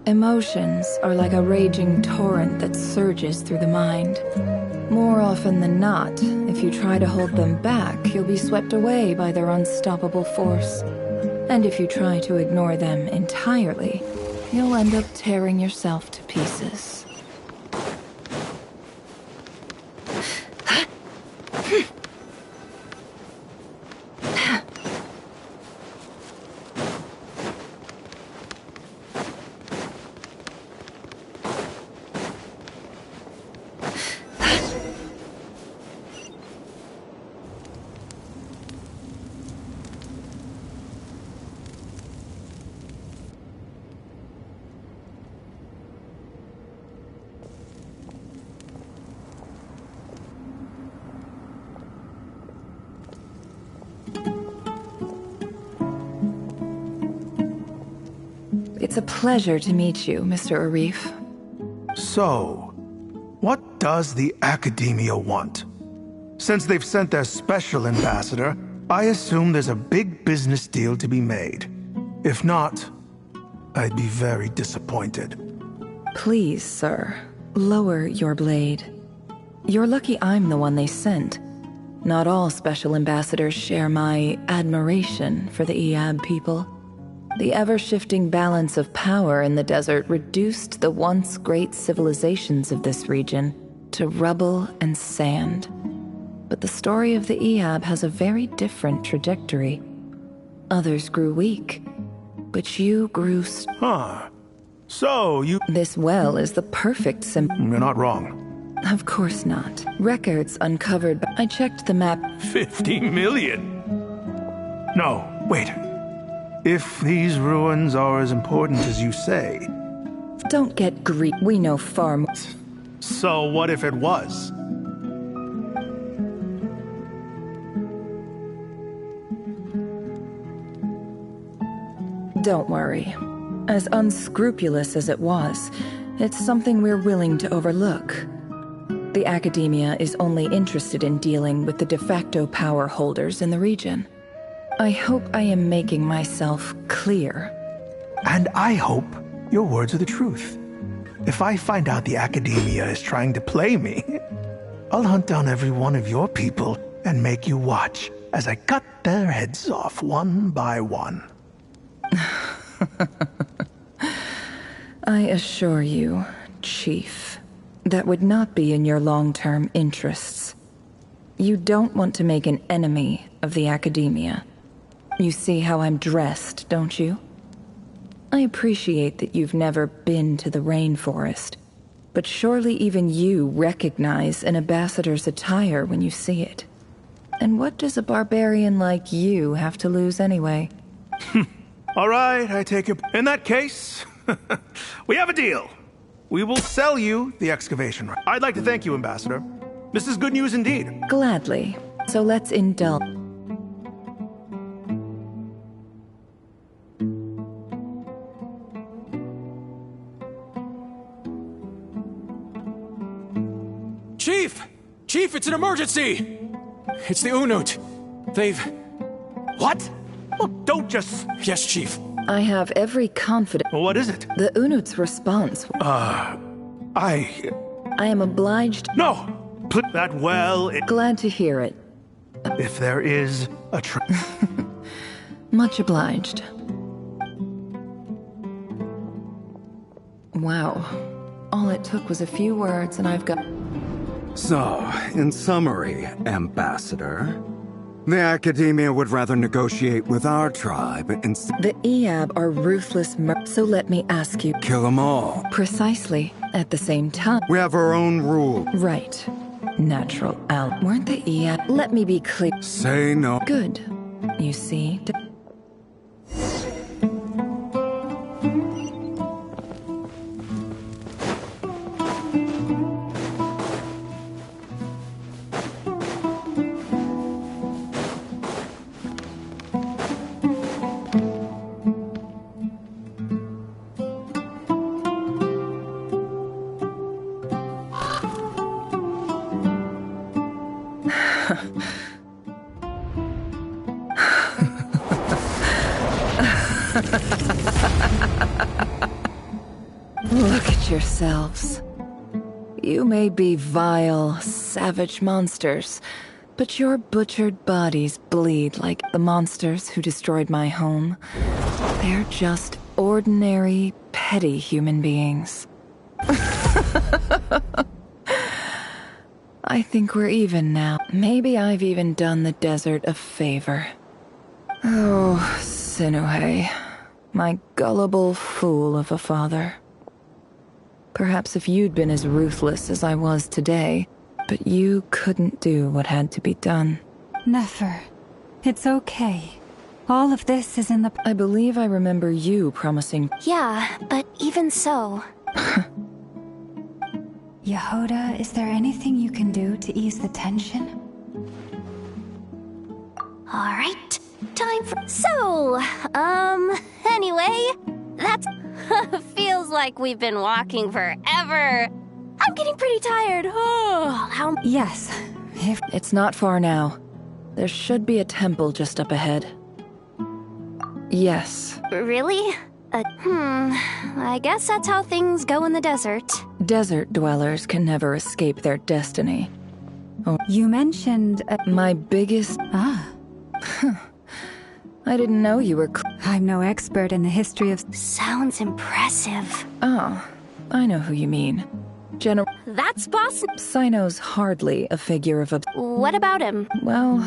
Emotions are like a raging torrent that surges through the mind. More often than not, if you try to hold them back, you'll be swept away by their unstoppable force. And if you try to ignore them entirely, you'll end up tearing yourself to pieces. It's a pleasure to meet you, Mr. Arif. So, what does the Academia want? Since they've sent their special ambassador, I assume there's a big business deal to be made. If not, I'd be very disappointed. Please, sir, lower your blade. You're lucky I'm the one they sent. Not all special ambassadors share my admiration for the Eab people. The ever-shifting balance of power in the desert reduced the once great civilizations of this region to rubble and sand. But the story of the Eab has a very different trajectory. Others grew weak, but you grew So you... This well is the perfect You're not wrong. Of course not. Records uncovered I checked the map. 50 million? No, wait. If these ruins are as important as you say... Don't get greedy. We know far more. So what if it was? Don't worry. As unscrupulous as it was, it's something we're willing to overlook. The Academia is only interested in dealing with the de facto power holders in the region. I hope I am making myself clear. And I hope your words are the truth. If I find out the Academia is trying to play me, I'll hunt down every one of your people and make you watch as I cut their heads off one by one. I assure you, Chief, that would not be in your long-term interests. You don't want to make an enemy of the Academia. You see how I'm dressed, don't you? I appreciate that you've never been to the rainforest, but surely even you recognize an ambassador's attire when you see it. And what does a barbarian like you have to lose anyway? All right, I take it. In that case, we have a deal. We will sell you the excavation right. I'd like to thank you, Ambassador. This is good news indeed. Gladly. So let's indulge. Chief! Chief, it's an emergency! It's the Unut. They've... What? Look, don't just... Yes, Chief. I have every confidence... What is it? The Unut's response... I am obliged... No! Put that well... Glad to hear it. If there is a Much obliged. Wow. All it took was a few words and I've got... So, in summary, Ambassador, the Academia would rather negotiate with our tribe instead... The Eab are ruthless so let me ask you... Kill them all. Precisely. At the same time... We have our own rule. Right. Natural out. Weren't they Let me be clear. Say no. Good. You see... Look at yourselves. You may be vile, savage monsters, but your butchered bodies bleed like the monsters who destroyed my home. They're just ordinary, petty human beings. I think we're even now. Maybe I've even done the desert a favor. Oh, Sinuhe, my gullible fool of a father. Perhaps if you'd been as ruthless as I was today, but you couldn't do what had to be done. Nefer, it's okay. All of this is in the... I believe I remember you promising... Yeah, but even so... Yehoda, is there anything you can do to ease the tension? Alright, time for... So, anyway, that's... Feels like we've been walking forever. I'm getting pretty tired. Oh, how... Yes, if... It's not far now. There should be a temple just up ahead. Yes. Really? I guess that's how things go in the desert. Desert dwellers can never escape their destiny. Oh. You mentioned... My biggest... Ah. I didn't know you were... I'm no expert in the history of... Sounds impressive. Oh, I know who you mean. General... That's boss... Sino's hardly a figure of... What about him? Well,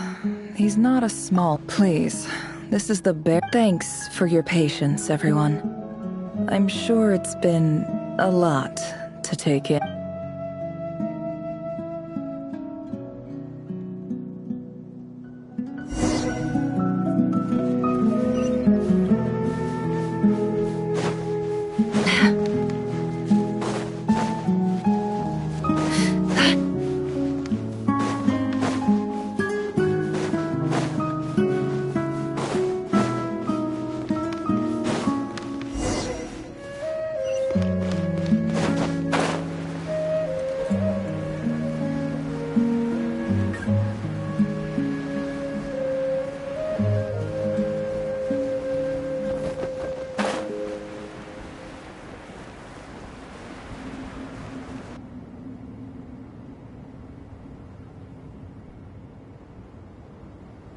he's not a small... Please, this is the bear... Thanks for your patience, everyone. I'm sure it's been a lot to take in.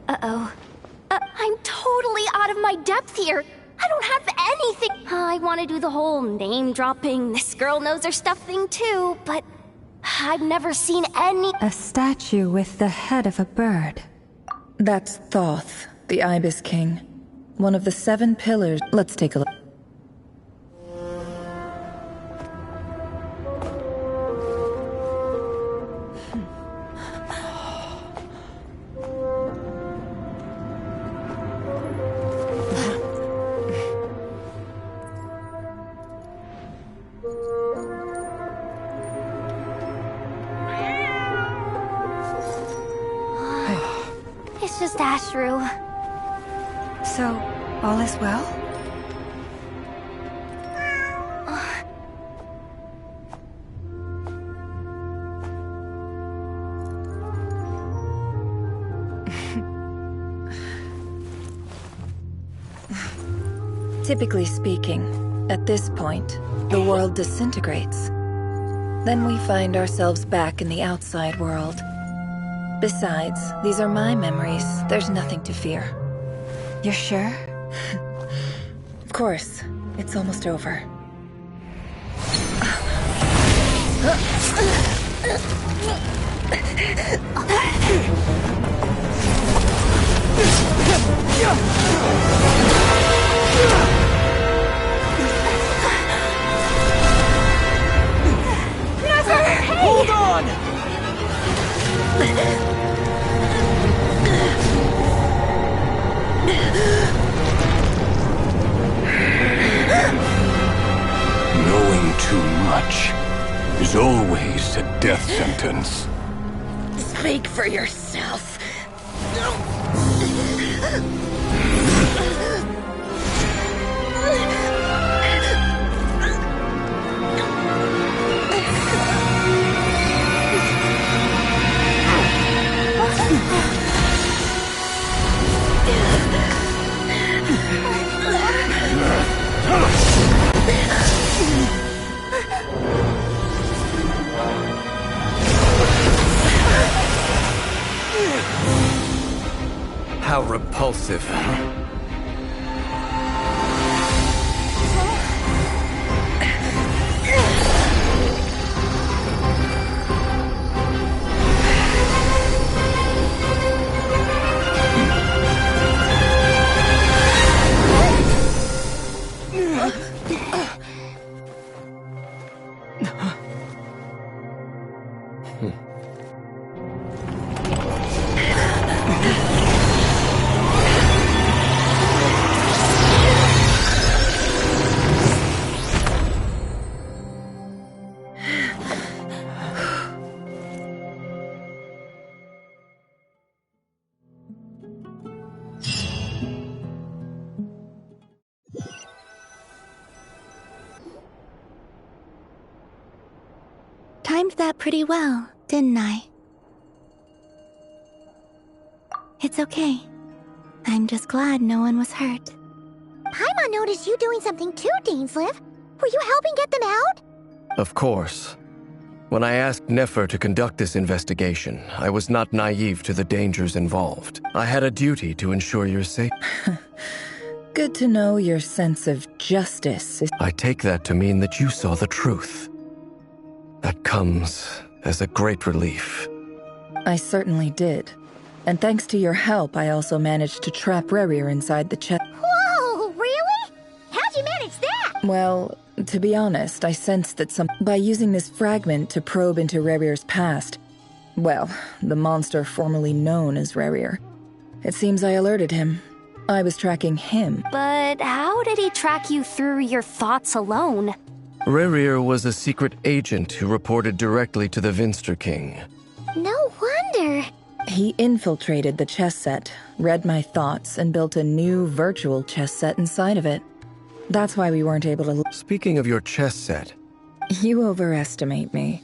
Uh-oh. I'm totally out of my depth here. I don't have anything. I want to do the whole name-dropping, this girl knows her stuff thing too, but I've never seen any... A statue with the head of a bird. That's Thoth, the Ibis King. One of the 7 pillars. Let's take a look. It's just Ashru. So, all is well? Typically speaking, at this point, the world disintegrates. Then we find ourselves back in the outside world. Besides, these are my memories. There's nothing to fear. You're sure? Of course. It's almost over. is always a death sentence. Speak for yourself. How repulsive. Timed that pretty well, didn't I? It's okay. I'm just glad no one was hurt. Paimon noticed you doing something too, Dainsleif. Were you helping get them out? Of course. When I asked Nefer to conduct this investigation, I was not naive to the dangers involved. I had a duty to ensure your safety. Good to know your sense of justice is... I take that to mean that you saw the truth. That comes as a great relief. I certainly did. And thanks to your help, I also managed to trap Rerir inside the chest. Whoa, really? How'd you manage that? Well, to be honest, I sensed that by using this fragment to probe into Rerir's past, well, the monster formerly known as Rerir, it seems I alerted him. I was tracking him. But how did he track you through your thoughts alone? Rerir was a secret agent who reported directly to the Vinster King. No wonder. He infiltrated the chess set, read my thoughts, and built a new virtual chess set inside of it. That's why we weren't able to... Speaking of your chess set... You overestimate me.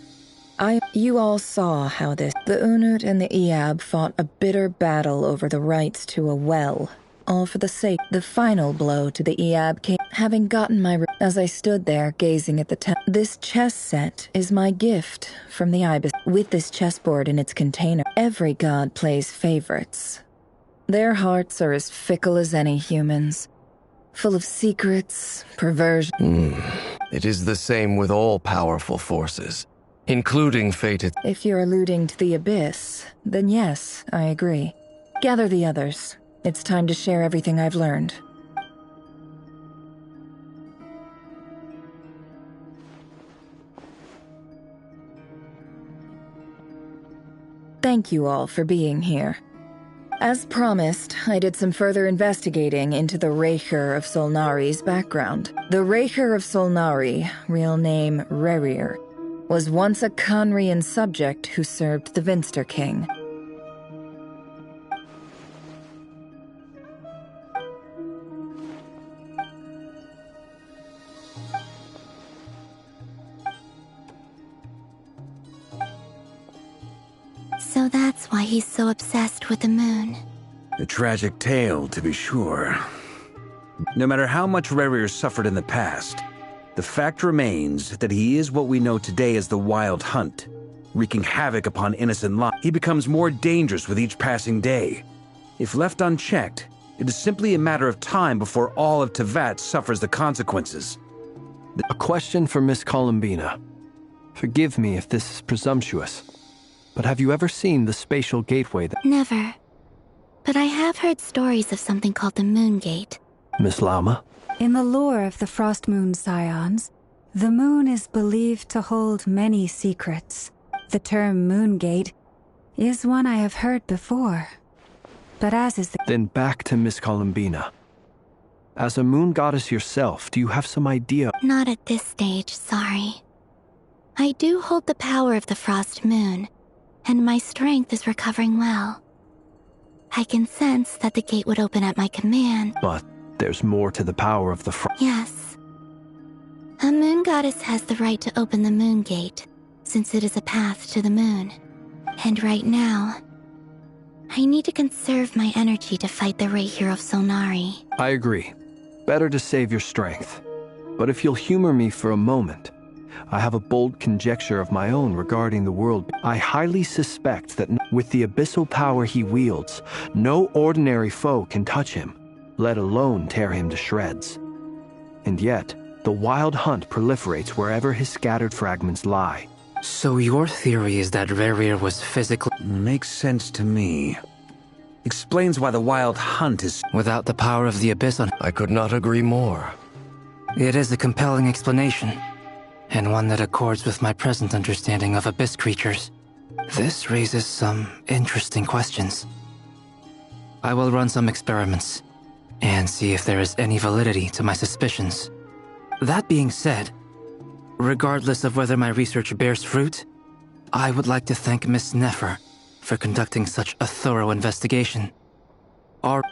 You all saw how the Unut and the Eab fought a bitter battle over the rights to a well. All for the sake. The final blow to the Eab came having gotten my... As I stood there gazing at the this chess set is my gift from the Ibis. With this chessboard in its container, every god plays favorites. Their hearts are as fickle as any humans. Full of secrets, perversion. It is the same with all powerful forces, including fate. If you're alluding to the Abyss, then yes, I agree. Gather the others. It's time to share everything I've learned. Thank you all for being here. As promised, I did some further investigating into the Raker of Solnari's background. The Raker of Solnari, real name Rerir, was once a Conrian subject who served the Vinster King. So that's why he's so obsessed with the moon. A tragic tale, to be sure. No matter how much Rerir suffered in the past, the fact remains that he is what we know today as the Wild Hunt, wreaking havoc upon innocent lives. He becomes more dangerous with each passing day. If left unchecked, it is simply a matter of time before all of Teyvat suffers the consequences. A question for Miss Columbina. Forgive me if this is presumptuous, but have you ever seen the spatial gateway that... Never. But I have heard stories of something called the Moon Gate. Miss Lama? In the lore of the Frost Moon Scions, the moon is believed to hold many secrets. The term Moon Gate is one I have heard before. But as is the... Then back to Miss Columbina. As a moon goddess yourself, do you have some idea... Not at this stage, sorry. I do hold the power of the Frost Moon, and my strength is recovering well. I can sense that the gate would open at my command. But there's more to the power of the Yes. A moon goddess has the right to open the moon gate, since it is a path to the moon. And right now, I need to conserve my energy to fight the Ray Hero of Solnari. I agree. Better to save your strength. But if you'll humor me for a moment, I have a bold conjecture of my own regarding the world. I highly suspect that with the abyssal power he wields, no ordinary foe can touch him, let alone tear him to shreds. And yet, the wild hunt proliferates wherever his scattered fragments lie. So your theory is that Rerir was physically... Makes sense to me. Explains why the wild hunt is... Without the power of the abyss on... I could not agree more. It is a compelling explanation, and one that accords with my present understanding of abyss creatures. This raises some interesting questions. I will run some experiments, and see if there is any validity to my suspicions. That being said, regardless of whether my research bears fruit, I would like to thank Miss Nefer for conducting such a thorough investigation.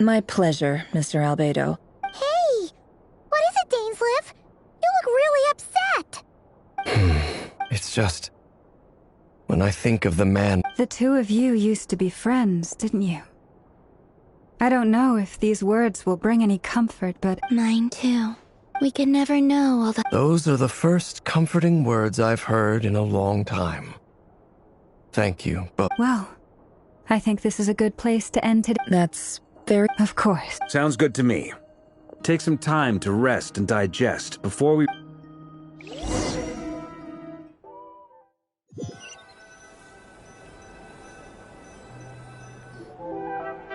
My pleasure, Mr. Albedo. Hey! What is it, Dainsleif? You look really upset! It's just... when I think of the man... The two of you used to be friends, didn't you? I don't know if these words will bring any comfort, but... Mine too. We can never know all the... Those are the first comforting words I've heard in a long time. Thank you, but... Well, I think this is a good place to end today. That's very... Of course. Sounds good to me. Take some time to rest and digest before we...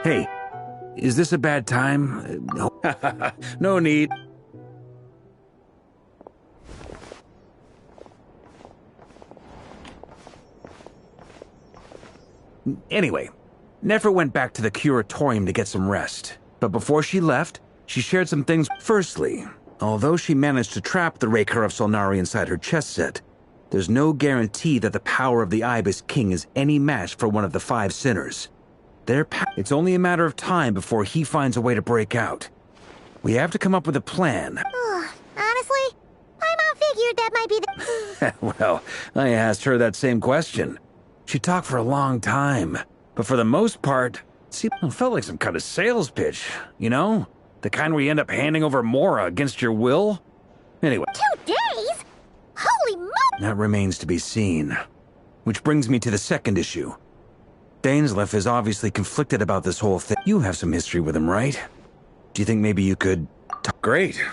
Hey, is this a bad time? No need. Anyway, Nefer went back to the curatorium to get some rest. But before she left, she shared some things. Firstly, although she managed to trap the Raker of Solnari inside her chess set, there's no guarantee that the power of the Ibis King is any match for one of the five sinners. It's only a matter of time before he finds a way to break out. We have to come up with a plan. Honestly, my mom figured that might be the... Well, I asked her that same question. She talked for a long time, but for the most part, it felt like some kind of sales pitch, you know? The kind where you end up handing over Mora against your will? Anyway. 2 days? Holy mo... That remains to be seen. Which brings me to the second issue. Dainsleif is obviously conflicted about this whole thing. You have some history with him, right? Do you think maybe you could... Great.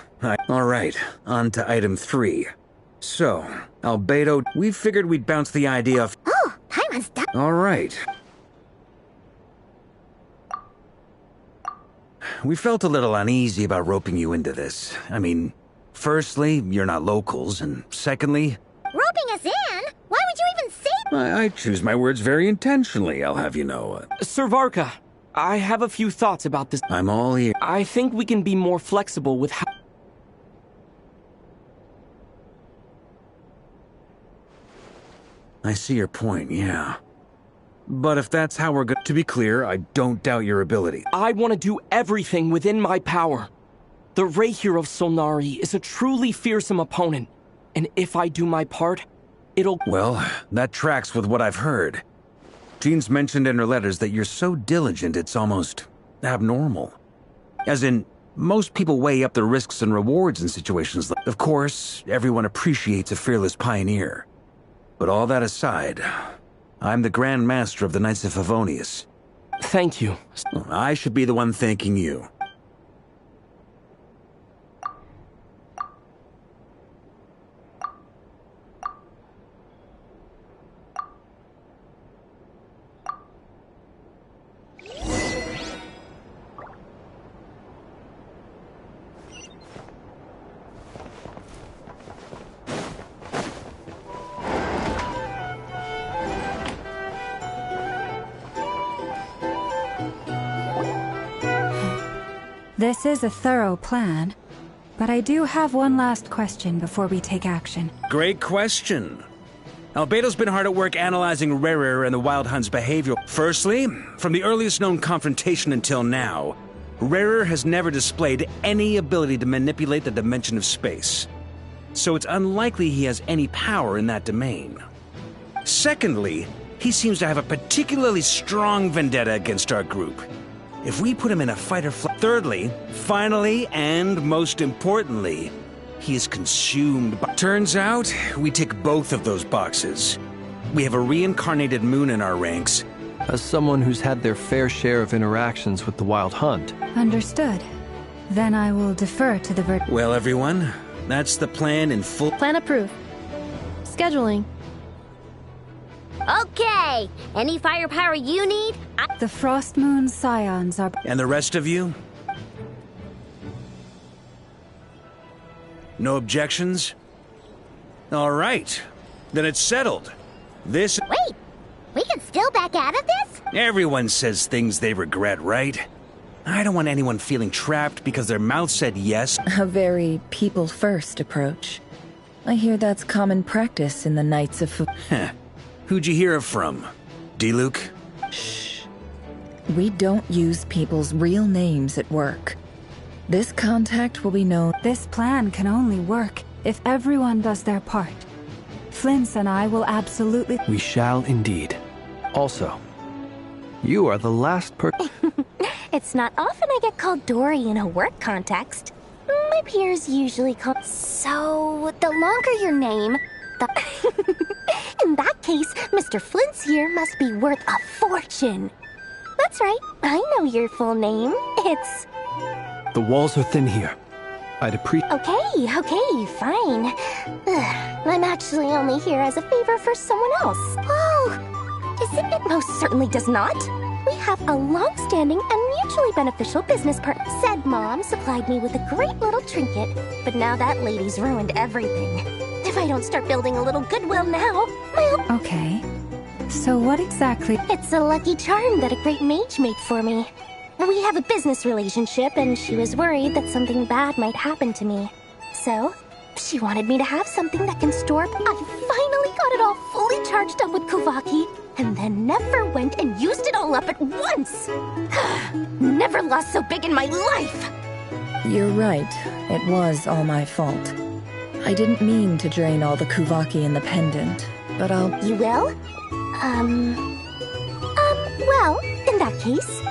All right, on to item 3. So, Albedo, we figured we'd bounce the idea off... Oh, Paimon's done. All right. We felt a little uneasy about roping you into this. I mean, firstly, you're not locals, and secondly... Roping us in? Why would you even say... I choose my words very intentionally, I'll have you know. Sir Varka, I have a few thoughts about this. I'm all ears. I think we can be more flexible with how... I see your point, yeah. But if that's how we're going to be clear, I don't doubt your ability. I want to do everything within my power. The Ray Hero of Solnari is a truly fearsome opponent, and if I do my part, it'll... Well, that tracks with what I've heard. Jean's mentioned in her letters that you're so diligent it's almost abnormal. As in, most people weigh up the risks and rewards in situations like... Of course, everyone appreciates a fearless pioneer. But all that aside, I'm the Grand Master of the Knights of Favonius. Thank you. I should be the one thanking you. This is a thorough plan, but I do have one last question before we take action. Great question. Albeto's been hard at work analyzing Rarer and the Wild Hunt's behavior. Firstly, from the earliest known confrontation until now, Rarer has never displayed any ability to manipulate the dimension of space. So it's unlikely he has any power in that domain. Secondly, he seems to have a particularly strong vendetta against our group. If we put him in a fight or flight. Thirdly, finally, and most importantly, he is consumed by... Turns out, we tick both of those boxes. We have a reincarnated moon in our ranks. As someone who's had their fair share of interactions with the Wild Hunt. Understood. Then I will defer to the Well, everyone, that's the plan in full... Plan approved. Scheduling. Okay, any firepower you need? The Frost Moon Scions are... And the rest of you? No objections? All right, then it's settled. This... Wait, we can still back out of this? Everyone says things they regret, right? I don't want anyone feeling trapped because their mouth said yes. A very people-first approach. I hear that's common practice in the Knights of... Who'd you hear it from? D-Luke? Shh. We don't use people's real names at work. This contact will be known... This plan can only work if everyone does their part. Flint's and I will absolutely... We shall indeed. Also, you are the last It's not often I get called Dory in a work context. My peers usually call... So, the longer your name, the... In that case, Mr. Flint's here must be worth a fortune. That's right, I know your full name. It's... The walls are thin here. I'd appreciate... Okay, fine. I'm actually only here as a favor for someone else. Oh, it most certainly does not. We have a long-standing and mutually beneficial business partner. Said Mom supplied me with a great little trinket, but now that lady's ruined everything. If I don't start building a little goodwill now, I'll... Okay. So what exactly... It's a lucky charm that a great mage made for me. We have a business relationship, and she was worried that something bad might happen to me. So, she wanted me to have something that can store... I finally got it all fully charged up with Kuvaki, and then never went and used it all up at once! Never lost so big in my life! You're right. It was all my fault. I didn't mean to drain all the Kuvaki in the pendant, but I'll... You will? Well, in that case...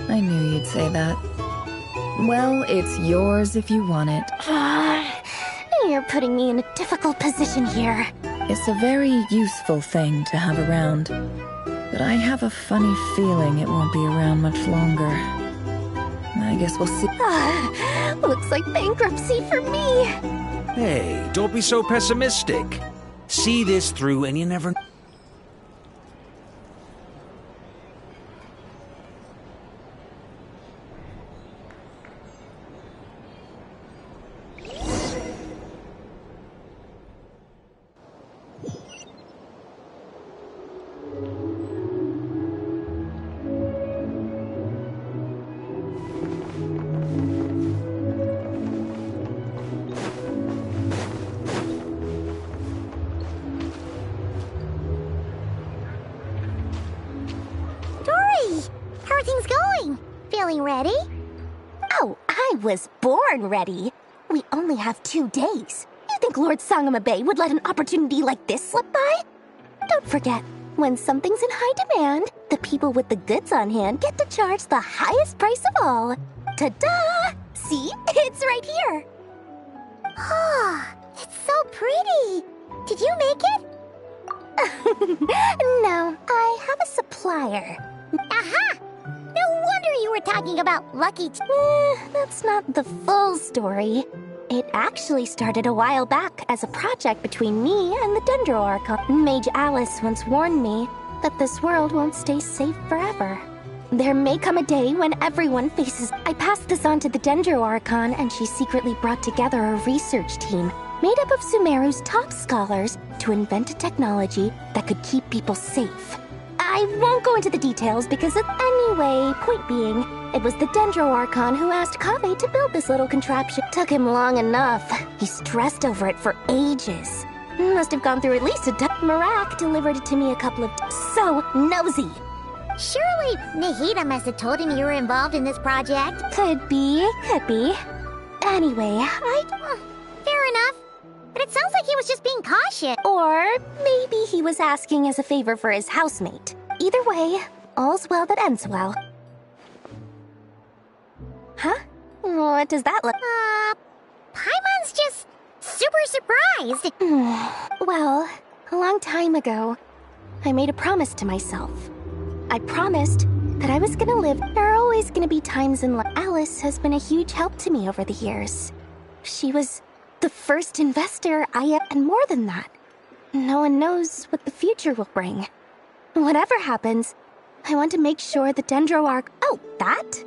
I knew you'd say that. Well, it's yours if you want it. You're putting me in a difficult position here. It's a very useful thing to have around, but I have a funny feeling it won't be around much longer. I guess we'll see. Looks like bankruptcy for me. Hey, don't be so pessimistic. See this through and you never... Feeling ready? Oh, I was born ready. We only have 2 days. You think Lord Sangamabe would let an opportunity like this slip by? Don't forget, when something's in high demand, the people with the goods on hand get to charge the highest price of all. Ta-da! See? It's right here. Ah, it's so pretty. Did you make it? No, I have a supplier. Aha! No wonder you were talking about Lucky... That's not the full story. It actually started a while back as a project between me and the Dendro Archon. Mage Alice once warned me that this world won't stay safe forever. There may come a day when everyone faces... I passed this on to the Dendro Archon, and she secretly brought together a research team made up of Sumeru's top scholars to invent a technology that could keep people safe. I won't go into the details because anyway, point being, it was the Dendro Archon who asked Kaveh to build this little contraption. Took him long enough. He stressed over it for ages. Must have gone through at least a Marak delivered it to me a couple of so nosy. Surely Nahida must have told him you were involved in this project. Could be. Anyway, Fair enough. But it sounds like he was just being cautious. Or maybe he was asking as a favor for his housemate. Either way, all's well that ends well. Huh? What does that look? Paimon's just super surprised. Well, a long time ago, I made a promise to myself. I promised that I was gonna live. There are always gonna be times in life. Alice has been a huge help to me over the years. She was the first investor and more than that. No one knows what the future will bring. Whatever happens, I want to make sure the Dendro Arc. Oh, that?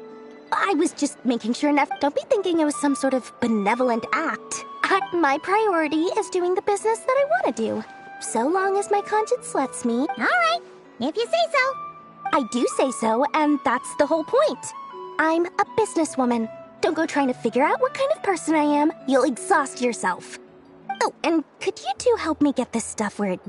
I was just making sure enough. Don't be thinking it was some sort of benevolent act. My priority is doing the business that I want to do. So long as my conscience lets me. All right, if you say so. I do say so, and that's the whole point. I'm a businesswoman. Don't go trying to figure out what kind of person I am. You'll exhaust yourself. Oh, and could you two help me get this stuff where it...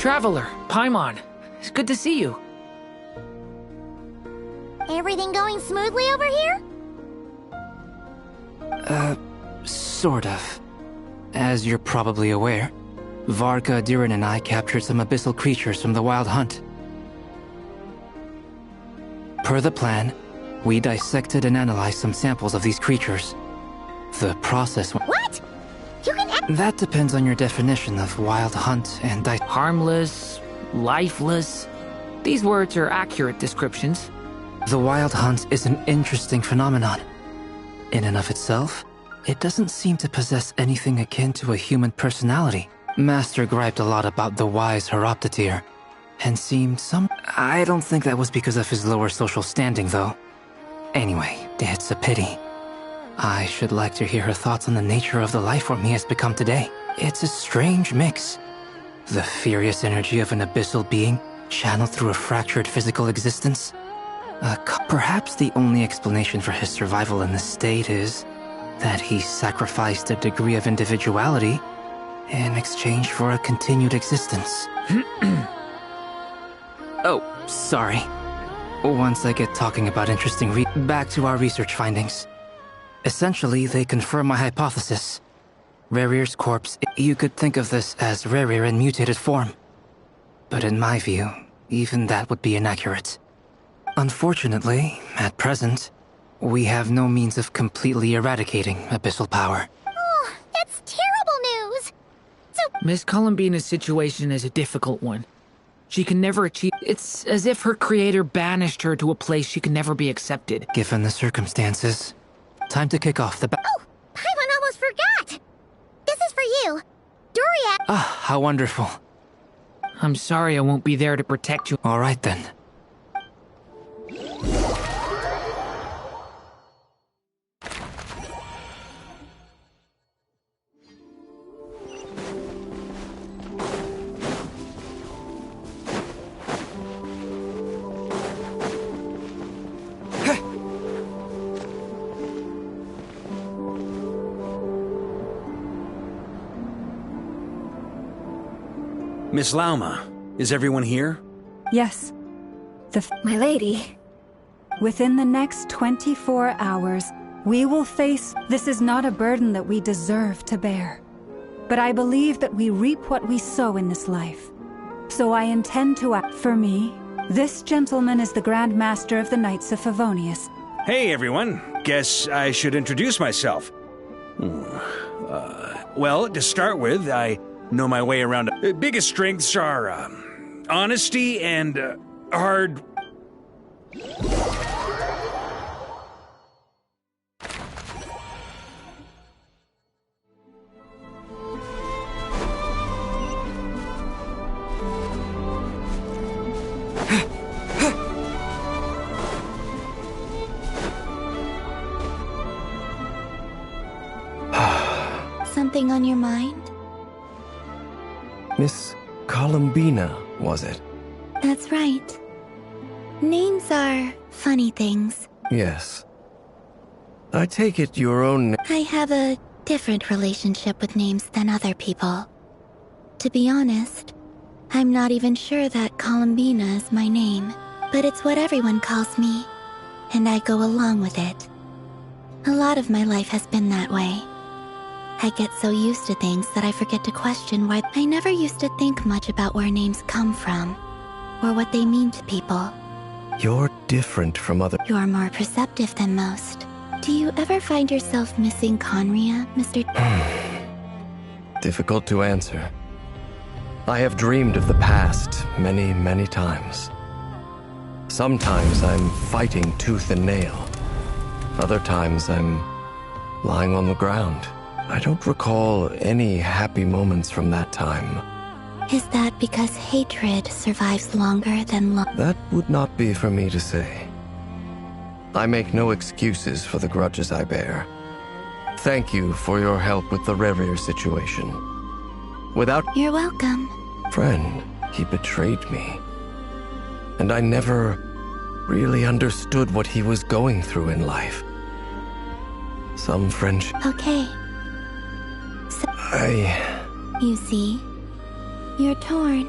Traveler, Paimon, it's good to see you. Everything everything going smoothly over here? Sort of. As you're probably aware, Varka, Diren, and I captured some abyssal creatures from the Wild Hunt. Per the plan, we dissected and analyzed some samples of these creatures. The process... What? You can... That depends on your definition of Wild Hunt and harmless, lifeless. These words are accurate descriptions. The Wild Hunt is an interesting phenomenon. In and of itself, it doesn't seem to possess anything akin to a human personality. Master griped a lot about the wise Horoptatyr, and seemed some... I don't think that was because of his lower social standing, though. Anyway, it's a pity. I should like to hear her thoughts on the nature of the life form he has become today. It's a strange mix. The furious energy of an abyssal being channeled through a fractured physical existence. Perhaps the only explanation for his survival in this state is that he sacrificed a degree of individuality in exchange for a continued existence. Oh, sorry. Once I get talking about interesting back to our research findings. Essentially, they confirm my hypothesis. Rerir's corpse, you could think of this as Rerir in mutated form. But in my view, even that would be inaccurate. Unfortunately, at present, we have no means of completely eradicating abyssal power. Oh, that's terrible news! So... Miss Columbina's situation is a difficult one. She can never achieve... It's as if her creator banished her to a place she can never be accepted. Given the circumstances, time to kick off the Oh, Paimon almost forgot! This is for you. Dorian... Ah, how wonderful. I'm sorry I won't be there to protect you. All right then. Miss Lauma, is everyone here? Yes. My lady. Within the next 24 hours, we will face... This is not a burden that we deserve to bear. But I believe that we reap what we sow in this life. So I intend to act. For me, this gentleman is the Grand Master of the Knights of Favonius. Hey everyone, guess I should introduce myself. Well, to start with, I know my way around. Biggest strengths are honesty and hard. Something on your mind? Miss Columbina, was it? That's right. Names are funny things. Yes. I take it your own... I have a different relationship with names than other people. To be honest, I'm not even sure that Columbina is my name, but it's what everyone calls me, and I go along with it. A lot of my life has been that way. I get so used to things that I forget to question why. I never used to think much about where names come from, or what they mean to people. You're different from other... You're more perceptive than most. Do you ever find yourself missing Conria, Mr. Difficult to answer. I have dreamed of the past many, many times. Sometimes I'm fighting tooth and nail. Other times I'm lying on the ground. I don't recall any happy moments from that time. Is that because hatred survives longer than love? That would not be for me to say. I make no excuses for the grudges I bear. Thank you for your help with the Rerir situation. Without... You're welcome. Friend, he betrayed me. And I never really understood what he was going through in life. Some friendship... Okay. You see, you're torn.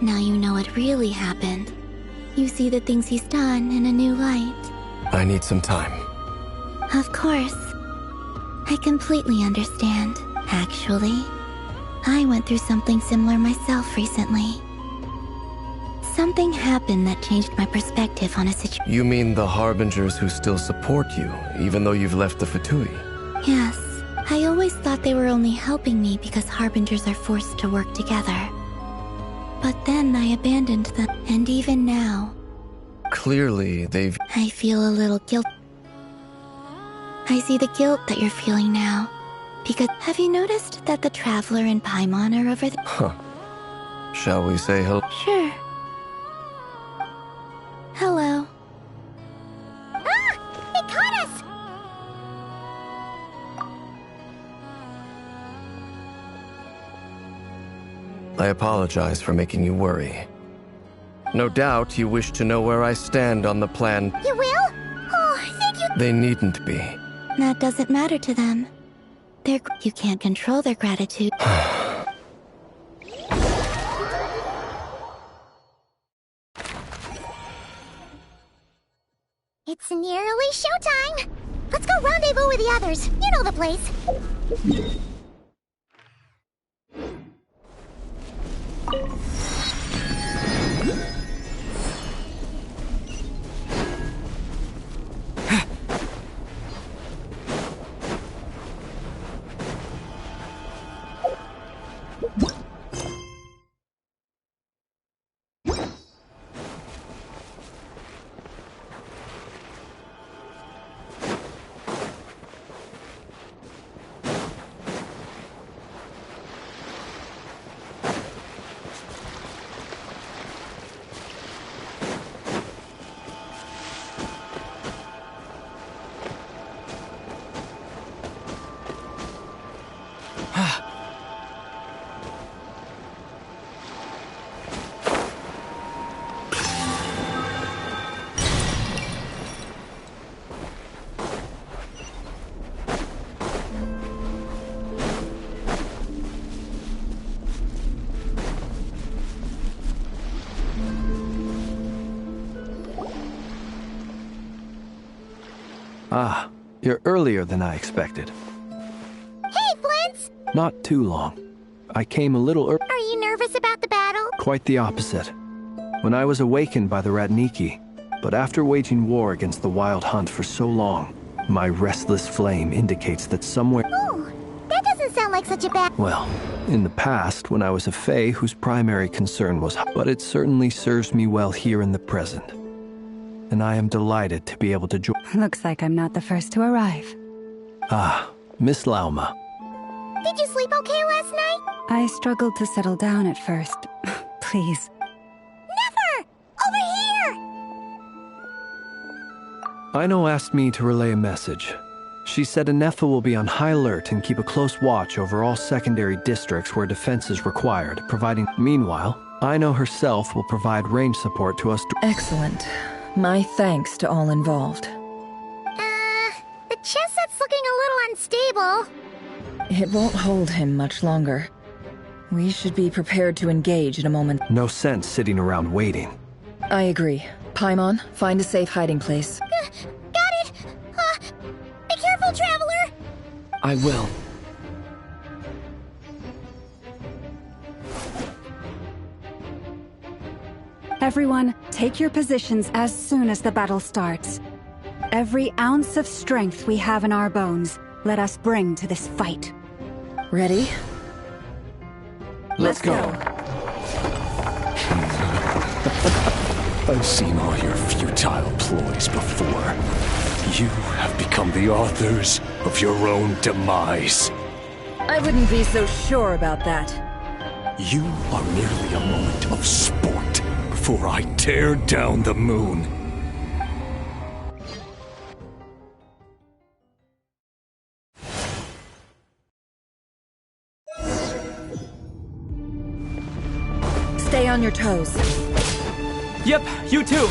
Now you know what really happened. You see the things he's done in a new light. I need some time. Of course. I completely understand. Actually, I went through something similar myself recently. Something happened that changed my perspective on a situation. You mean the Harbingers who still support you, even though you've left the Fatui? Yes. I always thought they were only helping me because Harbingers are forced to work together. But then I abandoned them, and even now... Clearly, they've... I feel a little guilt. I see the guilt that you're feeling now. Because have you noticed that the Traveler and Paimon are over there? Huh. Shall we say hello? Sure. Hello. Ah! It caught us! I apologize for making you worry. No doubt you wish to know where I stand on the plan. You will? Oh, thank you. They needn't be. That doesn't matter to them. You can't control their gratitude. It's nearly showtime. Let's go rendezvous with the others. You know the place. Ah, you're earlier than I expected. Hey, Flint's! Not too long. I came a little early. Are you nervous about the battle? Quite the opposite. When I was awakened by the Ratniki, but after waging war against the Wild Hunt for so long, my restless flame indicates that somewhere... Oh, that doesn't sound like such a bad... Well, in the past, when I was a Fae whose primary concern was... But it certainly serves me well here in the present. And I am delighted to be able to join... Looks like I'm not the first to arrive. Ah, Miss Lauma. Did you sleep okay last night? I struggled to settle down at first. Please. Never! Over here! Aino asked me to relay a message. She said Anefa will be on high alert and keep a close watch over all secondary districts where defense is required, providing... Meanwhile, Aino herself will provide range support to us... Excellent. My thanks to all involved. The chest set's looking a little unstable. It won't hold him much longer. We should be prepared to engage in a moment. No sense sitting around waiting. I agree. Paimon, find a safe hiding place. Got it! Be careful, Traveler! I will. Everyone, take your positions as soon as the battle starts. Every ounce of strength we have in our bones, let us bring to this fight. Ready? Let's go. I've seen all your futile ploys before. You have become the authors of your own demise. I wouldn't be so sure about that. You are merely a moment of sport before I tear down the moon. Stay on your toes. Yep, you too!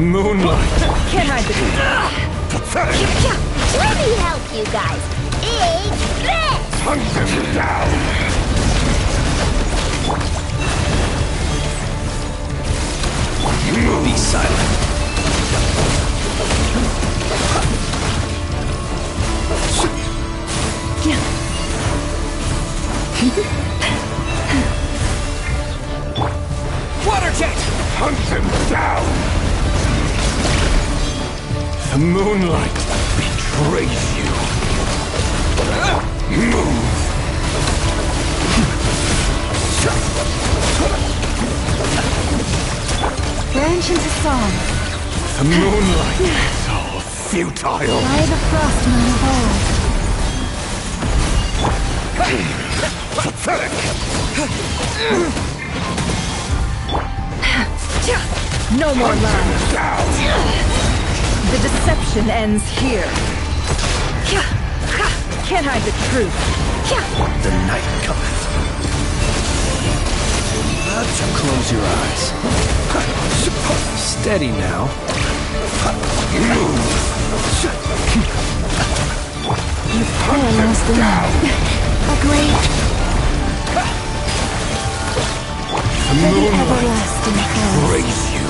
moonlight. Can't hide the Let me help you guys. Big this! Hunt them down. Be silent. Water jet! Hunt them down! The moonlight betrays you. Move! Branch into song. The moonlight is all futile. By the frost moon of old. Pathetic! No more lies. The deception ends here. Can't hide the truth. The night cometh. Close your eyes. Steady now. You've paralyzed the land. A great... The moonlight everlasting betrays you.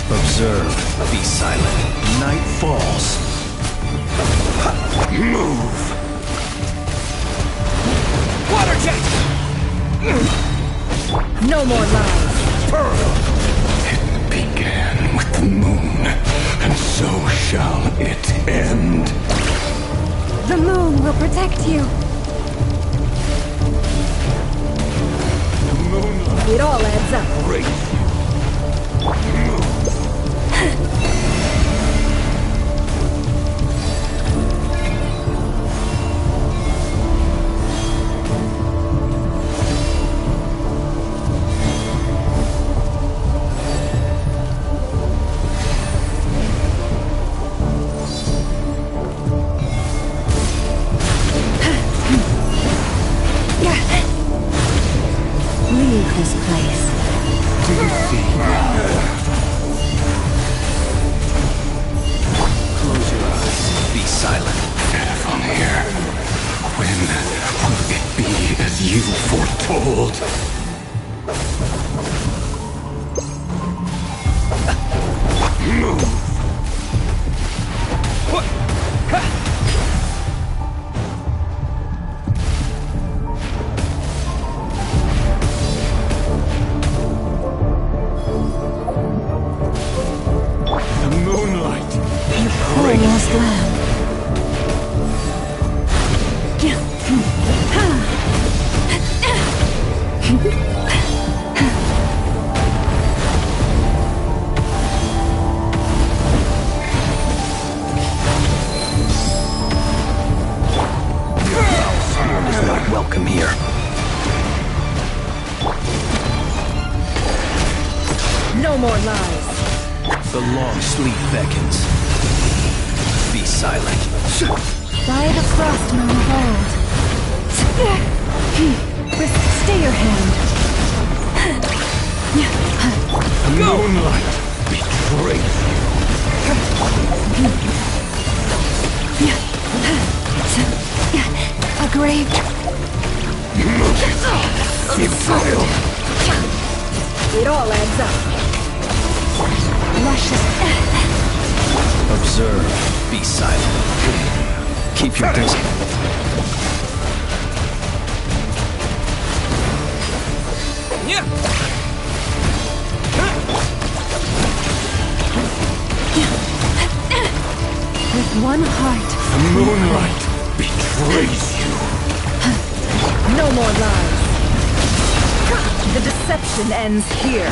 Observe. Be silent. Night falls. Move! Water jet! No more lies. Pearl! It began with the moon, and so shall it end. The moon will protect you. The moonlight It all adds up. breaks you. Leave this place. Do you see? Close your eyes. Be silent. From here, when will it be as you foretold? Move! The moonlight. You poor lost lamb. Someone is not welcome here. No more lies. The long sleep beckons. Be silent. By the frost moon of old. Stay your hand. The moonlight betrays A grave. futile. It all adds up. Luscious. Observe. Be silent. Keep your distance. With one heart. The moonlight betrays you. No more lies. The deception ends here.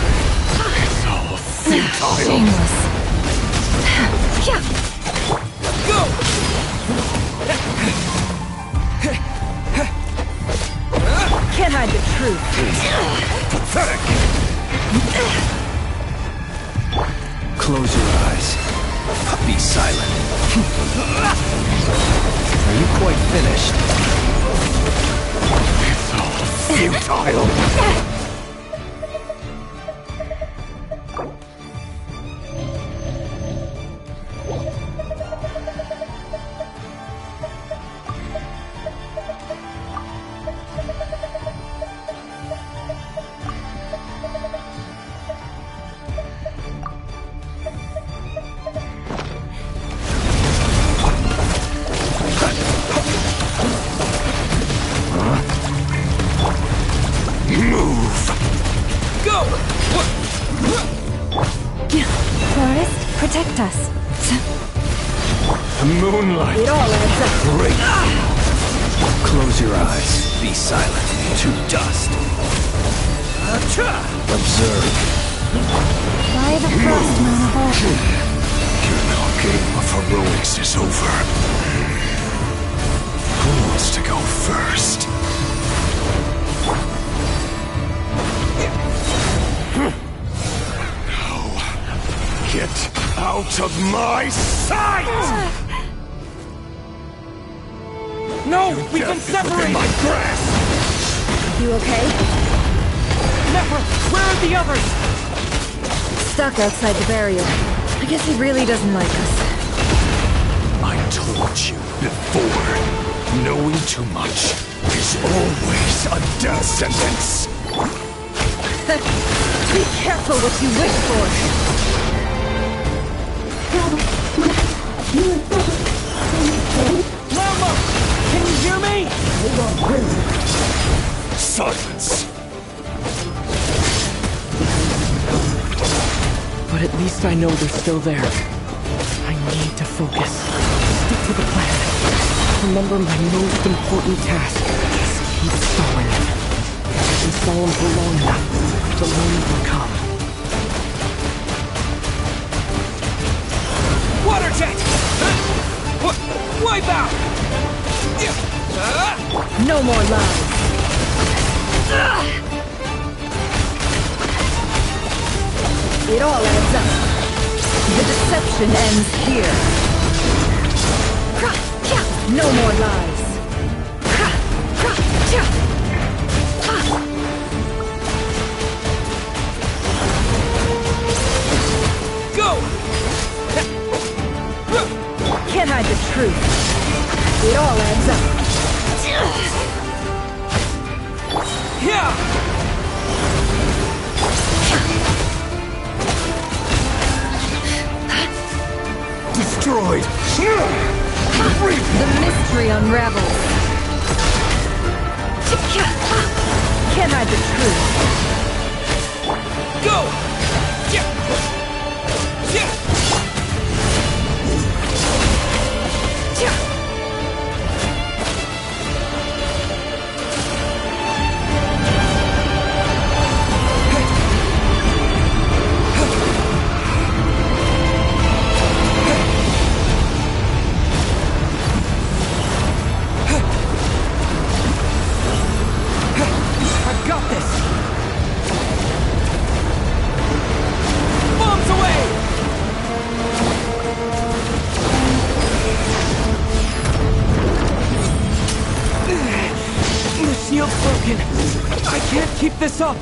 It's all futile. Shameless. Go! Can't hide the truth. Pathetic. Close your eyes. Be silent. Are you quite finished? It's all futile. moonlight. It all adds up. Great. Close your eyes. Be silent. To dust. Observe. By the frost moon of old. Our game of heroics is over. Who wants to go first? Now, get out of my sight! No, we've been separated! My grasp! You okay? Never! Where are the others? Stuck outside the barrier. I guess he really doesn't like us. I told you before, knowing too much is always a death sentence. Be careful what you wish for. Mama! Can you hear me? Silence. But at least I know they're still there. I need to focus. Stick to the plan. Remember my most important task. Just keep stalling him. If I can stall him for long enough, the moment will come. Water jet! Wipe out! No more lies. It all adds up. The deception ends here. No more lies. Go! Can't hide the truth. It all adds up. Yeah! Destroyed. The mystery unravels. Can't hide the truth. Go! I've got this! Bombs away! The shield's broken. I can't keep this up.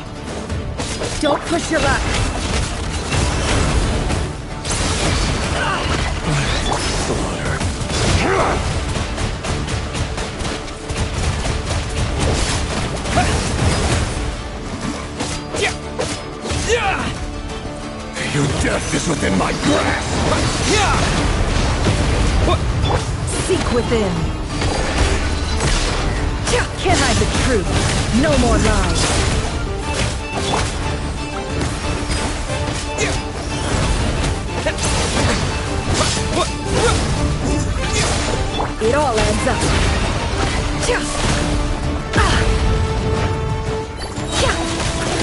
Don't push your luck. Your death is within my grasp. Seek within. Can't hide the truth. No more lies. It all adds up.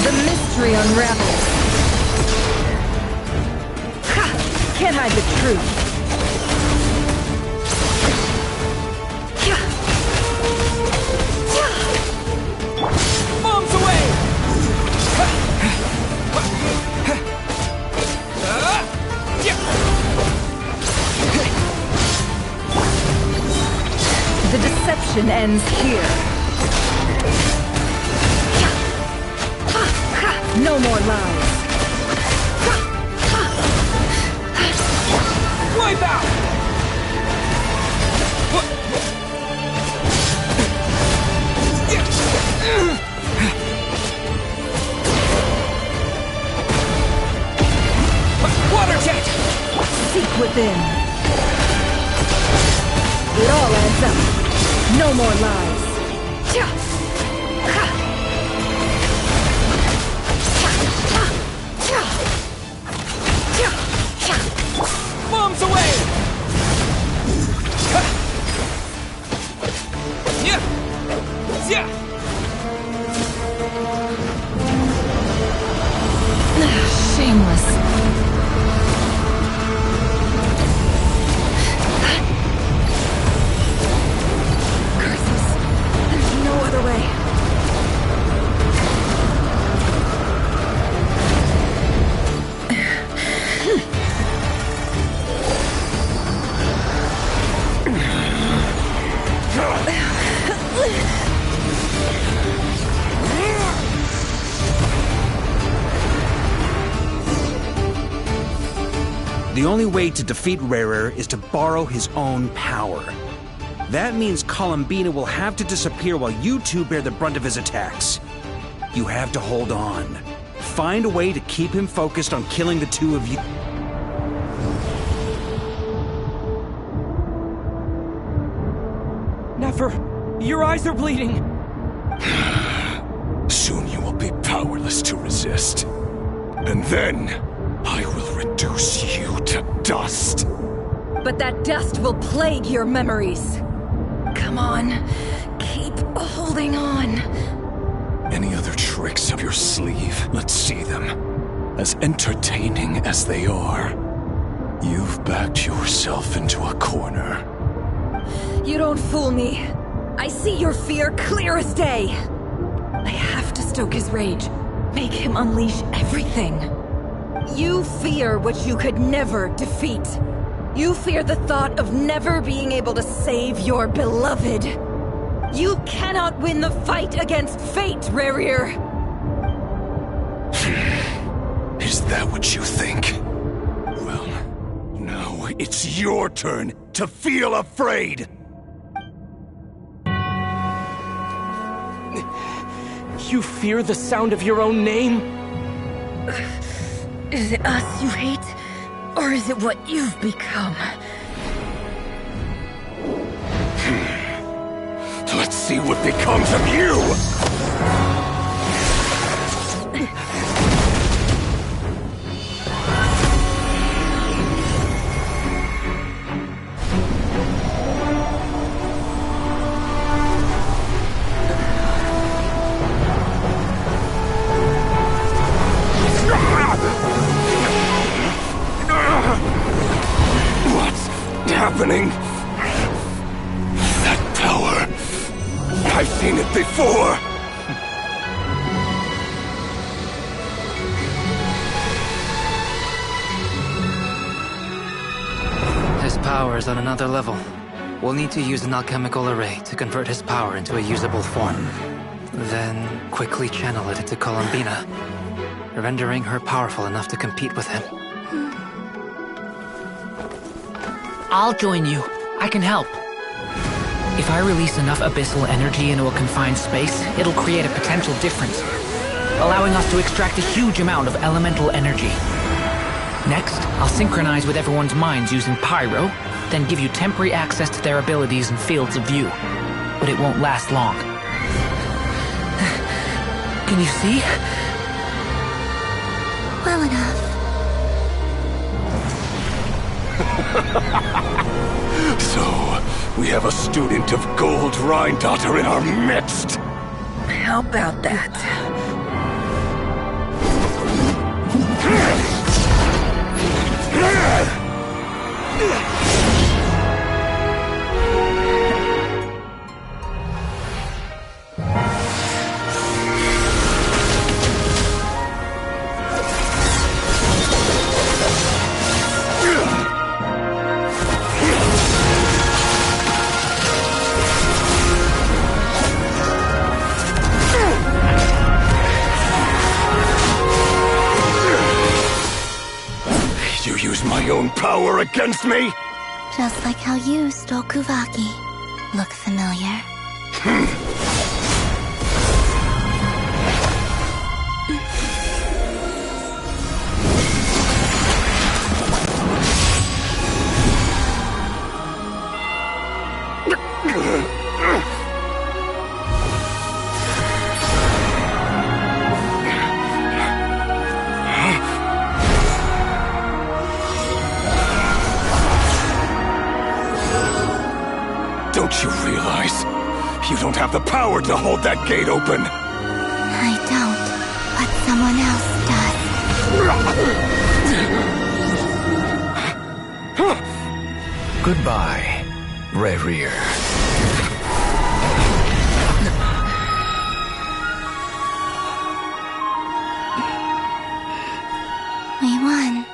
The mystery unravels. Can't hide the truth. Bombs away! The deception ends here. No more lies. Wipe out! Water jet! Seek within. It all adds up. No more lies. Bombs away! Shameless. Curses. There's no other way. The only way to defeat Rarer is to borrow his own power. That means Columbina will have to disappear while you two bear the brunt of his attacks. You have to hold on. Find a way to keep him focused on killing the two of you. Never! Your eyes are bleeding! Soon you will be powerless to resist. And then, I will reduce you to dust. But that dust will plague your memories. Come on, keep holding on. Any other tricks up your sleeve? Let's see them. As entertaining as they are, you've backed yourself into a corner. You don't fool me. I see your fear clear as day. I have to stoke his rage. Make him unleash everything. You fear what you could never defeat. You fear the thought of never being able to save your beloved. You cannot win the fight against fate, Rarir. Is that what you think? Well, now it's your turn to feel afraid! You fear the sound of your own name? Is it us you hate? Or is it what you've become? Let's see what becomes of you! Happening? That power. I've seen it before. His power is on another level. We'll need to use an alchemical array to convert his power into a usable form. Then quickly channel it into Columbina, rendering her powerful enough to compete with him. I'll join you. I can help. If I release enough abyssal energy into a confined space, it'll create a potential difference, allowing us to extract a huge amount of elemental energy. Next, I'll synchronize with everyone's minds using Pyro, then give you temporary access to their abilities and fields of view. But it won't last long. Can you see? Well enough. So, we have a student of Gold Rhine-Daughter in our midst. How about that? You use my own power against me? Just like how you stole Kuvaki. Look familiar? Don't you realize You don't have the power to hold that gate open! I don't, but someone else does. Goodbye, Reverie. We won.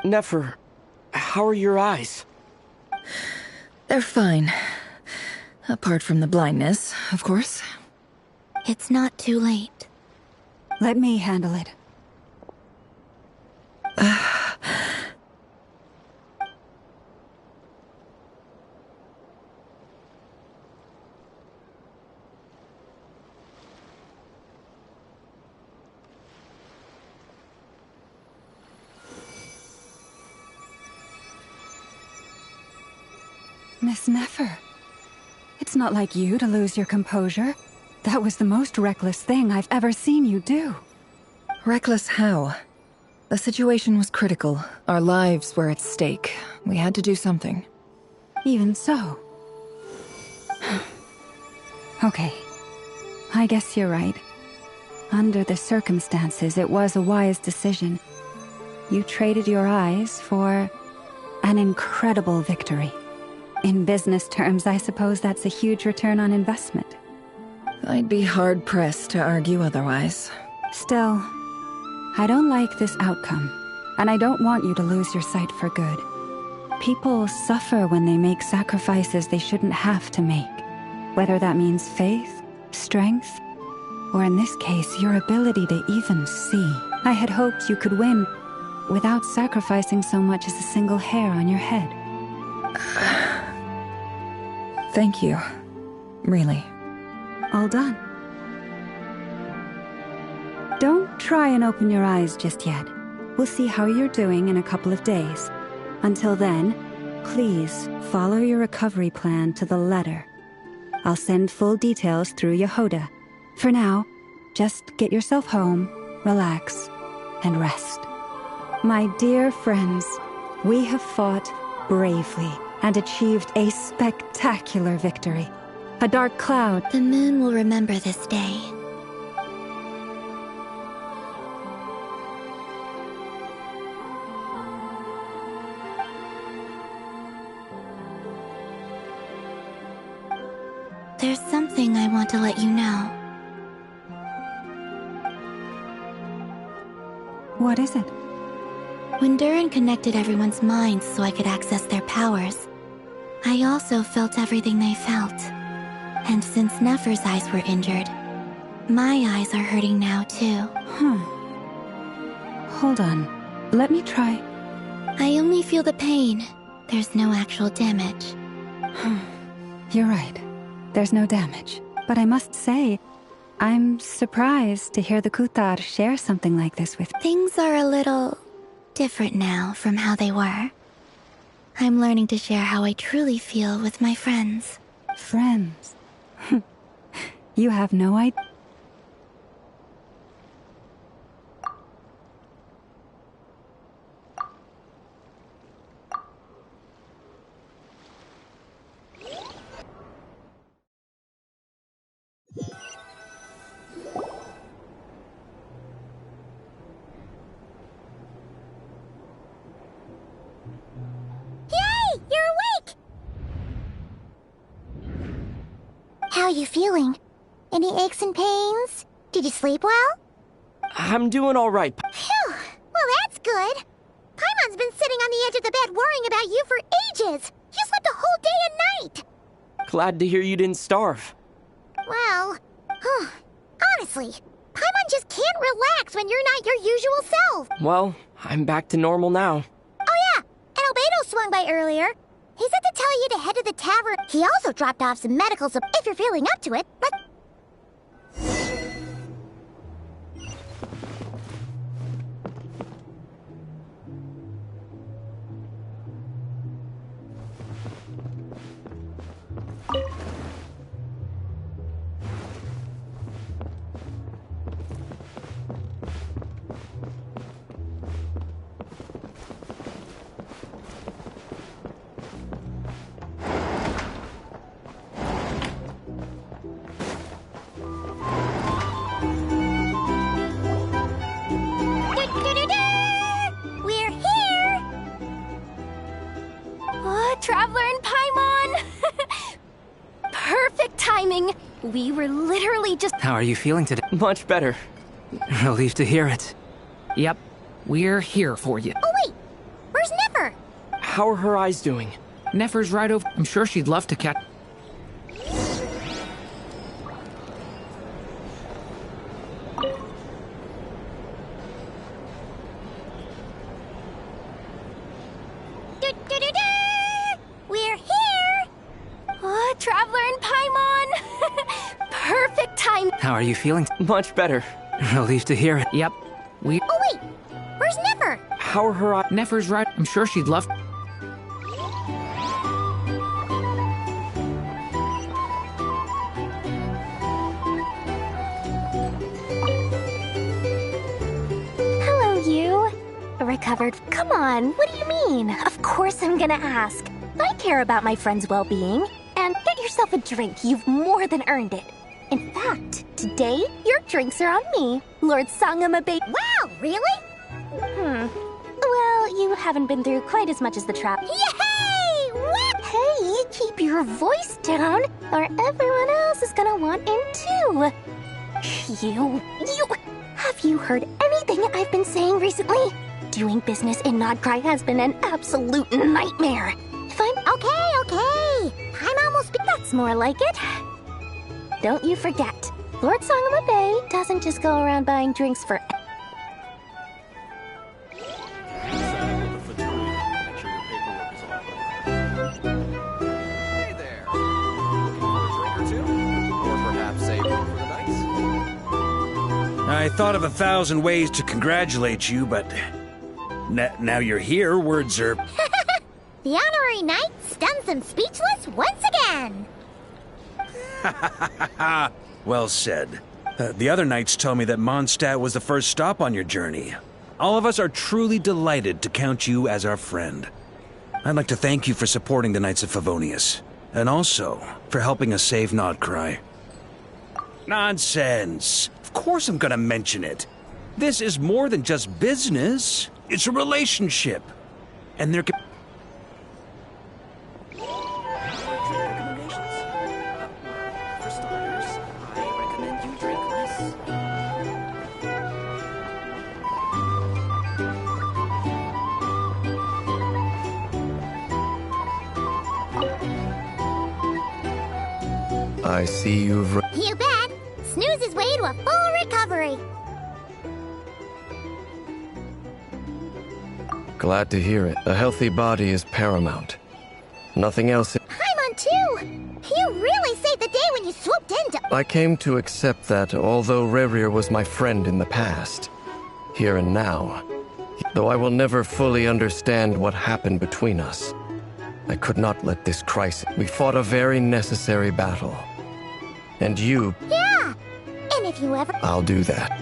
Nefer, how are your eyes? They're fine. Apart from the blindness, of course. It's not too late. Let me handle it. Miss Nefer, it's not like you to lose your composure. That was the most reckless thing I've ever seen you do. Reckless how? The situation was critical. Our lives were at stake. We had to do something. Even so. Okay. I guess you're right. Under the circumstances, it was a wise decision. You traded your eyes for an incredible victory. In business terms, I suppose that's a huge return on investment. I'd be hard-pressed to argue otherwise. Still, I don't like this outcome, and I don't want you to lose your sight for good. People suffer when they make sacrifices they shouldn't have to make, whether that means faith, strength, or in this case, your ability to even see. I had hoped you could win without sacrificing so much as a single hair on your head. Thank you. Really. All done. Don't try and open your eyes just yet. We'll see how you're doing in a couple of days. Until then, please follow your recovery plan to the letter. I'll send full details through Yehoda. For now, just get yourself home, relax, and rest. My dear friends, we have fought bravely and achieved a spectacular victory. A dark cloud. The moon will remember this day. There's something I want to let you know. What is it? When Durin connected everyone's minds so I could access their powers, I also felt everything they felt. And since Nefer's eyes were injured, my eyes are hurting now too. Hold on. Let me try. I only feel the pain. There's no actual damage. You're right. There's no damage. But I must say, I'm surprised to hear the Kutar share something like this with me. Things are a little different now from how they were. I'm learning to share how I truly feel with my friends. Friends? You have no idea. Yay! You're awake! How are you feeling? Any aches and pains? Did you sleep well? I'm doing all right. Phew! Well, that's good. Paimon's been sitting on the edge of the bed worrying about you for ages. You slept a whole day and night. Glad to hear you didn't starve. Well, honestly, Paimon just can't relax when you're not your usual self. Well, I'm back to normal now. Oh yeah, and Albedo swung by earlier. He said to tell you to head to the tavern. He also dropped off some medical supplies if you're feeling up to it. Traveler and Paimon! Perfect timing! We were literally just— How are you feeling today? Much better. Relieved to hear it. Yep, we're here for you. Oh wait, where's Nefer? How are her eyes doing? Nefer's right over. I'm sure she'd love to catch. We're here! Oh, Traveler and Paimon! Perfect time! How are you feeling? Much better. Relieved to hear it. Yep, we. Oh wait, where's Nefer? How are her eyes? Nefer's right. I'm sure she'd love. Hello, you. Recovered. Come on, what do you mean? Of course I'm gonna ask. I care about my friend's well-being. And get yourself a drink. You've more than earned it. In fact, today, your drinks are on me, Lord Sangamabe. Wow, really? Well, you haven't been through quite as much as the trap. Yay! What? Hey, keep your voice down, or everyone else is gonna want in too. You, have you heard anything I've been saying recently? Doing business in Nodcry has been an absolute nightmare. If I'm Okay. Paimon will speak. That's more like it. Don't you forget, Lord Sangama Bay doesn't just go around buying drinks for. Hey there. Looking for a drink or two? Or perhaps a room for the night? I thought of 1,000 ways to congratulate you, but now you're here, words are... The honorary knight stuns them speechless once again. Well said. The other knights tell me that Mondstadt was the first stop on your journey. All of us are truly delighted to count you as our friend. I'd like to thank you for supporting the Knights of Favonius, and also for helping us save Nodcry. Nonsense! Of course I'm gonna mention it. This is more than just business. It's a relationship. And there can... For starters, I recommend you drink less. I see you've... You bet. Snooze his way to a full recovery. Glad to hear it. A healthy body is paramount. Nothing else... Paimon, too. You really saved the day when you swooped into... I came to accept that although Rerir was my friend in the past, here and now, though I will never fully understand what happened between us, I could not let this crisis... We fought a very necessary battle. And you... Yeah. And if you ever... I'll do that.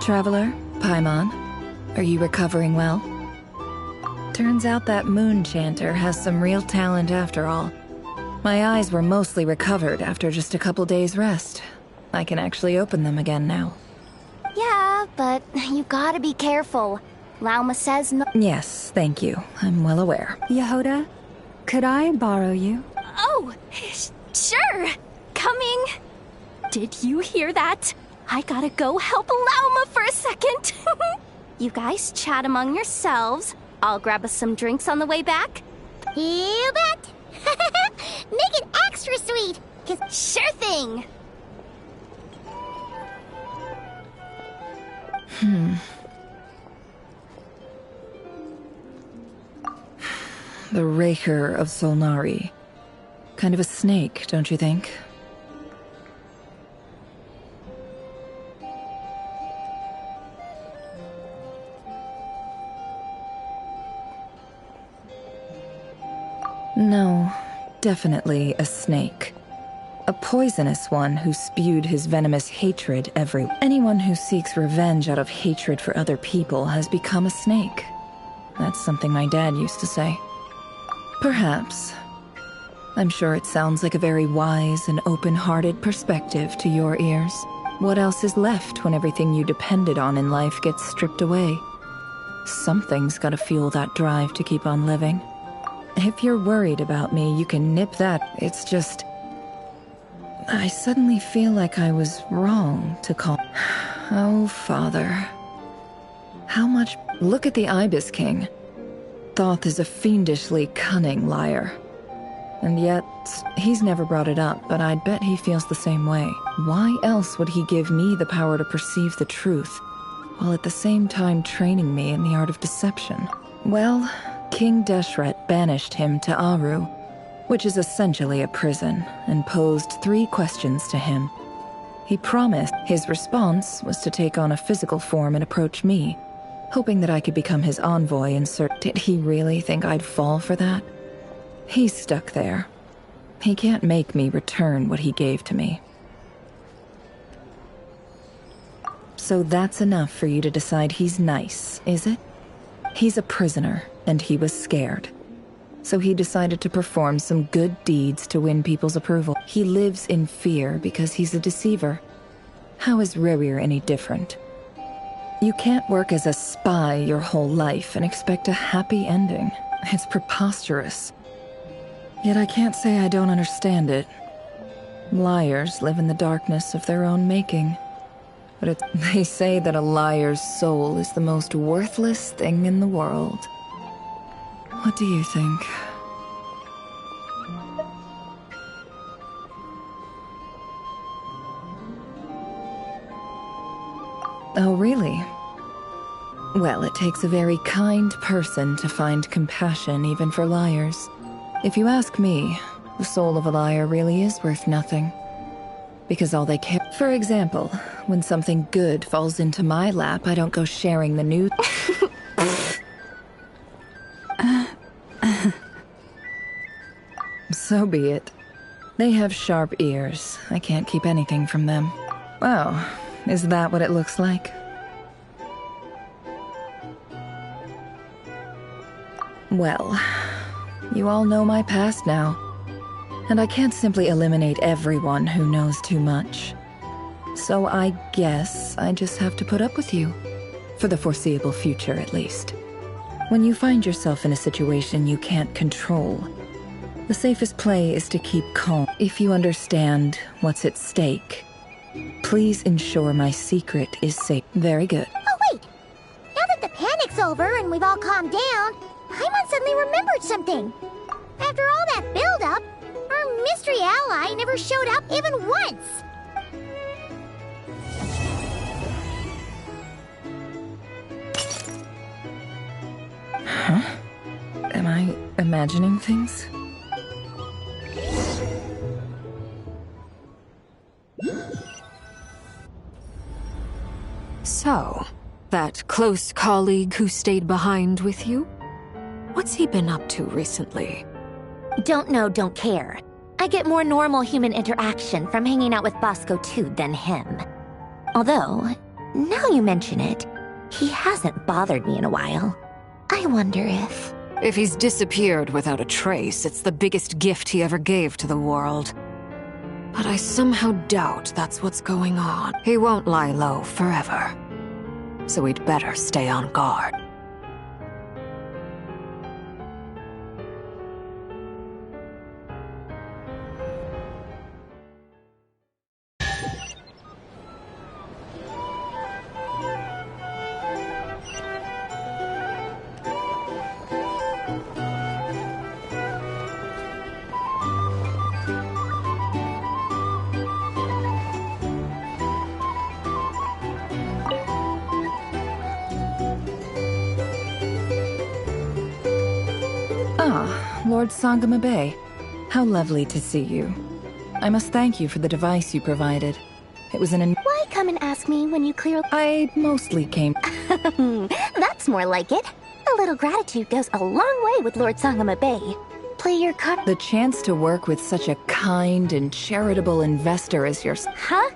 Traveler, Paimon, are you recovering well? Turns out that moon chanter has some real talent after all. My eyes were mostly recovered after just a couple days' rest. I can actually open them again now. Yeah, but you gotta be careful. Lauma says no. Yes, thank you. I'm well aware. Yehoda, could I borrow you? Oh, sure. Coming. Did you hear that? I gotta go help Lauma for a second. You guys chat among yourselves. I'll grab us some drinks on the way back. You bet. Make it extra sweet. Sure thing. The Raker of Solnari. Kind of a snake, don't you think? No, definitely a snake. A poisonous one who spewed his venomous hatred everywhere. Anyone who seeks revenge out of hatred for other people has become a snake. That's something my dad used to say. Perhaps. I'm sure it sounds like a very wise and open-hearted perspective to your ears. What else is left when everything you depended on in life gets stripped away? Something's gotta fuel that drive to keep on living. If you're worried about me, you can nip that. It's just... I suddenly feel like I was wrong to call... Oh, Father. How much... Look at the Ibis King. Thoth is a fiendishly cunning liar. And yet, he's never brought it up, but I'd bet he feels the same way. Why else would he give me the power to perceive the truth, while at the same time training me in the art of deception? Well, King Deshret banished him to Aru, which is essentially a prison, and posed 3 questions to him. He promised. His response was to take on a physical form and approach me, hoping that I could become his envoy and Did he really think I'd fall for that? He's stuck there. He can't make me return what he gave to me. So that's enough for you to decide he's nice, is it? He's a prisoner, and he was scared. So he decided to perform some good deeds to win people's approval. He lives in fear because he's a deceiver. How is Rerir any different? You can't work as a spy your whole life and expect a happy ending. It's preposterous. Yet I can't say I don't understand it. Liars live in the darkness of their own making. But they say that a liar's soul is the most worthless thing in the world. What do you think? Oh, really? Well, it takes a very kind person to find compassion even for liars. If you ask me, the soul of a liar really is worth nothing. Because all they care... For example, when something good falls into my lap, I don't go sharing the news... So be it. They have sharp ears. I can't keep anything from them. Oh, is that what it looks like? Well, you all know my past now. And I can't simply eliminate everyone who knows too much. So I guess I just have to put up with you. For the foreseeable future, at least. When you find yourself in a situation you can't control, the safest play is to keep calm. If you understand what's at stake, please ensure my secret is safe. Very good. Oh, wait! Now that the panic's over and we've all calmed down, Paimon suddenly remembered something. After all that build-up, our mystery ally never showed up even once. Huh? Am I imagining things? So, that close colleague who stayed behind with you? What's he been up to recently? Don't know, don't care. I get more normal human interaction from hanging out with Bosco 2 than him. Although, now you mention it, he hasn't bothered me in a while. I wonder if... If he's disappeared without a trace, it's the biggest gift he ever gave to the world. But I somehow doubt that's what's going on. He won't lie low forever. So we'd better stay on guard. Ah, Lord Sangama Bay. How lovely to see you. I must thank you for the device you provided. It was Why come and ask me when you clear... I mostly came... That's more like it. A little gratitude goes a long way with Lord Sangama Bay. play your card. The chance to work with such a kind and charitable investor as yours. Huh?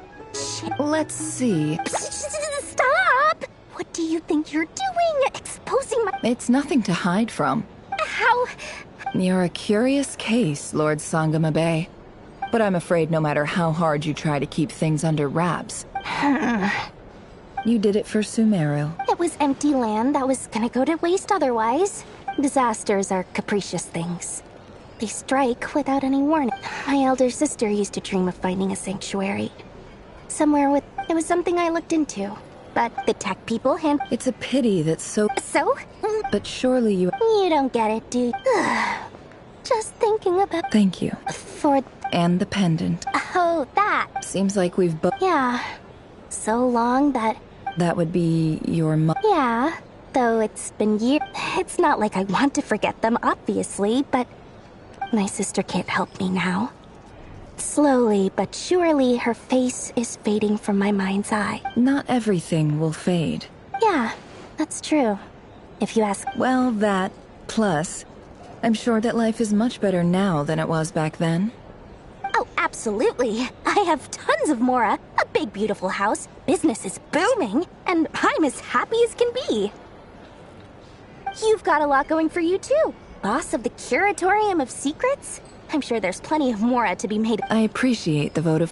Let's see. Stop! What do you think you're doing? Exposing my... It's nothing to hide from. How... You're a curious case, Lord Sangamabe. But I'm afraid no matter how hard you try to keep things under wraps, you did it for Sumeru. It was empty land that was gonna go to waste otherwise. Disasters are capricious things. They strike without any warning. My elder sister used to dream of finding a sanctuary. Somewhere with... It was something I looked into. But the tech people It's a pity that so... So? But surely you... You don't get it, do you? Just thinking about... Thank you. For... And the pendant. Oh, that. Seems like we've both... Yeah. So long that... That would be your mom. Yeah. Though it's been years. It's not like I want to forget them, obviously, but... My sister can't help me now. Slowly but surely, her face is fading from my mind's eye. Not everything will fade. Yeah, that's true. If you ask... Well, that, plus, I'm sure that life is much better now than it was back then. Oh, absolutely. I have tons of Mora, a big beautiful house, business is booming, and I'm as happy as can be. You've got a lot going for you too. Boss of the Curatorium of Secrets? I'm sure there's plenty of Mora to be made. I appreciate the vote of...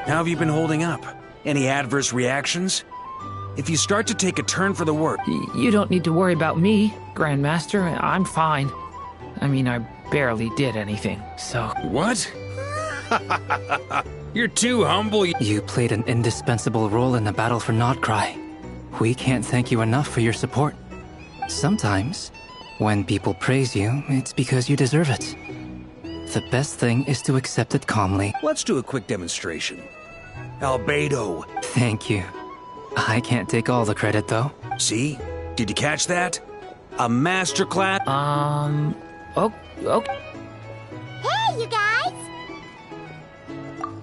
How have you been holding up? Any adverse reactions? If you start to take a turn for the worse... You don't need to worry about me, Grandmaster. I'm fine. I mean, I barely did anything, so... What? You're too humble. You played an indispensable role in the battle for Nodcry. We can't thank you enough for your support. Sometimes, when people praise you, it's because you deserve it. The best thing is to accept it calmly. Let's do a quick demonstration. Albedo. Thank you. I can't take all the credit, though. See? Did you catch that? A masterclass? Oh. Hey, you guys!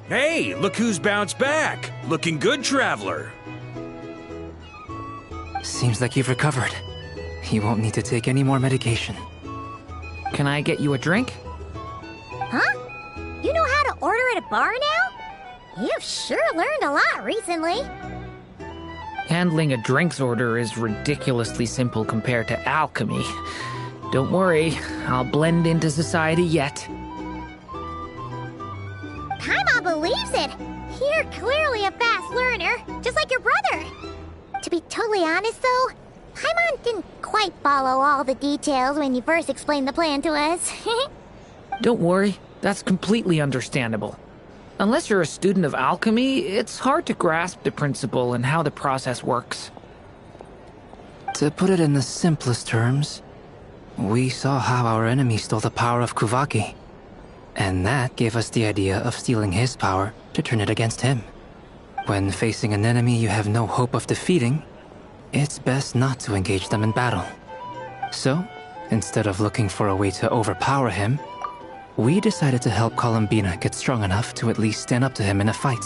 Hey, look who's bounced back. Looking good, Traveler. Seems like you've recovered. You won't need to take any more medication. Can I get you a drink? Huh? You know how to order at a bar now? You've sure learned a lot recently. Handling a drinks order is ridiculously simple compared to alchemy. Don't worry, I'll blend into society yet. Paimon believes it. You're clearly a fast learner, just like your brother. To be totally honest, though, Paimon didn't quite follow all the details when you first explained the plan to us. Don't worry, that's completely understandable. Unless you're a student of alchemy, it's hard to grasp the principle and how the process works. To put it in the simplest terms, we saw how our enemy stole the power of Kuvaki. And that gave us the idea of stealing his power to turn it against him. When facing an enemy you have no hope of defeating, it's best not to engage them in battle. So, instead of looking for a way to overpower him, we decided to help Columbina get strong enough to at least stand up to him in a fight.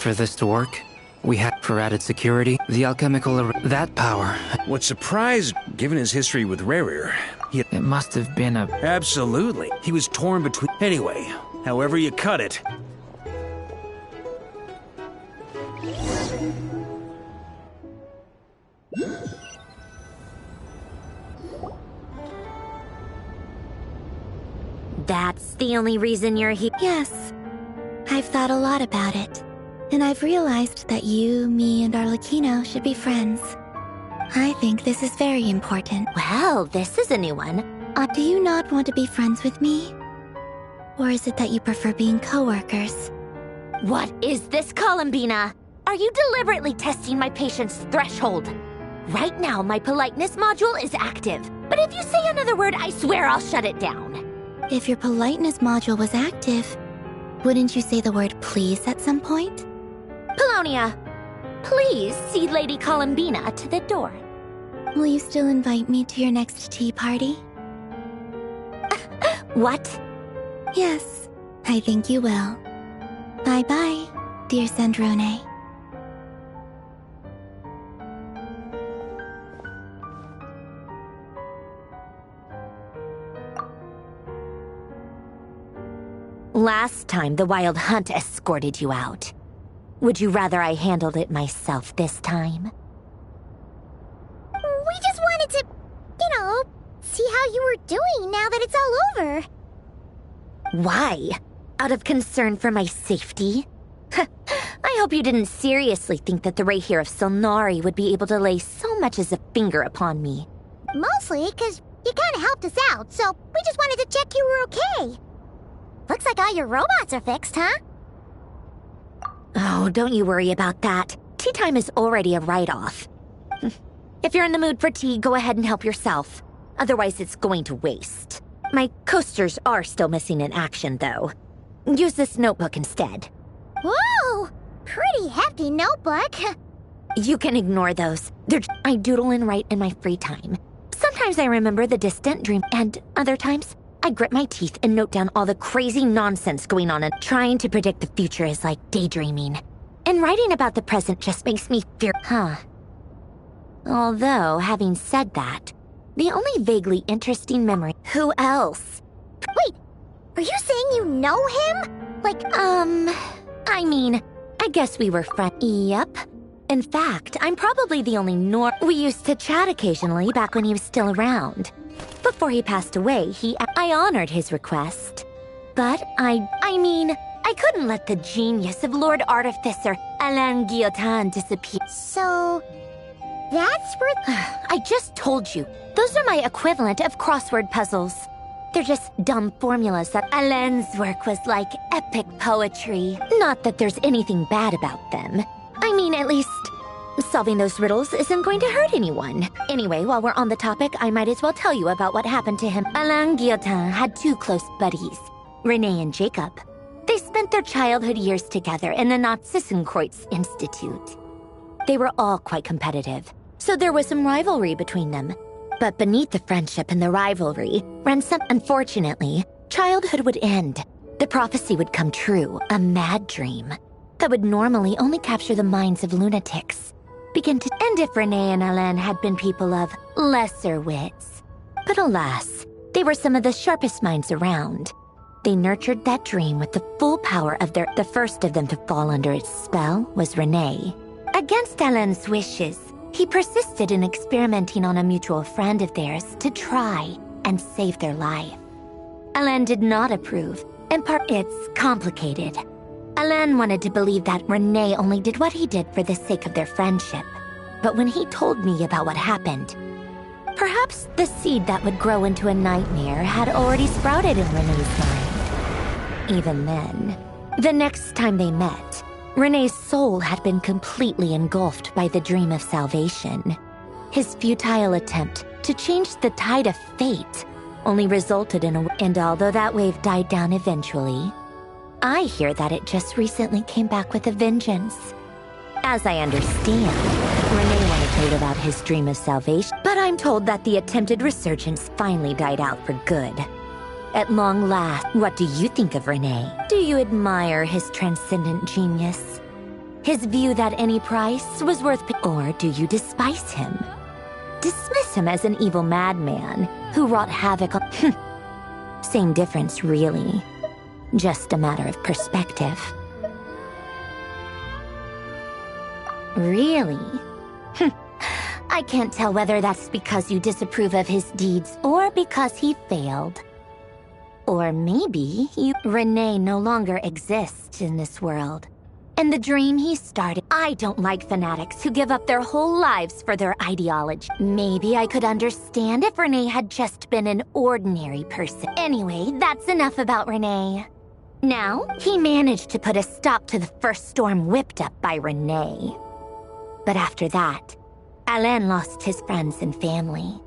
For this to work, we had for added security, the alchemical that power. What surprised, given his history with Rerir, it must have been a... Absolutely. He was torn between... Anyway, however you cut it. That's the only reason you're here? Yes. I've thought a lot about it. And I've realized that you, me, and Arlecchino should be friends. I think this is very important. Well, this is a new one. Do you not want to be friends with me? Or is it that you prefer being co-workers? What is this, Columbina? Are you deliberately testing my patience threshold? Right now, my politeness module is active. But if you say another word, I swear I'll shut it down. If your politeness module was active, wouldn't you say the word please at some point? Polonia, please see Lady Columbina to the door. Will you still invite me to your next tea party? What? Yes, I think you will. Bye-bye, dear Sandrone. Last time, the Wild Hunt escorted you out. Would you rather I handled it myself this time? We just wanted to, see how you were doing now that it's all over. Why? Out of concern for my safety? I hope you didn't seriously think that the Rayhir of Solnari would be able to lay so much as a finger upon me. Mostly because you kind of helped us out, so we just wanted to check you were okay. Looks like all your robots are fixed, huh? Oh, don't you worry about that. Tea time is already a write-off. If you're in the mood for tea, go ahead and help yourself. Otherwise, it's going to waste. My coasters are still missing in action, though. Use this notebook instead. Whoa! Pretty hefty notebook. You can ignore those. I doodle and write in my free time. Sometimes I remember the distant dream, and other times, I grit my teeth and note down all the crazy nonsense going on, and trying to predict the future is like daydreaming. And writing about the present just makes me fear, Although, having said that, the only vaguely interesting memory... Who else? Wait, are you saying you know him? I guess we were friends. Yep. In fact, I'm probably the only we used to chat occasionally back when he was still around. Before he passed away, I honored his request. But I couldn't let the genius of Lord Artificer Alain Guillotin disappear. So, that's where... I just told you. Those are my equivalent of crossword puzzles. They're just dumb formulas that Alain's work was like epic poetry. Not that there's anything bad about them. At least, solving those riddles isn't going to hurt anyone. Anyway, while we're on the topic, I might as well tell you about what happened to him. Alain Guillotin had two close buddies, Renee and Jacob. They spent their childhood years together in the Narzissenkreuz Institute. They were all quite competitive, so there was some rivalry between them. But beneath the friendship and the rivalry ran some... Unfortunately, childhood would end. The prophecy would come true, a mad dream that would normally only capture the minds of lunatics. And if Renee and Alain had been people of lesser wits. But alas, they were some of the sharpest minds around. They nurtured that dream with the full power of the first of them to fall under its spell was Renee. Against Alain's wishes, he persisted in experimenting on a mutual friend of theirs to try and save their life. Alain did not approve. In part, it's complicated. Alain wanted to believe that Renee only did what he did for the sake of their friendship. But when he told me about what happened, perhaps the seed that would grow into a nightmare had already sprouted in Renee's mind. Even then, the next time they met, Renee's soul had been completely engulfed by the dream of salvation. His futile attempt to change the tide of fate only resulted in and although that wave died down eventually, I hear that it just recently came back with a vengeance. As I understand, Renee wanted to live out his dream of salvation, but I'm told that the attempted resurgence finally died out for good. At long last, what do you think of Renee? Do you admire his transcendent genius? His view that any price was worth paying? Or do you despise him? Dismiss him as an evil madman who wrought havoc on... Same difference, really. Just a matter of perspective. Really? I can't tell whether that's because you disapprove of his deeds or because he failed. Or maybe you... Renee no longer exists in this world. And the dream he started... I don't like fanatics who give up their whole lives for their ideology. Maybe I could understand if Renee had just been an ordinary person. Anyway, that's enough about Renee. Now, he managed to put a stop to the first storm whipped up by Renee. But after that, Alain lost his friends and family.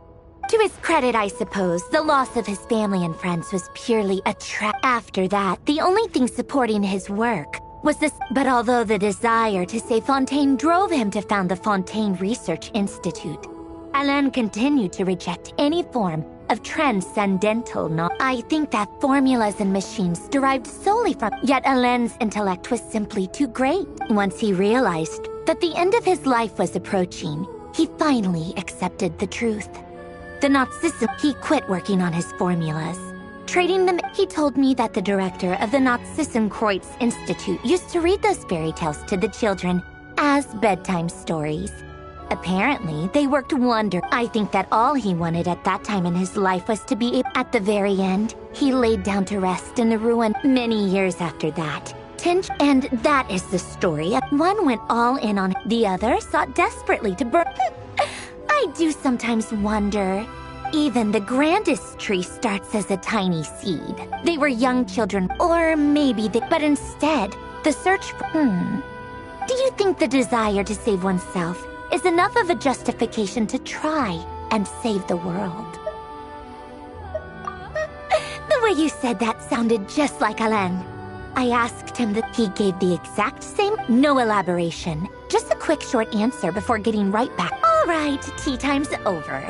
To his credit, I suppose, the loss of his family and friends was purely a trap. After that, the only thing supporting his work was this. But although the desire to save Fontaine drove him to found the Fontaine Research Institute, Alain continued to reject any form of transcendental knowledge. I think that formulas and machines derived solely from... Yet Alain's intellect was simply too great. Once he realized that the end of his life was approaching, he finally accepted the truth. The Nazism... He quit working on his formulas. Trading them... He told me that the director of the Nazissenkreuz Institute used to read those fairy tales to the children as bedtime stories. Apparently, they worked wonder. I think that all he wanted at that time in his life was to be... At the very end, he laid down to rest in the ruin. Many years after that, and that is the story. One went all in on it. The other sought desperately to burn... I do sometimes wonder. Even the grandest tree starts as a tiny seed. They were young children, or maybe they... But instead, the search for... Do you think the desire to save oneself is enough of a justification to try and save the world? The way you said that sounded just like Alain. I asked him that he gave the exact same... No elaboration. Just a quick short answer before getting right back. All right, tea time's over.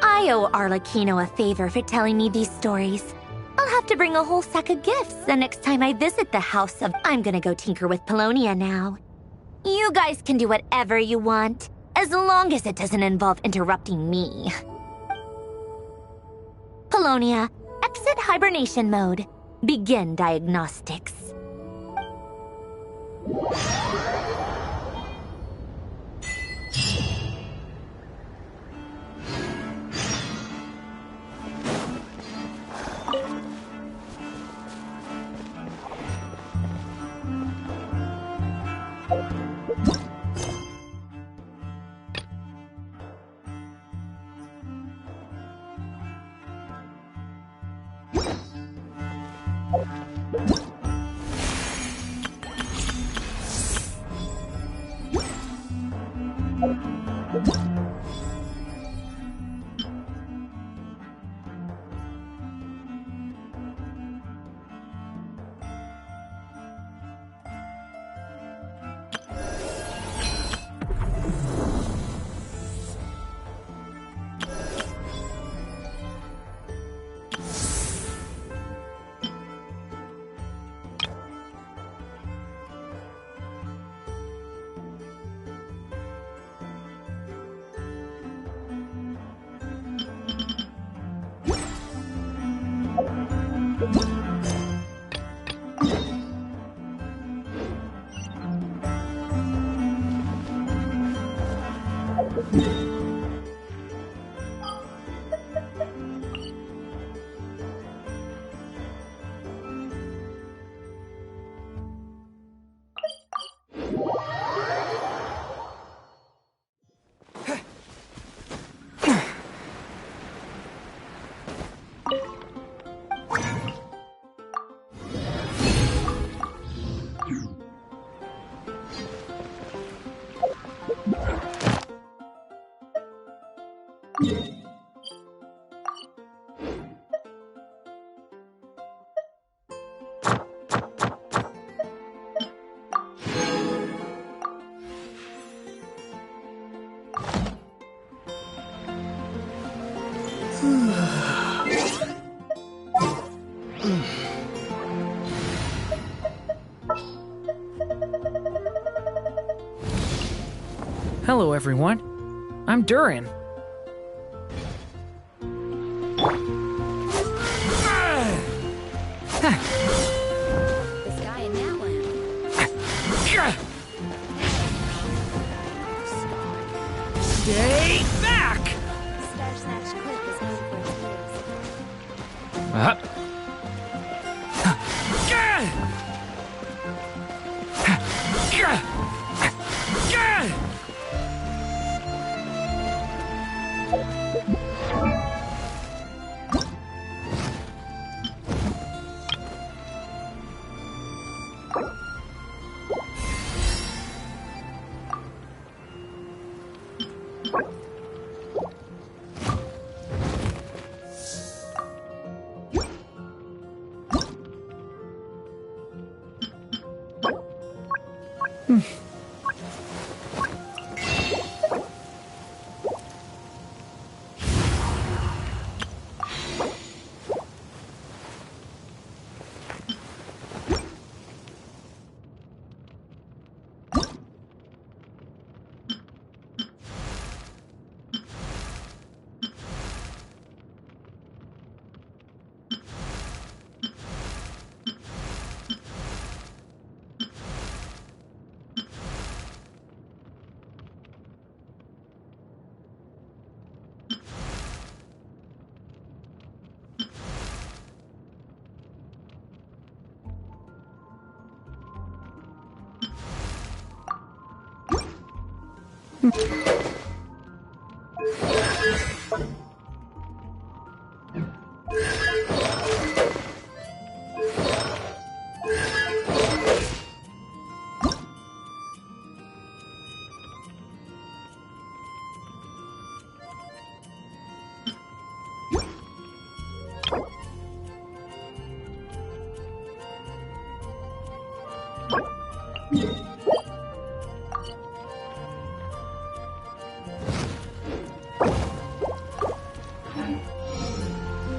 I owe Arlecchino a favor for telling me these stories. I'll have to bring a whole sack of gifts the next time I visit the house of... I'm gonna go tinker with Polonia now. You guys can do whatever you want, as long as it doesn't involve interrupting me. Polonia, exit hibernation mode. Begin diagnostics. Hello, everyone. I'm Durin. This guy in Natland. Stay back! Star Snatch Cliff is known for its moves.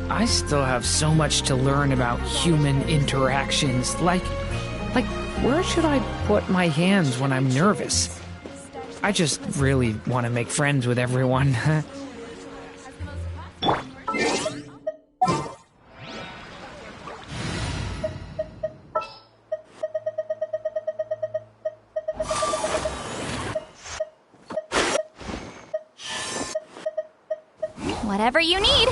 I still have so much to learn about human interactions. Like, where should I put my hands when I'm nervous? I just really want to make friends with everyone. Whatever you need.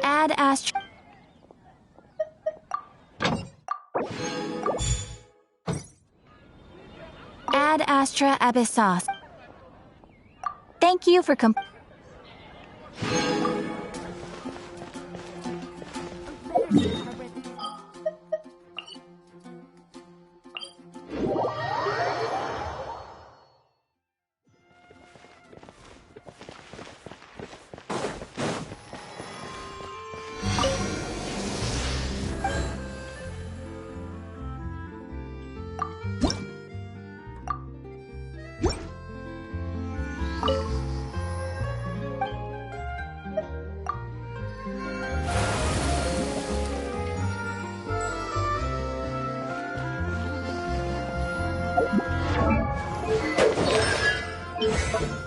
Ad Astra. Ad Astra Abyssos. Thank you for Thank you.